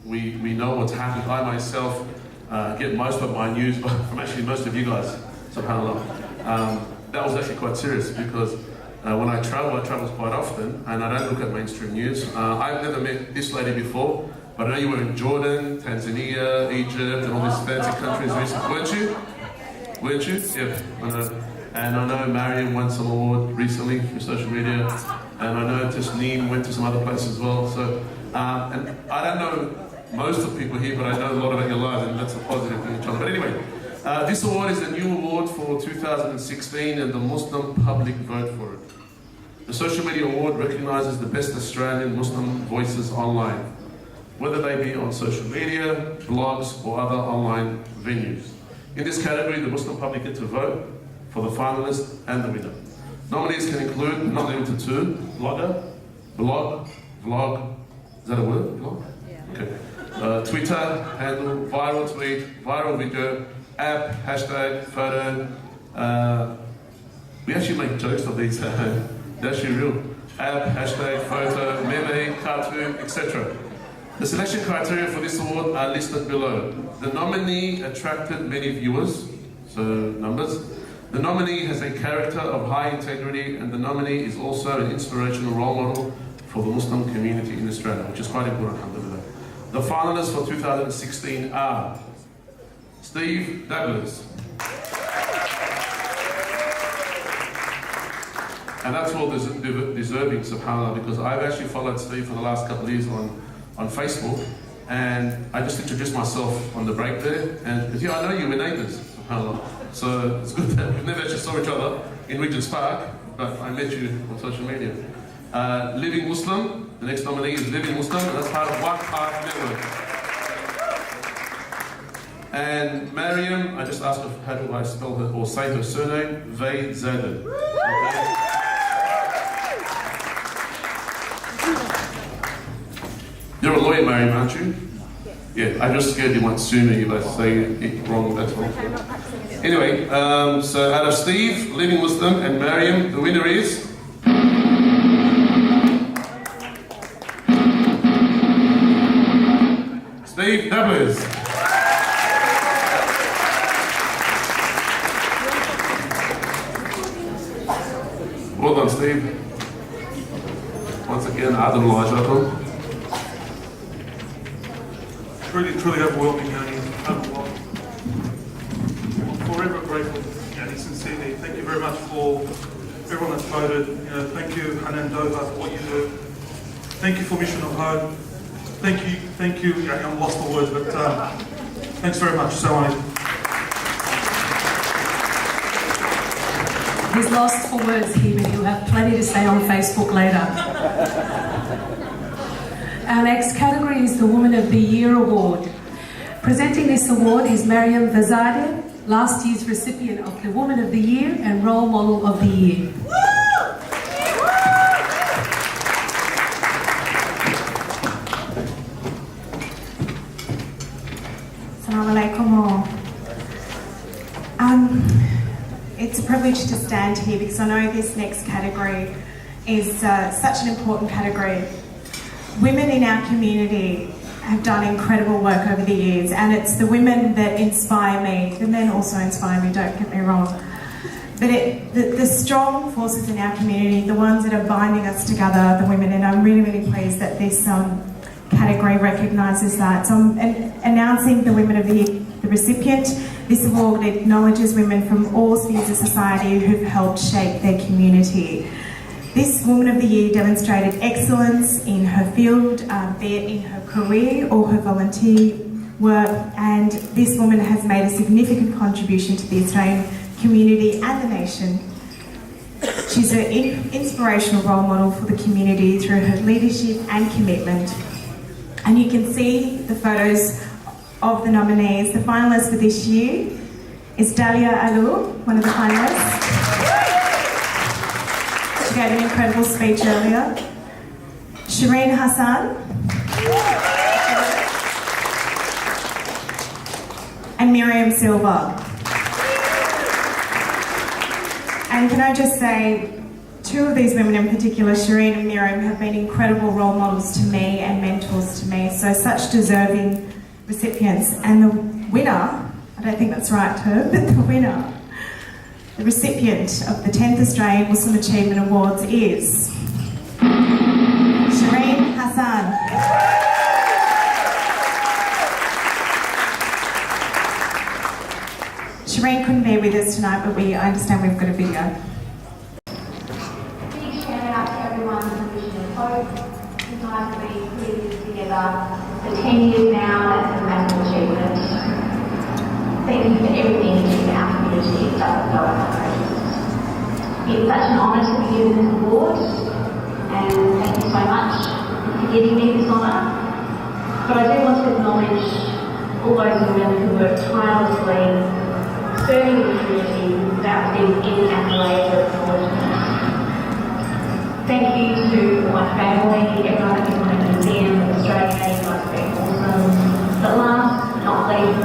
We know what's happening. I myself get most of my news from actually most of you guys, subhanAllah. That was actually quite serious because when I travel quite often, and I don't look at mainstream news. I've never met this lady before. But I know you were in Jordan, Tanzania, Egypt, and all these fancy countries recently, weren't you? Weren't you? Yeah, I know. And I know Mariam won some award recently through social media, and I know Tasneem went to some other places as well. So, and I don't know most of the people here, but I know a lot about your lives, and that's a positive thing. But anyway, this award is a new award for 2016, and the Muslim public vote for it. The Social Media Award recognises the best Australian Muslim voices online, whether they be on social media, blogs, or other online venues. In this category, the Muslim public get to vote for the finalist and the winner. Nominees can include, not limited to, blogger, blog, vlog, is that a word? Blog? Yeah. Okay. Twitter handle, viral tweet, viral video, app, hashtag, photo. We actually make jokes of these, they're actually real. app, hashtag, photo, meme, cartoon, etc. The selection criteria for this award are listed below. The nominee attracted many viewers, so numbers. The nominee has a character of high integrity, and the nominee is also an inspirational role model for the Muslim community in Australia, which is quite important, alhamdulillah. The finalists for 2016 are Steve Douglas. And that's all deserving, subhanAllah, because I've actually followed Steve for the last couple of years on Facebook, and I just introduced myself on the break there, and because I know you, we're neighbours, subhanAllah. So it's good that we've never actually saw each other in Regent's Park, but I met you on social media. Living Muslim, the next nominee is Living Muslim, and that's part of One Path Network. And Mariam, I just asked her how do I spell her or say her surname, Veyzadeh. Okay. You're a lawyer, Mariam, aren't you? Yeah, I'm just scared you might sue me if I say it wrong, that's all. Anyway, so out of Steve, Living Muslim, and Mariam, the winner is... Steve Douglas. Well done, Steve. Once again, Adam Elijah. Truly overwhelming, Yani. I'm forever grateful, Yani, sincerely. Thank you very much for everyone that's voted. Thank you, Hanan Doha, for what you do. Thank you for Mission of Hope. Thank you. Yani, I'm lost for words, but thanks very much. So He's lost for words here, but he'll have plenty to say on Facebook later. Our next category is the Woman of the Year Award. Presenting this award is Mariam Veyzadeh, last year's recipient of the Woman of the Year and Role Model of the Year. Assalamu alaikum all. It's a privilege to stand here because I know this next category is such an important category. Women in our community have done incredible work over the years, and it's the women that inspire me. The men also inspire me, don't get me wrong. But the strong forces in our community, the ones that are binding us together, are the women, and I'm really, really pleased that this category recognises that. So I'm announcing the Women of the Year, the recipient. This award acknowledges women from all spheres of society who've helped shape their community. This Woman of the Year demonstrated excellence in her field, be it in her career or her volunteer work, and this woman has made a significant contribution to the Australian community and the nation. She's an inspirational role model for the community through her leadership and commitment. And you can see the photos of the nominees. The finalist for this year is Dalia Alou, one of the finalists. She gave an incredible speech earlier. Shireen Hassan. And Miriam Silva. And can I just say, two of these women in particular, Shireen and Miriam, have been incredible role models to me and mentors to me. So such deserving recipients. And the winner, I don't think that's right, Herb, but the winner, the recipient of the 10th Australian Muslim Achievement Awards is Shireen Hassan. Shireen couldn't be with us tonight, but I understand we've got a video. Big shout out to everyone in the Mission of Hope. You guys have been putting this together for 10 years now. That's a massive achievement. Thank you for everything you do in our community. It doesn't go unnoticed. It's such an honour to be given this award, and thank you so much for giving me this honour. But I do want to acknowledge all those women who work tirelessly serving the community without getting any accolades or acknowledgement. Thank you to my family, everyone at the Museum of Australia, you guys have been awesome. But last but not least,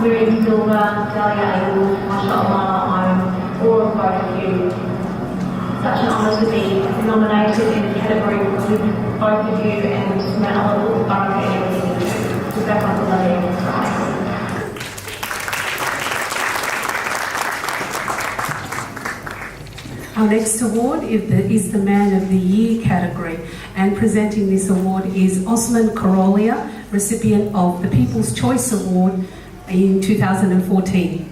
Miriam Silva, Dalia Alou, mashallah, I'm all of both of you. such an honour to be nominated in the category with both of you and my other little borough and everything. So back on the levy. Our next award is the Man of the Year category, and presenting this award is Osman Korolia, recipient of the People's Choice Award in 2014.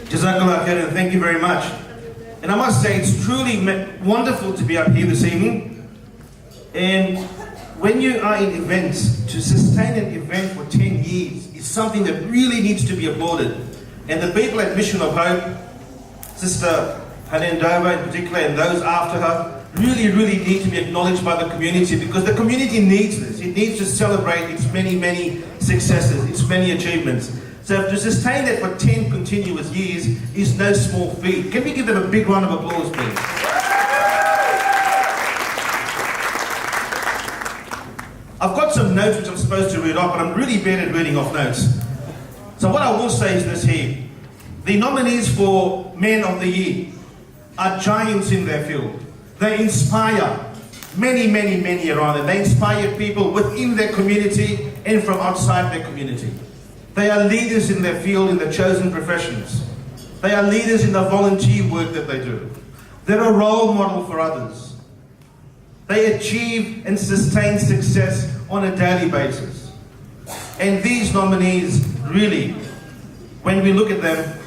Jazakallah khairan, thank you very much. And I must say, it's truly wonderful to be up here this evening. And when you are in events, to sustain an event for 10 years is something that really needs to be applauded. And the people at Mission of Hope, Sister Hanan Dover in particular, and those after her, really need to be acknowledged by the community, because the community needs this. It needs to celebrate its many successes, its many achievements. So to sustain that for 10 continuous years is no small feat. Can we give them a big round of applause, please? I've got some notes which I'm supposed to read off, but I'm really bad at reading off notes. So what I will say is this here. The nominees for Men of the Year are giants in their field. They inspire many around them. They inspire people within their community and from outside their community. They are leaders in their field, in their chosen professions. They are leaders in the volunteer work that they do. They're a role model for others. They achieve and sustain success on a daily basis. And these nominees really, when we look at them,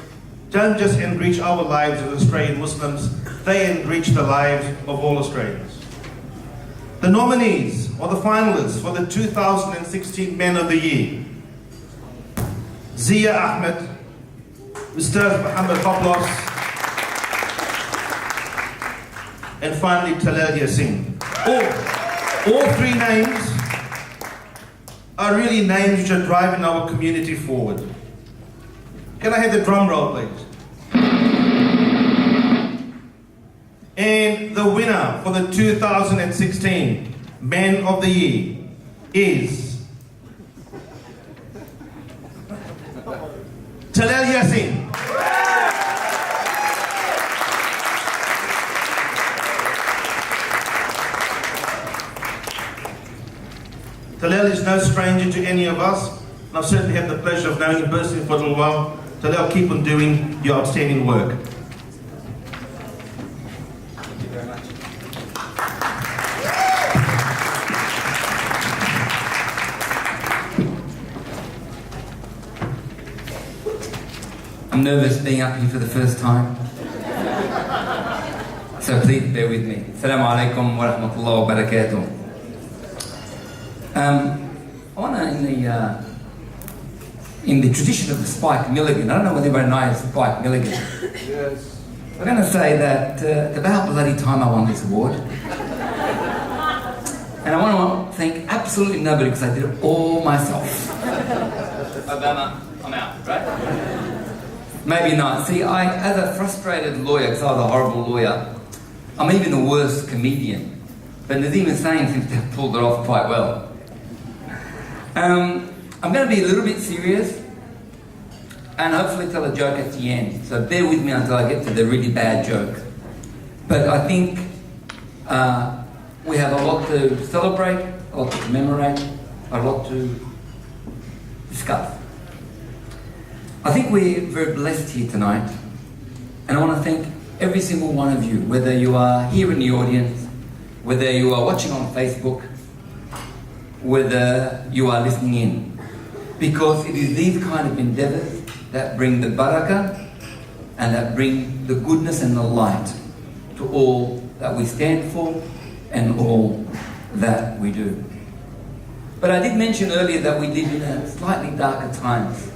don't just enrich our lives as Australian Muslims, they enrich the lives of all Australians. The nominees, or the finalists for the 2016 Men of the Year: Zia Ahmed, Ustaz Muhammad Hoplos, and finally Talal Yassin. All three names are really names which are driving our community forward. Can I have the drum roll, please? And the winner for the 2016 Man of the Year is Talal Yassin. Talal is no stranger to any of us, and I've certainly had the pleasure of knowing him personally for a little while. Talal, keep on doing your outstanding work. Thank you very much. I'm nervous being up here for the first time. So please bear with me. Assalamu alaikum wa rahmatullahi wa barakatuh. I want to, in the tradition of the Spike Milligan, I don't know whether everybody knows Spike Milligan. Yes. I'm going to say that it's about bloody time I won this award. And I want to thank absolutely nobody, because I did it all myself. Obama, I'm out, right? Maybe not. See, as a frustrated lawyer, because I was a horrible lawyer, I'm even a worse comedian. But Nazeem Hussain seems to have pulled it off quite well. I'm going to be a little bit serious and hopefully tell a joke at the end. So bear with me until I get to the really bad joke. But I think we have a lot to celebrate, a lot to commemorate, a lot to discuss. I think we're very blessed here tonight, and I want to thank every single one of you, whether you are here in the audience, whether you are watching on Facebook, whether you are listening in, because it is these kind of endeavours that bring the barakah and that bring the goodness and the light to all that we stand for and all that we do. But I did mention earlier that we live in slightly darker times,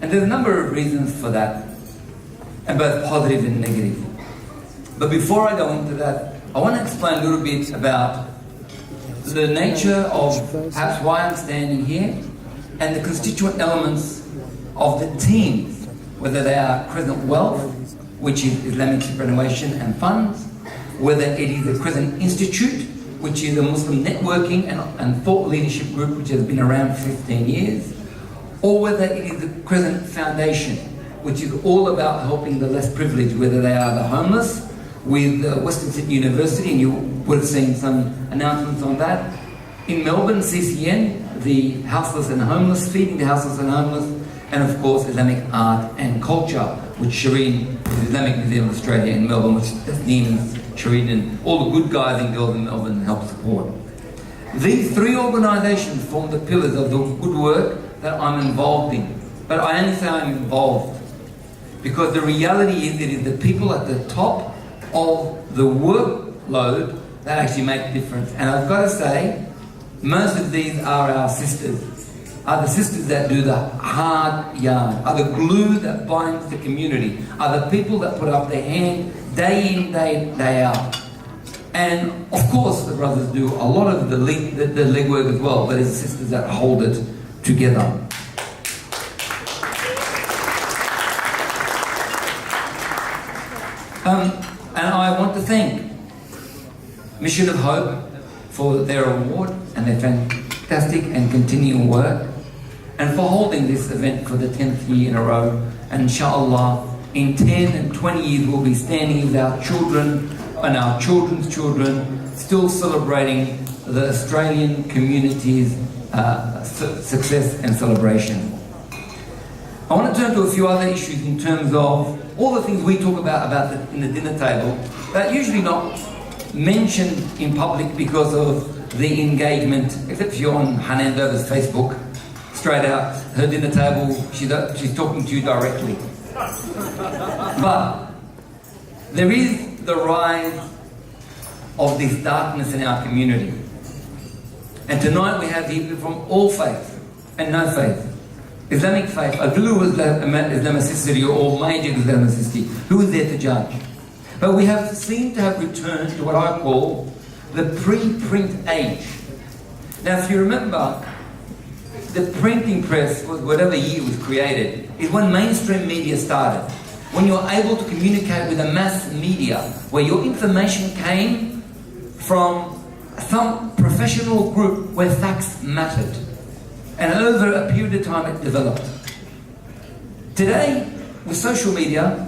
and there's a number of reasons for that, and both positive and negative. But before I go into that, I want to explain a little bit about the nature of perhaps why I'm standing here and the constituent elements of the teams, whether they are Crescent Wealth, which is Islamic superannuation and funds, whether it is the Crescent Institute, which is a Muslim networking and thought leadership group which has been around for 15 years, or whether it is the Crescent Foundation, which is all about helping the less privileged, whether they are the homeless, with Western Sydney University, and you would have seen some announcements on that. In Melbourne, CCN, the houseless and homeless, feeding the houseless and homeless, and of course Islamic art and culture, which Shireen, the Islamic Museum of Australia in Melbourne, which Tasneem, Shireen and all the good guys and girls in Melbourne help support. These three organisations form the pillars of the good work that I'm involved in. But I only say I'm involved because the reality is it is the people at the top of the workload that actually make a difference. And I've got to say, most of these are our sisters, are the sisters that do the hard yarn, are the glue that binds the community, are the people that put up their hand day in, day out. And of course the brothers do a lot of the legwork as well, but it's the sisters that hold it together. And I want to thank Mission of Hope for their award and their fantastic and continuing work, and for holding this event for the 10th year in a row. And inshallah, in 10 and 20 years we'll be standing with our children and our children's children, still celebrating the Australian community's success and celebration. I want to turn to a few other issues in terms of all the things we talk about in the dinner table that are usually not mentioned in public because of the engagement, except if you're on Hanan Dover's Facebook, straight out, her dinner table, she's talking to you directly. But there is the rise of this darkness in our community. And tonight we have people from all faiths and no faith. Islamic faith, Aglu Islamicity or major Islamicity, who is there to judge? But we have seemed to have returned to what I call the pre-print age. Now if you remember, the printing press, whatever year it was created, is when mainstream media started. When you're able to communicate with a mass media, where your information came from some professional group where facts mattered. And over a period of time it developed. Today, with social media,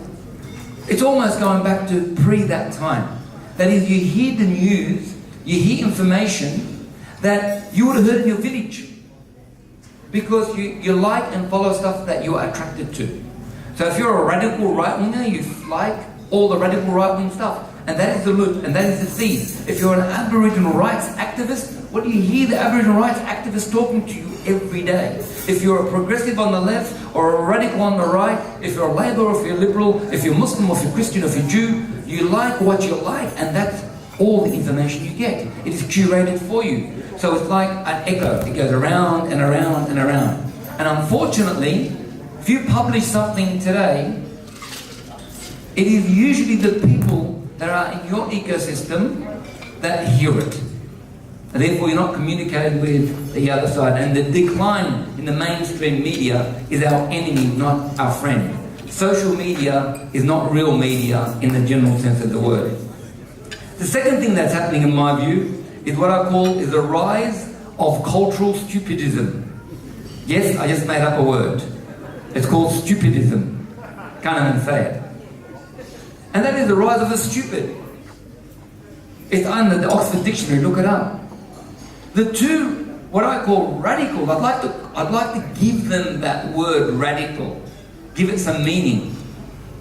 it's almost going back to that time. That is, you hear the news, you hear information that you would have heard in your village. Because you like and follow stuff that you are attracted to. So if you're a radical right-winger, you like all the radical right-wing stuff. And that is the loot, and that is the seed. If you're an Aboriginal rights activist, what do you hear the Aboriginal rights activists talking to you every day? If you're a progressive on the left, or a radical on the right, if you're a Labour, or if you're liberal, if you're Muslim, or if you're Christian, or if you're Jew, you like what you like, and that's all the information you get. It is curated for you. So it's like an echo. It goes around and around and around. And unfortunately, if you publish something today, it is usually the people that are in your ecosystem that hear it. And therefore you're not communicating with the other side. And the decline in the mainstream media is our enemy, not our friend. Social media is not real media in the general sense of the word. The second thing that's happening in my view is what I call is the rise of cultural stupidism. Yes, I just made up a word. It's called stupidism. Can't even say it. And that is the rise of the stupid. It's under the Oxford Dictionary, look it up. The two, what I call radical, I'd like to give them that word radical, give it some meaning.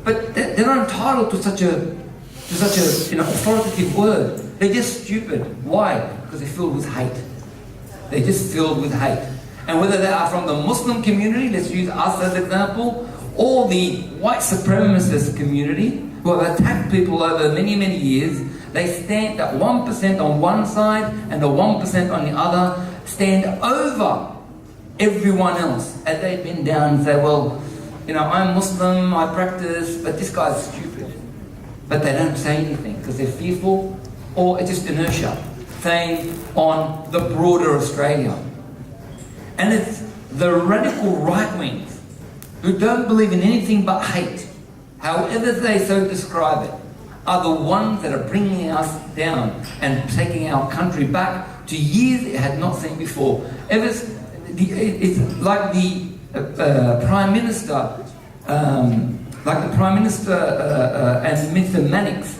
But they're not entitled to such a authoritative word. They're just stupid. Why? Because they're filled with hate. They're just filled with hate. And whether they are from the Muslim community, let's use us as an example, or the white supremacist community, who have attacked people over many, many years, they stand at 1% on one side and the 1% on the other, stand over everyone else as they bend down and say, well, I'm Muslim, I practice, but this guy's stupid. But they don't say anything because they're fearful, or it's just inertia. Same on the broader Australia. And it's the radical right-wings who don't believe in anything but hate, however they so describe it. are the ones that are bringing us down and taking our country back to years it had not seen before. It's like the Prime Minister, and Mr. Mannix,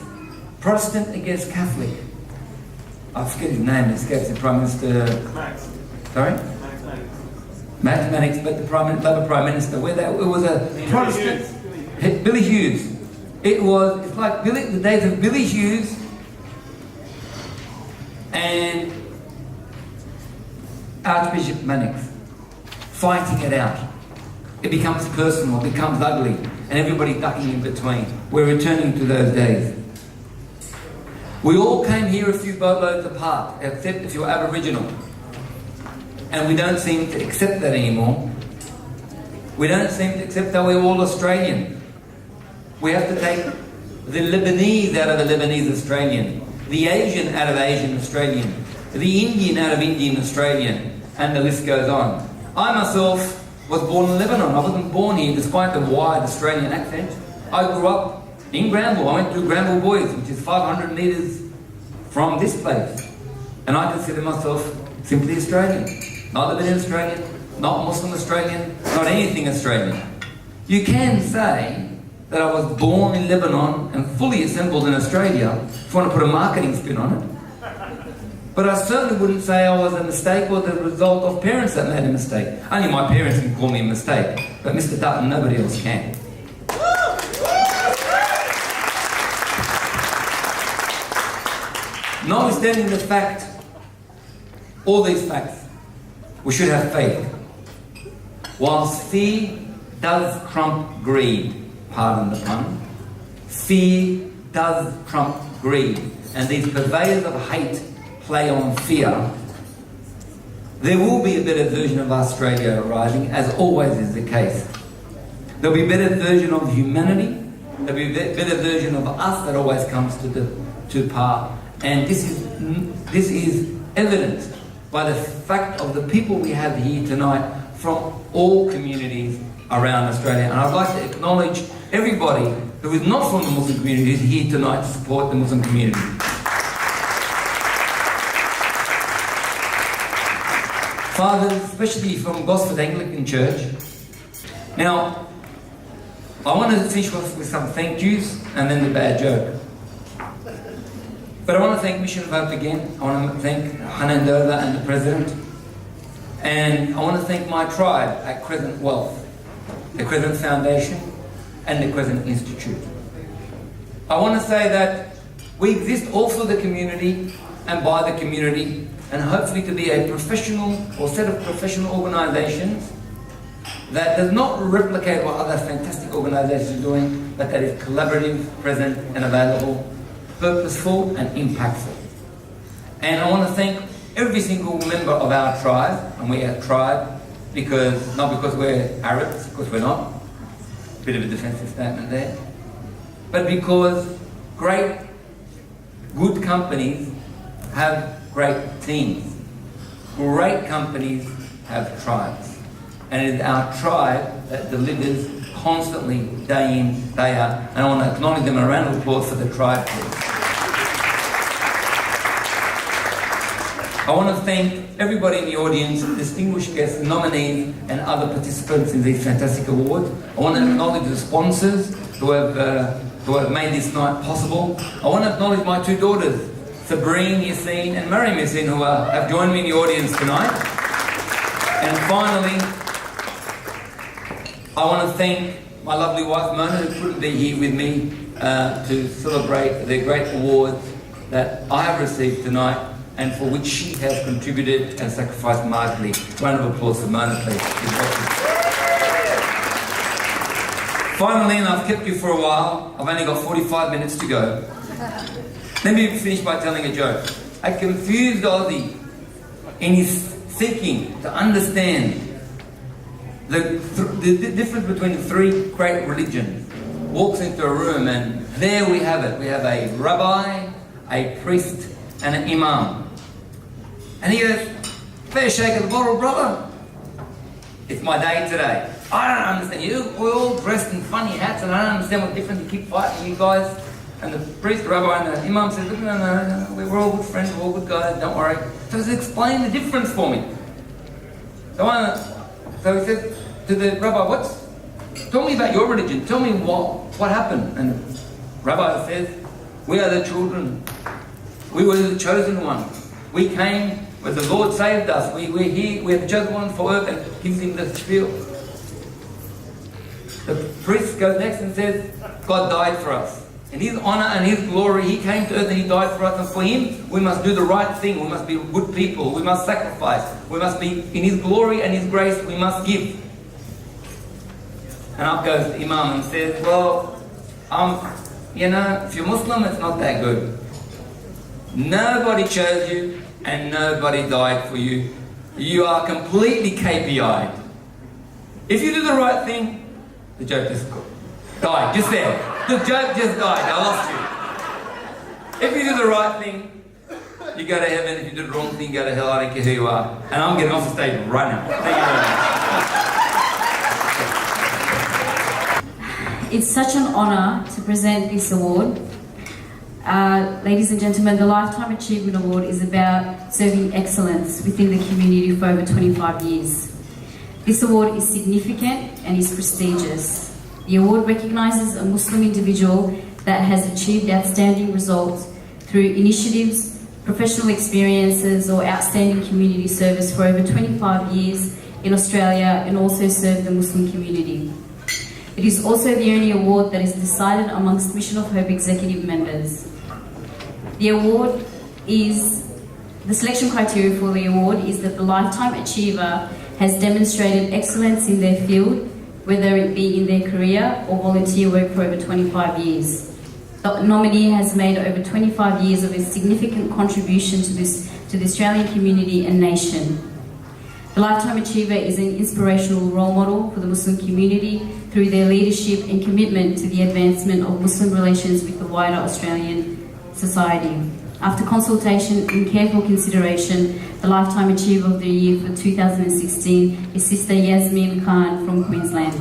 Protestant against Catholic. I forget his name, it escapes the Prime Minister. Sorry? Matt Mannix, but the Labour Prime Minister, it was a Protestant. Billy Hughes. It's like the days of Billy Hughes and Archbishop Mannix fighting it out. It becomes personal, it becomes ugly, and everybody ducking in between. We're returning to those days. We all came here a few boatloads apart, except if you're Aboriginal. And we don't seem to accept that anymore. We don't seem to accept that we're all Australian. We have to take the Lebanese out of the Lebanese Australian, the Asian out of Asian Australian, the Indian out of Indian Australian, and the list goes on. I myself was born in Lebanon. I wasn't born here despite the wide Australian accent. I grew up in Granville. I went to Granville Boys, which is 500 metres from this place. And I consider myself simply Australian. Not Lebanese Australian, not Muslim Australian, not anything Australian. You can say that I was born in Lebanon and fully assembled in Australia, if you want to put a marketing spin on it. But I certainly wouldn't say I was a mistake or the result of parents that made a mistake. Only my parents can call me a mistake, but Mr. Dutton, nobody else can. Notwithstanding the fact, all these facts, we should have faith. Whilst fear does trump greed, pardon the pun, fear does trump greed, and these purveyors of hate play on fear, there will be a better version of Australia arising, as always is the case. There'll be a better version of humanity, there'll be a better version of us that always comes to par, and this is evidenced by the fact of the people we have here tonight from all communities around Australia. And I'd like to acknowledge everybody who is not from the Muslim community who's here tonight to support the Muslim community. Fathers, especially from Gosford Anglican Church. Now, I want to finish off with some thank yous and then the bad joke. But I want to thank Mission of Hope again. I want to thank Hanan Dover and the President. And I want to thank my tribe at Crescent Wealth, the Crescent Foundation, and the Crescent Institute. I want to say that we exist all for the community and by the community, and hopefully to be a professional or set of professional organisations that does not replicate what other fantastic organisations are doing, but that is collaborative, present and available, purposeful and impactful. And I want to thank every single member of our tribe, and we are a tribe not because we're Arabs, because we're not, bit of a defensive statement there, but because great, good companies have great teams. Great companies have tribes. And it is our tribe that delivers constantly, day in, day out. And I want to acknowledge them, a round of applause for the tribe, please. I want to thank everybody in the audience, distinguished guests, nominees, and other participants in these fantastic awards. I want to acknowledge the sponsors who have made this night possible. I want to acknowledge my two daughters, Sabrine Yassine and Mariam Yassine, who have joined me in the audience tonight. And finally, I want to thank my lovely wife Mona, who couldn't be here with me to celebrate the great awards that I have received tonight, and for which she has contributed and sacrificed markedly. Round of applause for Mona, please. Finally, and I've kept you for a while, I've only got 45 minutes to go. Let me finish by telling a joke. A confused Aussie, in his seeking to understand the difference between three great religions, walks into a room and there we have it. We have a rabbi, a priest, and an imam. And he goes, "Fair shake of the bottle, brother. It's my day today. I don't understand. We're all dressed in funny hats and I don't understand what difference you keep fighting, you guys. And the priest, the rabbi, and the imam said, look, no, we're all good friends, we're all good guys, don't worry. So he explained the difference for me. So he said to the rabbi, tell me about your religion, tell me what happened. And the rabbi says, we are the children, we were the chosen one. We came when the Lord saved us, we're here, we're the chosen one for earth, and gives him the spiel. The priest goes next and says, God died for us. In His honor and His glory, He came to earth and He died for us. And for Him, we must do the right thing. We must be good people. We must sacrifice. We must be in His glory and His grace. We must give. And up goes the Imam and says, well, if you're Muslim, it's not that good. Nobody chose you and nobody died for you. You are completely KPI'd. If you do the right thing, the joke just died, just there. The joke just died, I lost you. If you do the right thing, you go to heaven. If you do the wrong thing, you go to hell. I don't care who you are. And I'm getting off the stage right now. Thank you very much. It's such an honour to present this award. Ladies and gentlemen, the Lifetime Achievement Award is about serving excellence within the community for over 25 years. This award is significant and is prestigious. The award recognises a Muslim individual that has achieved outstanding results through initiatives, professional experiences or outstanding community service for over 25 years in Australia and also served the Muslim community. It is also the only award that is decided amongst Mission of Hope executive members. The selection criteria for the award is that the lifetime achiever has demonstrated excellence in their field, whether it be in their career or volunteer work for over 25 years. The nominee has made over 25 years of a significant contribution to the Australian community and nation. The Lifetime Achiever is an inspirational role model for the Muslim community through their leadership and commitment to the advancement of Muslim relations with the wider Australian society. After consultation and careful consideration, the Lifetime Achiever of the Year for 2016 is Sister Yasmin Khan from Queensland.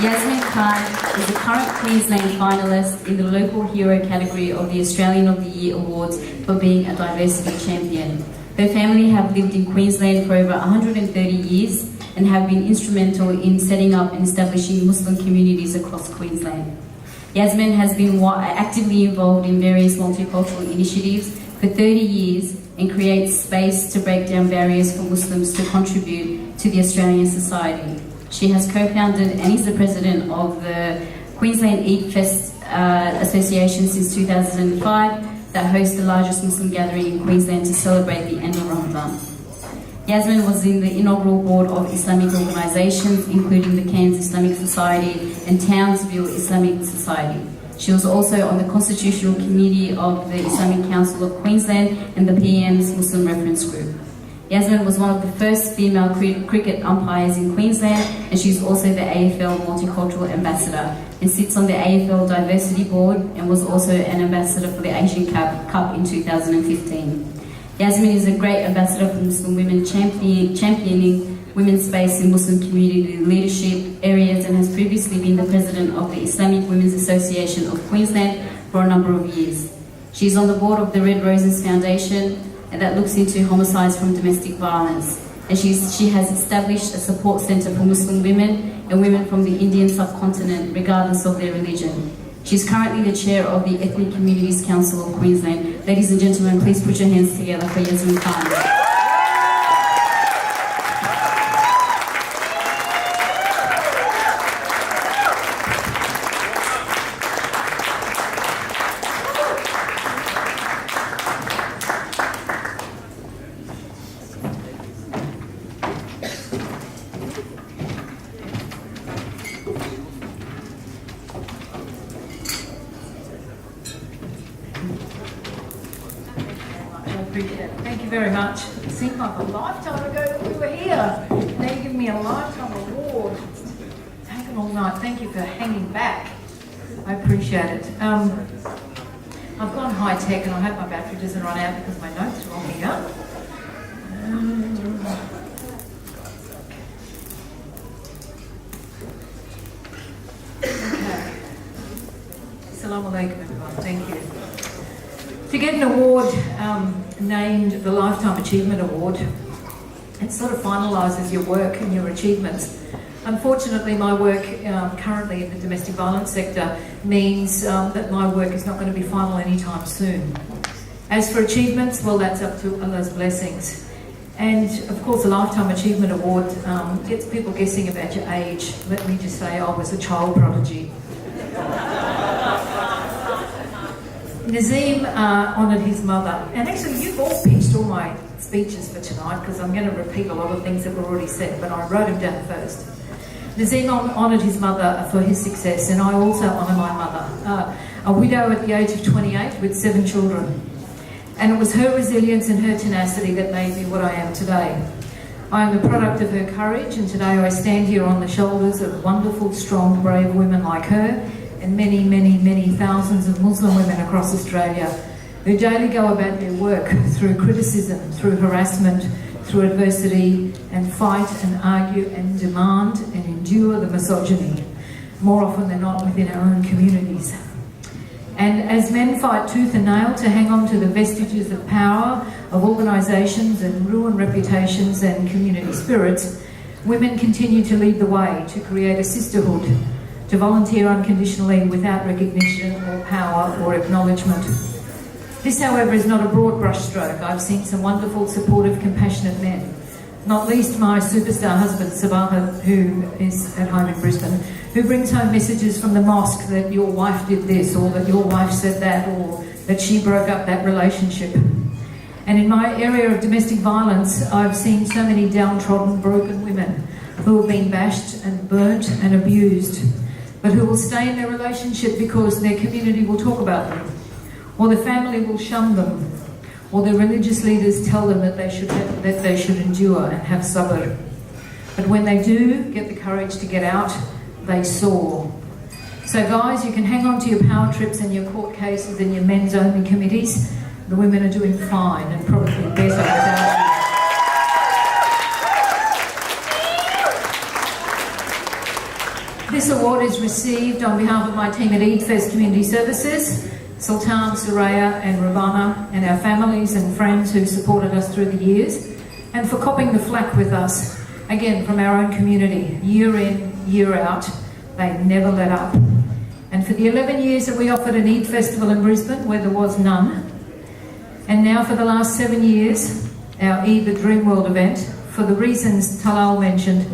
Yasmin Khan is the current Queensland finalist in the Local Hero category of the Australian of the Year Awards for being a diversity champion. Her family have lived in Queensland for over 130 years and have been instrumental in setting up and establishing Muslim communities across Queensland. Yasmin has been actively involved in various multicultural initiatives for 30 years and creates space to break down barriers for Muslims to contribute to the Australian society. She has co-founded and is the president of the Queensland Eid Fest Association since 2005 that hosts the largest Muslim gathering in Queensland to celebrate the end of Ramadan. Yasmin was in the inaugural board of Islamic organisations, including the Cairns Islamic Society and Townsville Islamic Society. She was also on the Constitutional Committee of the Islamic Council of Queensland and the PM's Muslim Reference Group. Yasmin was one of the first female cricket umpires in Queensland, and she's also the AFL Multicultural Ambassador and sits on the AFL Diversity Board and was also an ambassador for the Asian Cup in 2015. Yasmin is a great ambassador for Muslim women, championing women's space in Muslim community leadership areas, and has previously been the president of the Islamic Women's Association of Queensland for a number of years. She's on the board of the Red Roses Foundation, and that looks into homicides from domestic violence. And she has established a support centre for Muslim women and women from the Indian subcontinent, regardless of their religion. She's currently the chair of the Ethnic Communities Council of Queensland. Ladies and gentlemen, please put your hands together for Yasmin Khan. Thank you very much. It seemed like a lifetime ago that we were here. Now you're giving me a lifetime award. It's taken all night. Thank you for hanging back. I appreciate it. I've gone high tech and I hope my battery doesn't run out because my notes are on here. Assalamu alaikum, everyone. Thank you. To get an award named the Lifetime Achievement Award, it sort of finalises your work and your achievements. Unfortunately, my work currently in the domestic violence sector means that my work is not going to be final anytime soon. As for achievements, well, that's up to Allah's blessings. And of course, the Lifetime Achievement Award gets people guessing about your age. Let me just say I was a child prodigy. Nazim honoured his mother. And actually, you've all pitched all my speeches for tonight because I'm going to repeat a lot of things that were already said, but I wrote them down first. Nazim honoured his mother for his success, and I also honour my mother. A widow at the age of 28 with 7 children. And it was her resilience and her tenacity that made me what I am today. I am a product of her courage, and today I stand here on the shoulders of wonderful, strong, brave women like her, and many, many, many thousands of Muslim women across Australia who daily go about their work through criticism, through harassment, through adversity, and fight and argue and demand and endure the misogyny, more often than not within our own communities. And as men fight tooth and nail to hang on to the vestiges of power, of organisations and ruin reputations and community spirits, women continue to lead the way to create a sisterhood, to volunteer unconditionally without recognition or power or acknowledgement. This, however, is not a broad brushstroke. I've seen some wonderful, supportive, compassionate men, not least my superstar husband, Sabaha, who is at home in Brisbane, who brings home messages from the mosque that your wife did this, or that your wife said that, or that she broke up that relationship. And in my area of domestic violence, I've seen so many downtrodden, broken women who have been bashed and burnt and abused, but who will stay in their relationship because their community will talk about them, or the family will shun them, or their religious leaders tell them that they should endure and have sabr. But when they do get the courage to get out, they soar. So guys, you can hang on to your power trips and your court cases and your men's only committees. The women are doing fine and probably better without you. This award is received on behalf of my team at EidFest Community Services, Sultan, Soraya and Ravana, and our families and friends who supported us through the years, and for copping the flack with us, again from our own community, year in, year out. They never let up. And for the 11 years that we offered an Eid festival in Brisbane where there was none, and now for the last 7 years, our Eid the Dream World event, for the reasons Talal mentioned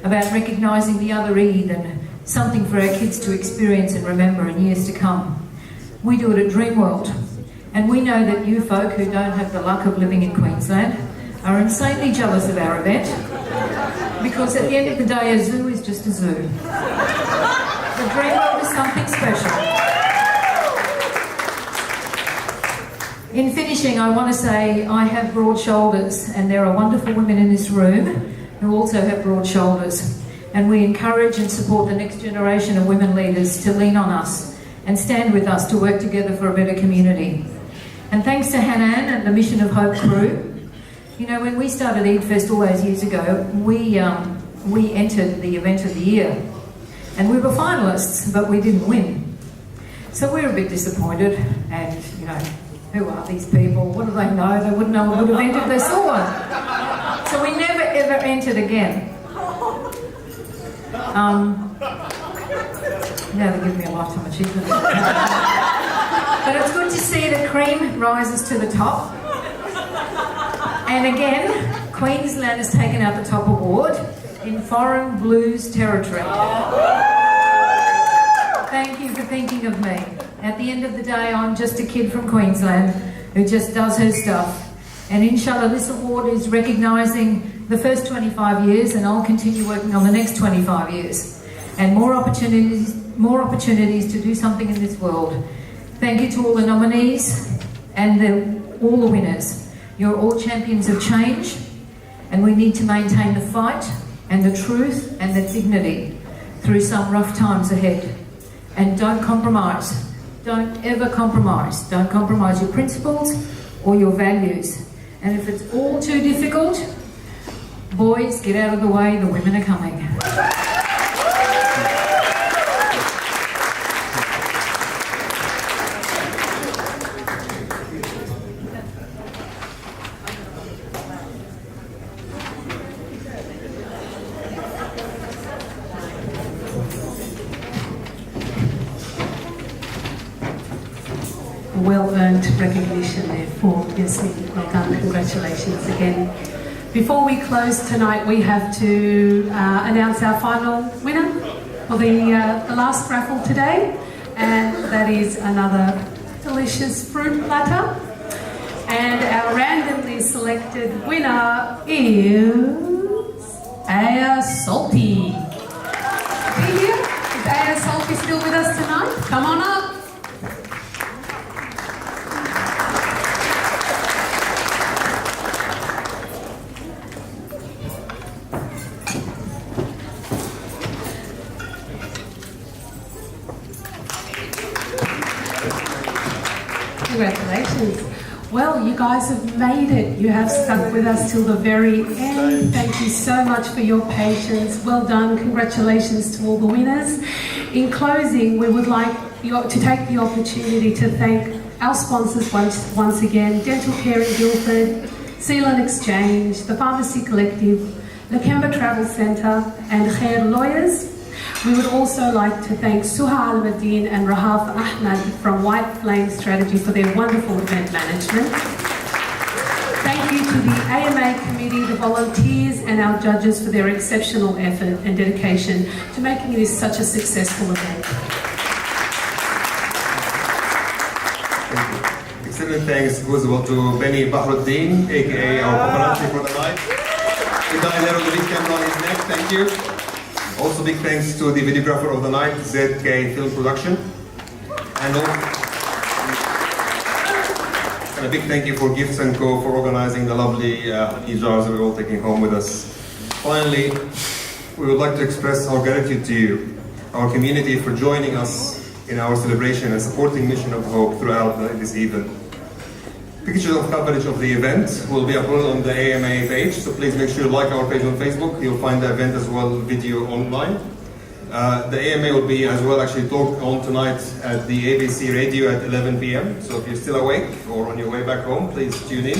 about recognising the other Eid and something for our kids to experience and remember in years to come. We do it at Dreamworld, and we know that you folk who don't have the luck of living in Queensland are insanely jealous of our event, because at the end of the day, a zoo is just a zoo. The Dreamworld is something special. In finishing, I want to say I have broad shoulders, and there are wonderful women in this room who also have broad shoulders, and we encourage and support the next generation of women leaders to lean on us and stand with us to work together for a better community. And thanks to Hanan and the Mission of Hope crew, you know, when we started EidFest all those years ago, we entered the event of the year, and we were finalists, but we didn't win. So we were a bit disappointed, and you know, who are these people? What do they know? They wouldn't know a good event if they saw one. So we never ever entered again. Now they give me a lifetime achievement. But it's good to see that cream rises to the top. And again, Queensland has taken out the top award in foreign blues territory. Thank you for thinking of me. At the end of the day, I'm just a kid from Queensland who just does her stuff. And inshallah, this award is recognising the first 25 years, and I'll continue working on the next 25 years. And more opportunities to do something in this world. Thank you to all the nominees and all the winners. You're all champions of change, and we need to maintain the fight and the truth and the dignity through some rough times ahead. And don't compromise. Don't ever compromise. Don't compromise your principles or your values. And if it's all too difficult, boys, get out of the way, the women are coming. well-earned recognition there for Yasmin. Well done, congratulations again. Before we close tonight, we have to announce our final winner for the last raffle today, and that is another delicious fruit platter. And our randomly selected winner is Aya Salty. Be here? Is Aya Salty still with us tonight? Come on up. Congratulations. Well, you guys have made it. You have stuck with us till the very end. Thank you so much for your patience. Well done. Congratulations to all the winners. In closing, we would like to take the opportunity to thank our sponsors once again, Dental Care in Guildford, Sealand Exchange, the Pharmacy Collective, Lakemba Travel Centre and Khair Lawyers. We would also like to thank Suha Al-Madin and Rahaf Ahmad from White Flame Strategy for their wonderful event management. Thank you to the AMA committee, the volunteers and our judges for their exceptional effort and dedication to making this such a successful event. Excellent thanks goes well to Benny Bahruddin, aka our paparazzi for the night. The guy there on the big camera on his neck, thank you. Also big thanks to the videographer of the night, ZK Film Production. And a big thank you for Gifts & Co. for organizing the lovely jars that we're all taking home with us. Finally, we would like to express our gratitude to you, our community, for joining us in our celebration and supporting Mission of Hope throughout this event. Pictures of coverage of the event will be uploaded on the AMA page, so please make sure you like our page on Facebook. You'll find the event as well, video online. The AMA will be as well actually talked on tonight at the ABC radio at 11 p.m. So if you're still awake or on your way back home, please tune in.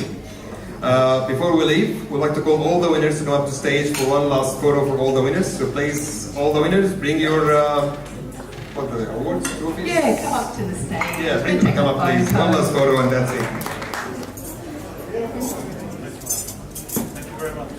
Before we leave, we'd like to call all the winners to come up to stage for one last photo for all the winners. So please, all the winners, bring your what are the awards, trophies? Yeah, come up to the stage. Yeah, bring them, come up please. One last photo and that's it. Thank you very much.